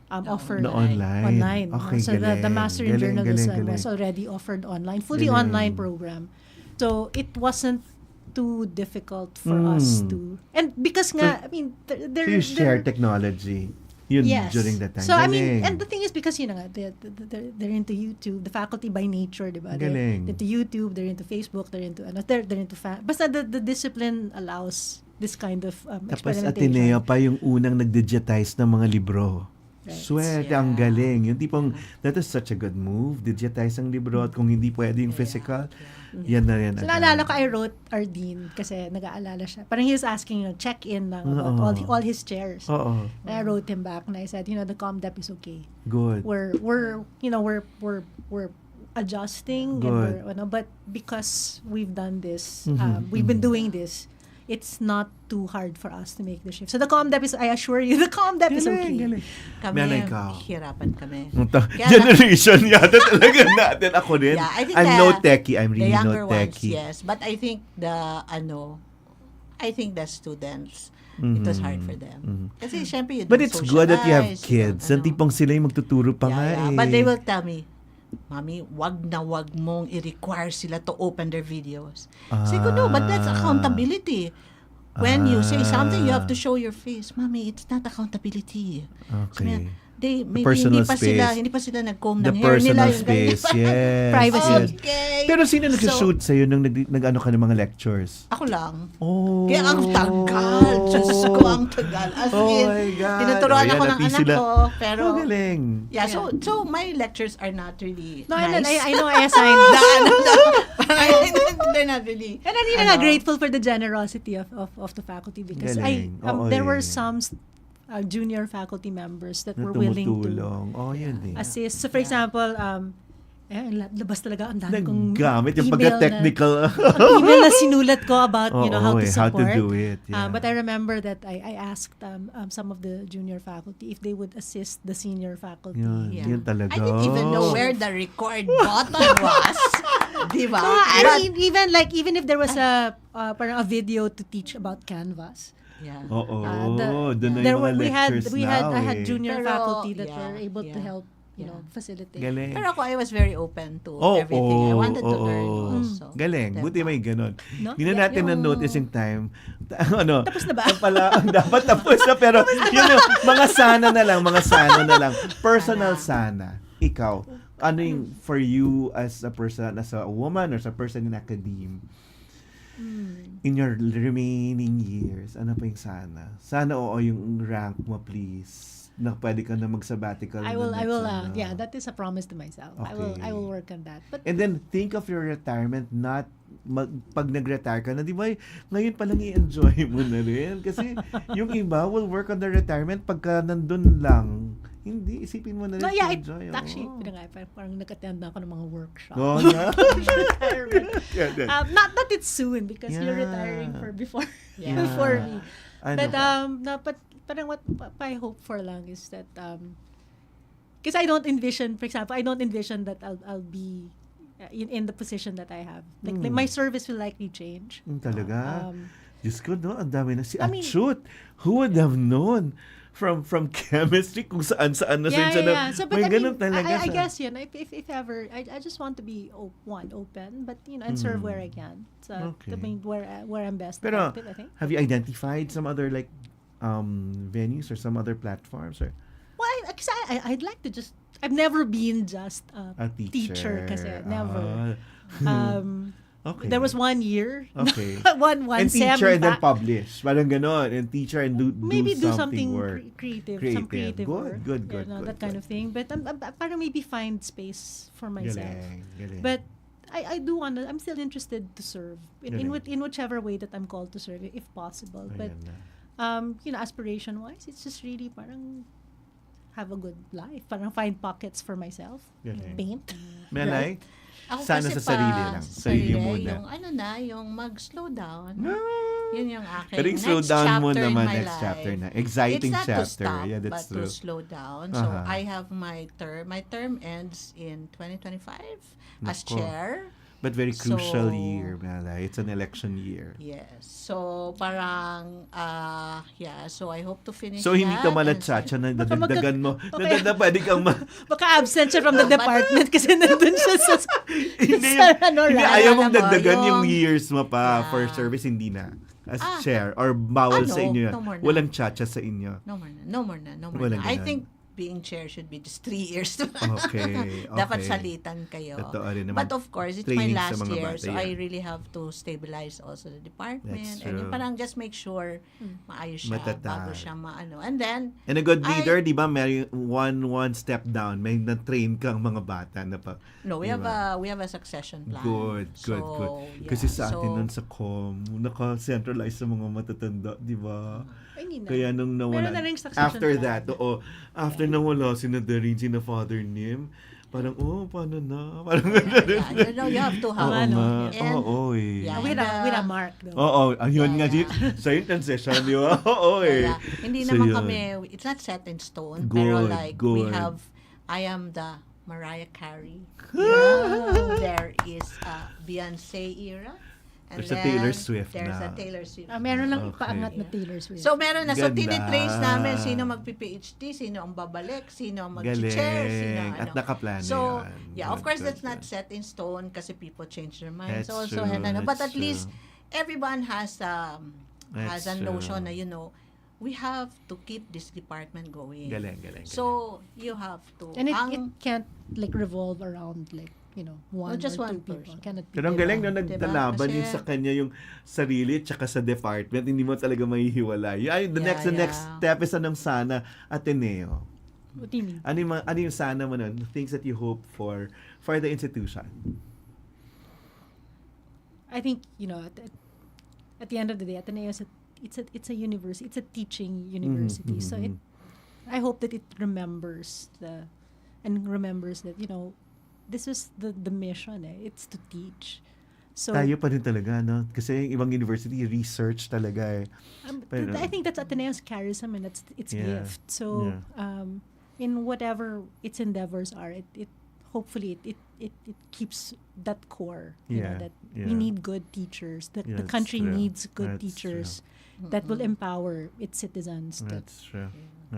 offered online. Okay, so the master in journalism was already offered online, fully online program. So it wasn't too difficult for us to. And because nga, so you share technology. During that time. So, and the thing is because, they're into YouTube, the faculty by nature, diba? They're into YouTube, they're into Facebook, they're into, basta the discipline allows this kind of experimentation. Tapos Ateneo pa yung unang nag-digitize ng mga libro. Right. Swerte, ang galing. Yung tipong, that is such a good move. Digitize ang libro at kung hindi pwede yung physical, yan na yan. So, naalala ko, I wrote our dean kasi nag-aalala siya. Parang he was asking, check-in lang about all his chairs. And I wrote him back and I said, the ComDep is okay. Good. We're adjusting. Good. And but because we've done this, we've been doing this, it's not too hard for us to make the shift. So the ComDep is, I assure you, the ComDep is okay. Kami, hirapan kami. Generation yata talaga natin. Ako din. Yeah, I think I'm no techie. I'm really no techie. Yes, but I think the students, it was hard for them. Kasi syempre, but it's good that you have kids. Ang tipong sila yung magtuturo pa nga eh. But they will tell me, Mommy, wag mong i-require sila to open their videos. Say ko, no, but that's accountability. When you say something, you have to show your face. Mommy, it's not accountability. Okay. Maybe personal hindi pa sila nag-comb ng hair nila. The personal space, yes. Privacy. Okay. Pero sino nag-shoot sa'yo nung nag-ano ka ng mga lectures? Ako lang. Oh. Kaya ang tagal. Diyos ko, ang tagal. As in, my God. tinuturoan ako ng anak ko. Pero, galing. Yeah, so my lectures are not really nice. I know I assigned they're not really. And I'm grateful for the generosity of the faculty because there were some junior faculty members that Na were willing to tumutulong. Yun din. assist. So for example, labas talaga ang dami kong Naggamit yung email pagka-technical. email na sinulat ko about how to how to support. do it. Yeah. But I remember that I asked some of the junior faculty if they would assist the senior faculty. Yun talaga. I didn't even know where the record button was. Diba? I mean, even if there was parang a video to teach about Canvas. Yeah. Doon na yung mga lectures I had junior Pero, faculty that were able to help facilitate. Galing. Pero ako, I was very open to everything. I wanted to learn also. Galing. Diba? Buti may ganon. No? Hindi na natin na-notice yung time. Tapos na ba? Dapat tapos na, pero yun yung mga sana na lang. Personal sana. Ikaw, ano yung for you as a person, as a woman or as a person in academe, in your remaining years, ano pa yung sana? Sana yung rank mo, please. Na pwede ka na mag-sabbatical. I will that is a promise to myself. Okay. I will work on that. But and then think of your retirement, not pag nag-retire ka na, di ba, ngayon pa lang i-enjoy mo na rin. Kasi yung iba will work on the retirement pagka nandun lang. Hindi, isipin mo na rin enjoy. Actually, parang nag-attend na ako ng mga workshops. Yeah. Not that it's soon because you're retiring before me. But parang what I hope for lang is that because I don't envision, for example, that I'll be in the position that I have. Like my service will likely change. Talaga? Diyos ko, no? Ang dami na shoot! Who would have known? From chemistry, kung saan na siya So, may ganun talaga. I guess yun, if ever, I just want to be open, but and serve where I can. So, to be where I'm best Pero, effective, I think. have you identified some other venues or some other platforms? Or? Well, I'd like to just, I've never been just a teacher kasi, never. Okay. There was 1 year. Okay. one and teacher and then publish. Parang ganon. And teacher and do something creative. Some creative work. Good. That kind of thing. But parang maybe find space for myself. Galing. But I do want to, I'm still interested to serve in whichever way that I'm called to serve, if possible. But aspiration-wise, it's just really parang have a good life. Parang find pockets for myself. Paint. Melay? Ako Sana kasi sa sarili lang. Sarili muna. Yung mag-slow down. Yun yung akin. Pero yung slow down mo naman next chapter na. Exciting chapter. It's not to stop, but true. to slow down. So, I have my term. My term ends in 2025 as chair. But very crucial year, Melay. It's an election year. Yes. So, parang, so I hope to finish So, hindi ka malatsacha na dadagdagan mo. Pwede kang Baka absent siya from the department kasi nandun siya sa ayaw mong dagdagan yung years mo pa for service, hindi na. As chair, or bawal sa inyo. Walang chacha sa inyo. No more na. I think being chair should be just 3 years. Okay. Dapat salitan kayo. But of course, it's my last year, so I really have to stabilize also the department. And parang just make sure maayos siya bago siya maano. And then, and a good leader, di ba, may one step down, may na-train kang mga bata na pa. No, we have a succession plan. Good. Kasi sa atin nun sa naka-centralize sa mga matatanda, di ba? Kaya nung nawala, after that, after nawala sina Darin, sina Father Nim, parang, paano na? Parang, you have to have. With a mark, though. Ayun nga, sa yung transition, di ba? Hindi naman kami, it's not set in stone, pero like, we have, I am the Mariah Carey. There is a Beyonce era. And there's a Taylor Swift there's a Taylor Swift. Meron lang ipaangat na Taylor Swift. So, meron na. So, tinitrace namin sino magpi-PhD, sino ang babalik, sino ang mag-chair, sino At nakaplano so, yan. of course, that's not set in stone kasi people change their minds that's also. True, But at least, everyone has a notion na, we have to keep this department going. Galing. So, you have to. And it can't revolve around one just or one two people. Pero ang galing na nagdalaban yung sa kanya yung sarili tsaka sa department. Hindi mo talaga mahihiwalay. The next step is anong sana Ateneo. What do you mean? Ano yung sana mo nun? Things that you hope for the institution. I think, at the end of the day, Ateneo is it's a university. It's a teaching university. So I hope that it remembers that, you know, this is the mission. It's to teach. So Tayo pa rin talaga, no? Kasi yung ibang university, research talaga eh. Pero, I think that's Ateneo's charism and that's its Yeah. gift. So in whatever its endeavors are, it hopefully it keeps that core. You know, that we need good teachers. That the That's country true. needs good That's teachers that will empower its citizens That's true.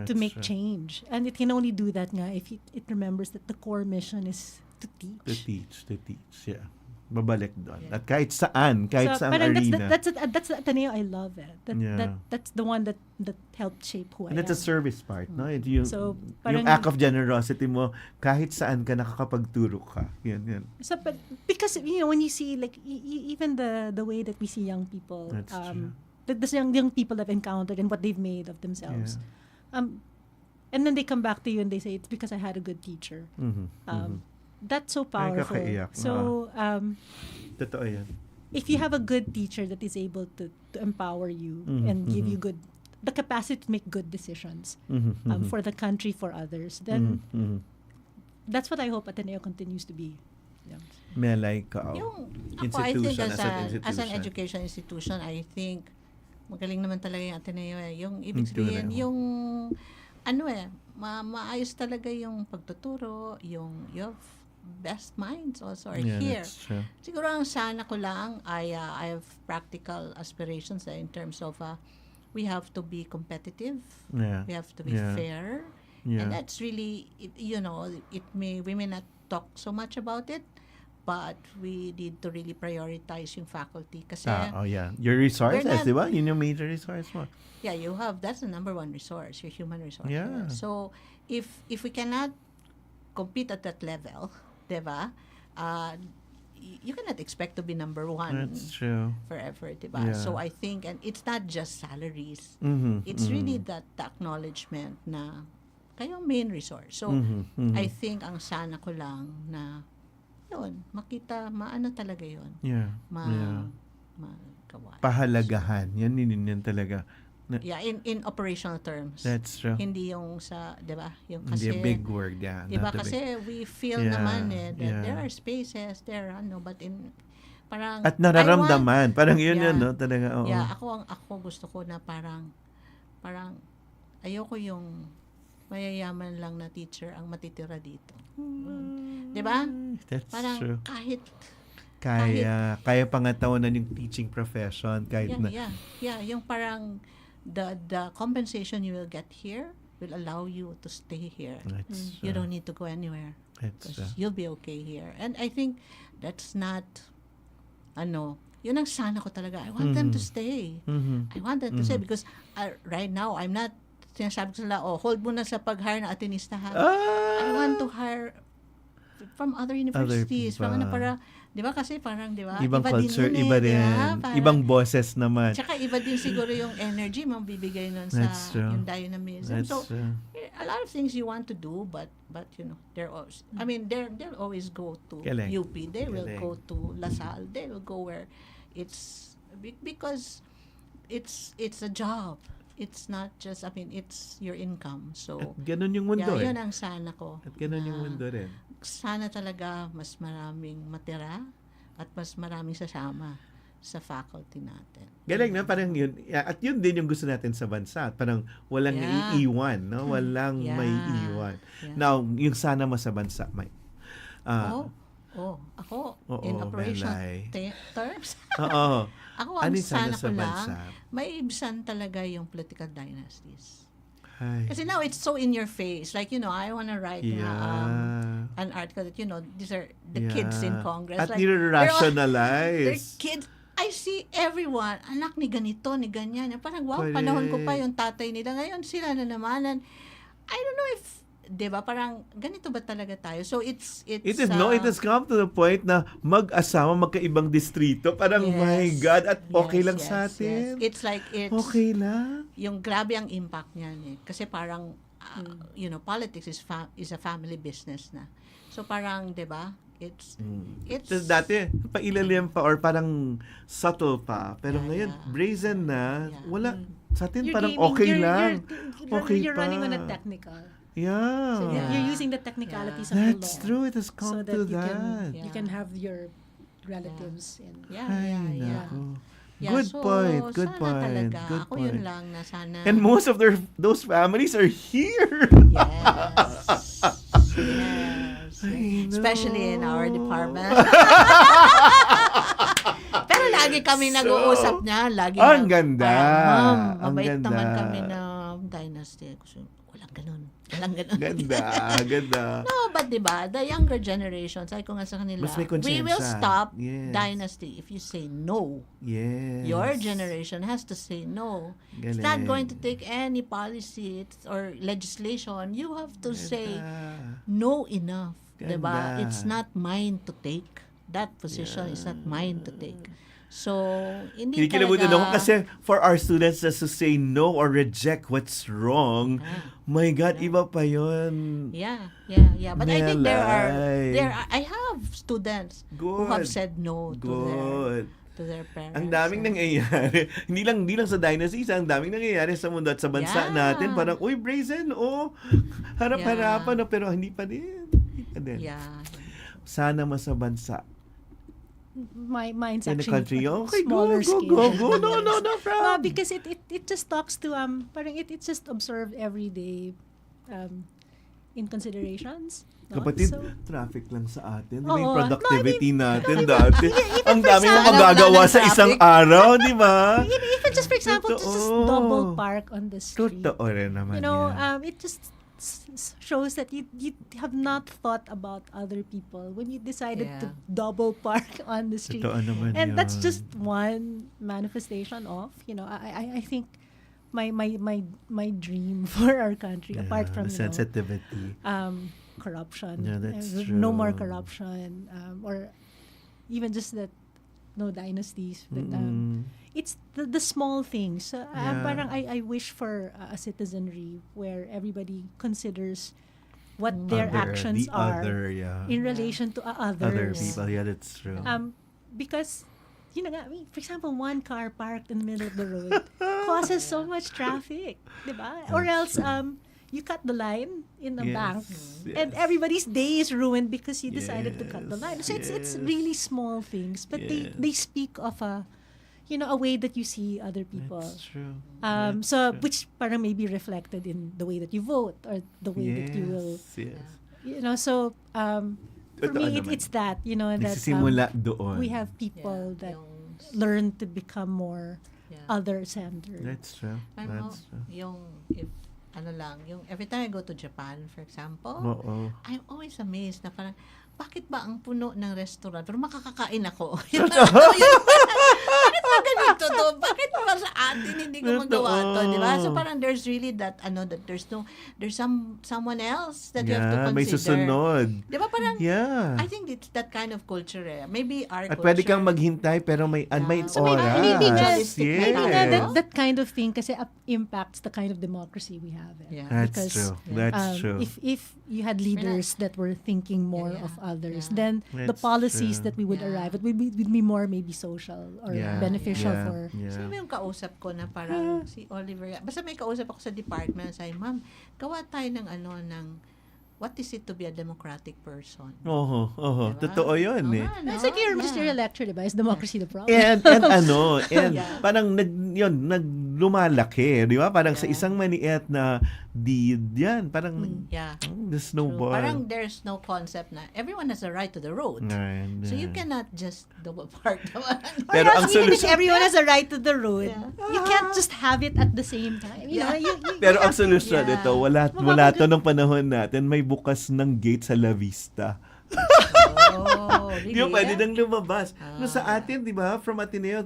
to make change. And it can only do that nga if it remembers that the core mission is to teach. To teach, yeah. Babalik doon. At kahit saan parang arena. that's the Ateneo I love it. That's the one that helped shape who I And am. that's a service part, no? Yung, So, yung parang- act of generosity mo, kahit saan ka nakakapagturo ka. Yan. So, but because you know when you see like even the way that we see young people, That's true. the young people I've encountered and what they've made of themselves, and then they come back to you and they say it's because I had a good teacher. That's so powerful. kakaiyak. So Totoo yan. if you have a good teacher that is able to empower you and give you the capacity to make good decisions for the country, for others, then that's what I hope Ateneo continues to be. Yeah. May like, Yung, ako, I think institution, as an education institution, I think magaling naman talaga yung Ateneo eh. Yung ibig Ateneo. sabihin, yung maayos talaga yung pagtuturo, you have best minds also are here. That's true. Siguro ang sana ko lang I have practical aspirations in terms of we have to be competitive. Yeah. We have to be Yeah. fair. Yeah. And that's really, you know, we may not talk so much about it, but we need to really prioritize yung faculty kasi Your resources, We're not- di ba? Yun yung major resource mo. yeah, that's the number one resource, your human resource. Yeah. So if we cannot compete at that level, di ba? You cannot expect to be number one That's true. forever, di ba? Yeah. So I think, and it's not just salaries. Mhm, It's mhm. really the acknowledgement na kayong main resource. So I think ang sana ko lang na yun, makita, maano talaga yun. Yeah. Magawa. Pahalagahan. Yan talaga. Yeah, in operational terms. That's true. Hindi yung sa, 'di ba? Yung Hindi kasi a big word, yeah. 'di ba not a kasi big- we feel Yeah, naman that yeah. there are spaces there but in parang At nararamdaman. Parang yun Yeah. no? Talaga, oo. Yeah, ako gusto ko na parang ayoko yung mayayaman lang na teacher ang matitira dito. 'Di ba? That's Parang true. kahit Kaya pangatawanan yung teaching profession kahit na. Yeah, yung parang the compensation you will get here will allow you to stay here. That's You don't need to go anywhere. That's Because you'll be okay here. And I think that's not yun ang sana ko talaga. I want them to stay. I want them to stay because right now I'm not sinasabi ko sila, hold mo na sa pag-hire ng Atenista ha. I want to hire from other universities. From para, di ba kasi parang, di ba? Ibang iba culture, din yun iba di rin. ba? Parang- Ibang bosses naman. Tsaka iba din siguro yung energy mong bibigay nun sa That's true. yung dynamism. That's So, true. a lot of things you want to do, but you know, they'll always go to Galing. UP. They will Galing. go to LaSalle. They will go where it's because it's a job. It's not just, it's your income. So, At ganun yung mundo yun eh. ang sana ko. At ganun yung na mundo rin. Sana talaga mas maraming matira at mas maraming sasama sa faculty natin. Galing na, parang yun. At yun din yung gusto natin sa bansa. Parang walang naiiwan, no? Walang Yeah. may iwan. Yeah. Now, yung sana mo sa bansa, may. Ako, Oo, in operational Melay. terms, Oo. ako Ano ang yung sana sana sa ko bansa? lang, maibsan talaga yung political dynasties. Ay. Kasi now it's so in your face. Like, I want to write an article that, these are the kids in Congress. At like, they're nire-rationalize. kids. I see everyone, anak ni ganito, ni ganyan. Parang, wow, Correct. panahon ko pa yung tatay nila. Ngayon, sila na naman. And I don't know if, di ba, parang, ganito ba talaga tayo? So, it has come to the point na mag-asawa, magkaibang distrito. Parang, Yes. my God, at okay Yes, lang yes, sa atin. yes. It's like, Okay lang. yung grabe ang impact niyan eh. Kasi parang, politics is a family business na. So parang, 'di ba? It's Tapos dati, pailalim pa or parang subtle pa. Pero ngayon, brazen na, wala. Sa atin parang okay lang. You're running on a technical. Yeah. So you're using the technicalities of the law. That's true. It has come so to that that. you can have your relatives in. Nako. Yeah, Good so, point. Good sana point. Talaga. Good Ako point. yun lang na sana. And most of those families are here. Yes. Especially in our department. Pero lagi kami nag-uusap niya. Lagi ang ganda. Ma'am, Ang mabait ganda. naman kami na dynasty. So, walang ganun. Ganda. No, but diba, the younger generation, sabi ko nga sa kanila, Mas may we will konsensya. stop Yes. dynasty if you say no. Yes. Your generation has to say no. It's not going to take any policy or legislation. You have to say no enough. Diba? Ganda. It's not mine to take. That position is not mine to take. So, hindi Kinikilabutan talaga. ako kasi for our students just to say no or reject what's wrong, my God, iba pa yun. Yeah. But I think there are I have students who have said no to their parents. Ang daming nangyayari. hindi lang sa dynasty, ang daming nangyayari sa mundo at sa bansa natin. Parang, uy, brazen, harap-harapan, pero hindi pa din. Yeah. Sana mas sa bansa. Mine's In the actually country, okay, smaller scale. Go. No problem. Because it just talks to parang it just observed every day in considerations. No? Kapatid, So, traffic lang sa atin. Di ba Oo. yung productivity No, natin dati? Ang for dami mo example, magagawa sa traffic. isang araw, di ba? even just for example, to just double park on the street. Totoo rin naman It just shows that you have not thought about other people when you decided to double park on the street. Totoo naman And that's yun. just one manifestation of, I think my dream for our country, apart from sensitivity. Corruption. Yeah, that's true. No more corruption, or even just that no dynasties. But it's the small things. Parang I wish for a citizenry where everybody considers what their actions are in relation to others. Other people, that's true. Because for example, one car parked in the middle of the road causes so much traffic, diba? Or else you cut the line in the bank, and everybody's day is ruined because you decided to cut the line. So it's really small things, but they speak of a way that you see other people. That's true. So which parang may be reflected in the way that you vote or the way that you will. So for me, it's that that nagsisimula doon. we have people that learn to become more other-centered. That's true. That's true. Yung every time I go to Japan, for example, I'm always amazed na parang, bakit ba ang puno ng restaurant? Pero makakakain ako. Bakit ba ganito to? Bakit ba sa atin hindi ko magawa to? Diba? So parang there's really that that there's someone else that you have to consider. May susunod. Diba parang, I think it's that kind of culture Maybe our At culture. pwede kang maghintay pero may So oras. maybe Yes. that kind of thing kasi impacts the kind of democracy we have. That's true. That's true. If you had leaders that were thinking more of others, then the policies that we would arrive at would be more maybe social or beneficial for. So may yung kausap ko na parang si Oliver. Basta may kausap ako sa department, say, ma'am, gawa tayo ng what is it to be a democratic person? Diba? Totoo yun It's like your ministerial lecture, diba? Is democracy the problem? And parang lumalaki, di ba? Parang sa isang maliit na deed yan, parang the snowball. Parang there's no concept na everyone has a right to the road. So you cannot just double park naman. Pero ang even if solusyon, everyone has a right to the road, you can't just have it at the same time. pero ang solusyon ito, wala to nung panahon natin, may bukas ng gate sa La Vista. Really? Di ba pwede nang lumabas? No, sa atin, di ba, from Ateneo,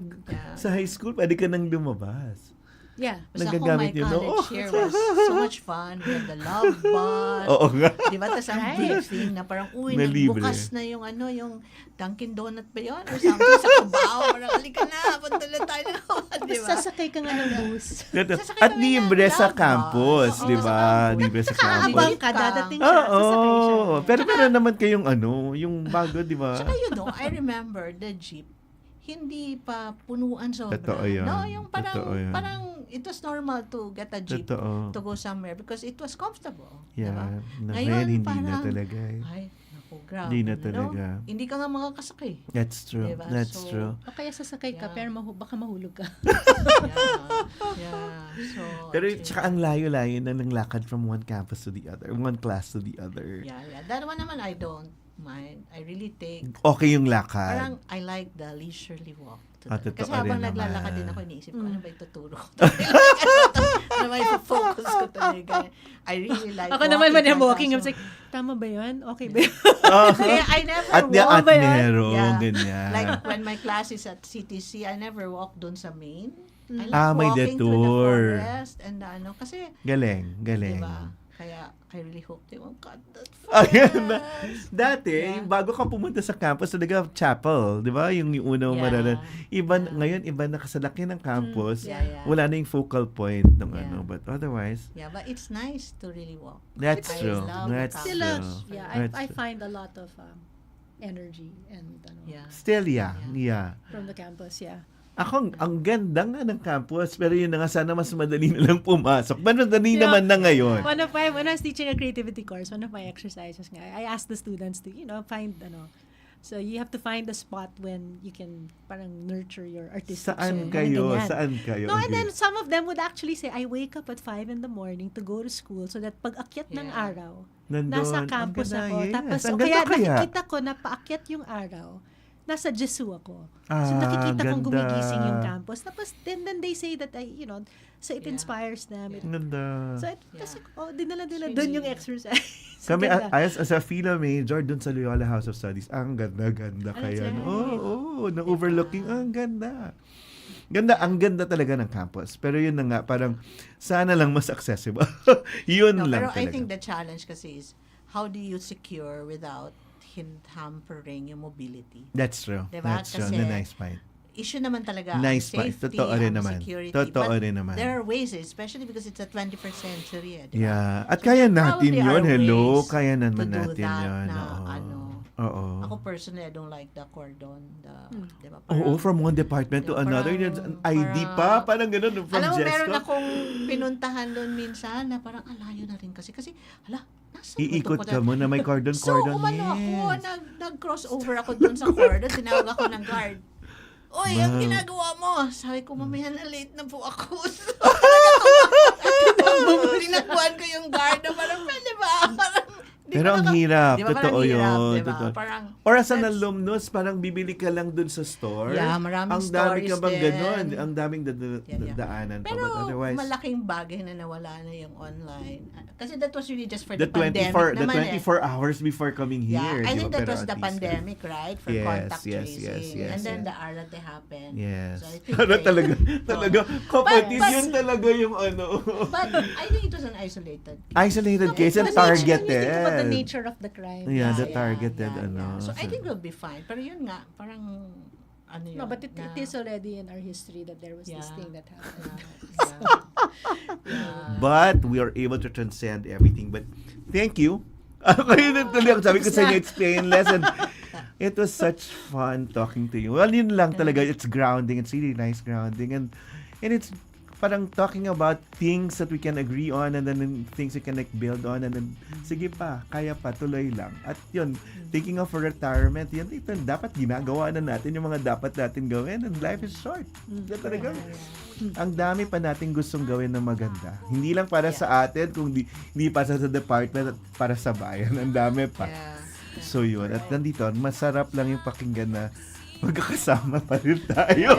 sa high school, pwede ka nang lumabas. Yeah. Basta ako, my Nagagamit yun, college year was so much fun. We had the love bus. Oo nga. Di ba? Tapos ang briefing na parang, Na libre. nagbukas na yung yung Dunkin Donut ba yun? Or something sa Abao. Parang, halika na, punta na tayo na. Di ba? Sasakay ka nga ng bus. At libre sa campus, di ba? Libre sa campus. Habang ka, dadating siya, sasakay siya. Pero naman kayong yung bago, di ba? Saka I remember the jeep, hindi pa punuan sobra. Totoo yun. No, yung Totoo yun. parang it was normal to get a jeep Totoo. to go somewhere because it was comfortable. Yeah. Diba? Ngayon, hindi na talaga eh. Ay, naku, grabe. Hindi na talaga. Hindi ka nga makakasakay. That's true. Diba? That's So, true. O kaya sasakay ka, pero baka mahulog ka. Yeah. So, Pero tsaka ang layo-layo na ng lakad from one campus to the other, one class to the other. yeah. That one naman I don't mind. I really take Okay yung lakad. parang I like the leisurely walk. Totoo Kasi habang rin naglalakad naman. din ako, iniisip ko, ano ba ituturo ko? Ano ba focus ko talaga? I really like Ako naman when I'm walking, so, I'm like, tama ba yun? Okay ba yun? Kaya I never At walk. Ateneo, Yeah. ganyan. Like when my class is at CTC, I never walk dun sa main. I like May walking through the detour. forest and kasi, Galing. diba? Kaya I really hope they won't cut that Ayan na. forest. Dati, yung bago ka pumunta sa campus, talaga chapel, di ba? Yung unang mararan. Ngayon, iba na kasalaki ng campus. Yeah. Wala na yung focal point ng But otherwise, Yeah, but it's nice to really walk. that's I true. love That's the Still, true. That's I true. find a lot of energy and Still, yeah. from the campus, Ako, ang ganda nga ng campus, pero yun na nga, sana mas madali na lang pumasok. Madali naman na ngayon. When I was teaching a creativity course, one of my exercises nga, I asked the students to, find, so you have to find a spot when you can parang nurture your artistic Saan soul. kayo? Ganyan. Saan kayo? No, and then some of them would actually say, I wake up at 5 in the morning to go to school so that pag akyat ng araw, nasa campus Ang ganda, ako. yes. Tapos, Ang ganda kaya. nakikita ko na paakyat yung araw, nasa Jesu ako. So nakikita kong ganda. gumigising yung campus. Tapos then they say that so it inspires them. It, Ganda. so dinala doon yung exercise. Kami, Ganda. as a Philo major, dun sa Loyola House of Studies, ang ganda-ganda kaya. right. Oo, na-overlooking, ang ganda. Ang ganda talaga ng campus. Pero yun na nga, parang sana lang mas accessible. Yun lang pero talaga. I think the challenge kasi is, how do you secure without hampering yung mobility? That's true. Diba? That's true. Kasi, Na nice point. Issue naman talaga Nice ang point. safety, Totoo rin ang naman. security. Totoo But rin naman. there are ways, especially because it's a 21st century. Diba? Yeah. At So kaya there natin probably yun. are Hello. ways Kaya to naman do natin that yun. na, Oo. Ako personally, I don't like the cordon. Diba? Oo, from one department to another. Yun, ID pa. Parang ganun. From Alam mo, Jesco. meron akong pinuntahan doon minsan na parang alayo na rin kasi nasa Iikot ka mo na may cordon. So, umano ako, nag-cross over ako doon sa cordon, tinawag ako ng guard. Uy, ang ginagawa mo? Sabi ko, mamaya na late na po ako. Tinakuan ko yung guard na parang, pwede ba? Pero ang hirap. Diba, Totoo yun. Diba? Totoo. Parang, Or as an alumnus, parang bibili ka lang dun sa store. Yeah, maraming ang dami ka stories bang din. ganun? Ang daming daanan pa. pero But otherwise, malaking bagay na nawala na yung online. Kasi that was really just for the, the pandemic 24 naman 24 hours before coming here. Yeah, I think diba? that Pero was at the least, pandemic, right? For Yes, contact yes, tracing. yes, And then yes. the Arate happened. Yes. So I think talaga, kapatid, But- yun talaga yung But I think it was an isolated case. isolated case and When you think targeted. about the nature of the crime. Yeah, the targeted, So I think we'll be fine. Pero yun nga, parang, yun. No, but it is already in our history that there was this Yeah. thing that happened. But we are able to transcend everything. But thank you. Kayo na tuloy ako. Sabi ko sa inyo, it's painless. And it was such fun talking to you. Well, yun lang talaga. It's grounding. It's really nice grounding. And it's parang talking about things that we can agree on and then things we can like build on and then sige pa, kaya pa, tuloy lang. At yun, thinking of retirement, yun, ito, dapat ginagawa na natin yung mga dapat natin gawin and life is short. Talaga. Ang dami pa natin gustong gawin na maganda. Hindi lang para sa atin, kung hindi pa sa department at para sa bayan. Ang dami pa. So yun. At nandito, masarap lang yung pakinggan na magkakasama pa rin tayo.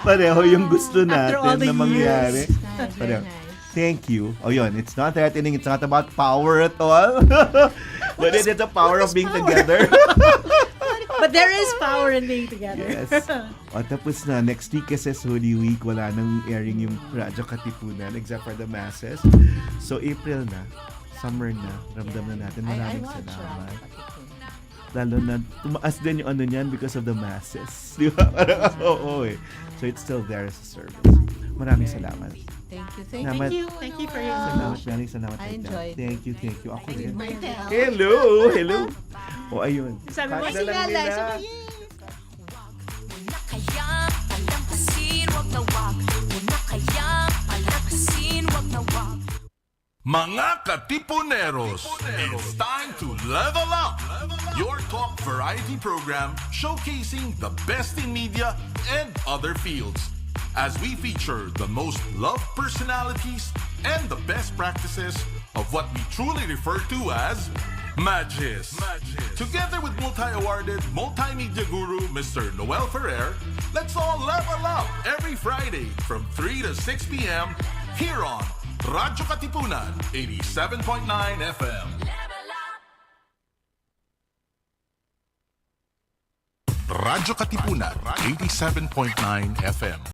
Pareho yung gusto natin na mangyari. Pareho. Thank you. Oh yun, it's not threatening, it's not about power at all. But it is the power of being together. But there is power in being together. Yes. O tapos na, next week kasi Holy Week, wala nang airing yung Radyo Katipunan except for the masses. So April na, summer na, ramdam na natin. Maraming salamat. Lalo na, tumaas din yung ano niyan because of the masses. Di ba? Oo eh. So it's still there as a service. Maraming salamat. Thank you. Salamat. Thank you for your Salamat, maraming salamat. I Maitel. enjoyed Thank you. Ako rin. Maitel. Hello. O, ayun. Sabi mo, Cut na si lang Lala, nila. sabi, Wala kayang palangkasin, wag na wag. Wala kayang palangkasin, wag na wag. Mga Katipuneros, it's time to level up! Your talk variety program showcasing the best in media and other fields. As we feature the most loved personalities and the best practices of what we truly refer to as Magis. Together with multi-awarded multimedia guru Mr. Noel Ferrer, let's all level up every Friday from 3 to 6 p.m. here on Radyo Katipunan 87.9 FM. Radyo Katipunan 87.9 FM.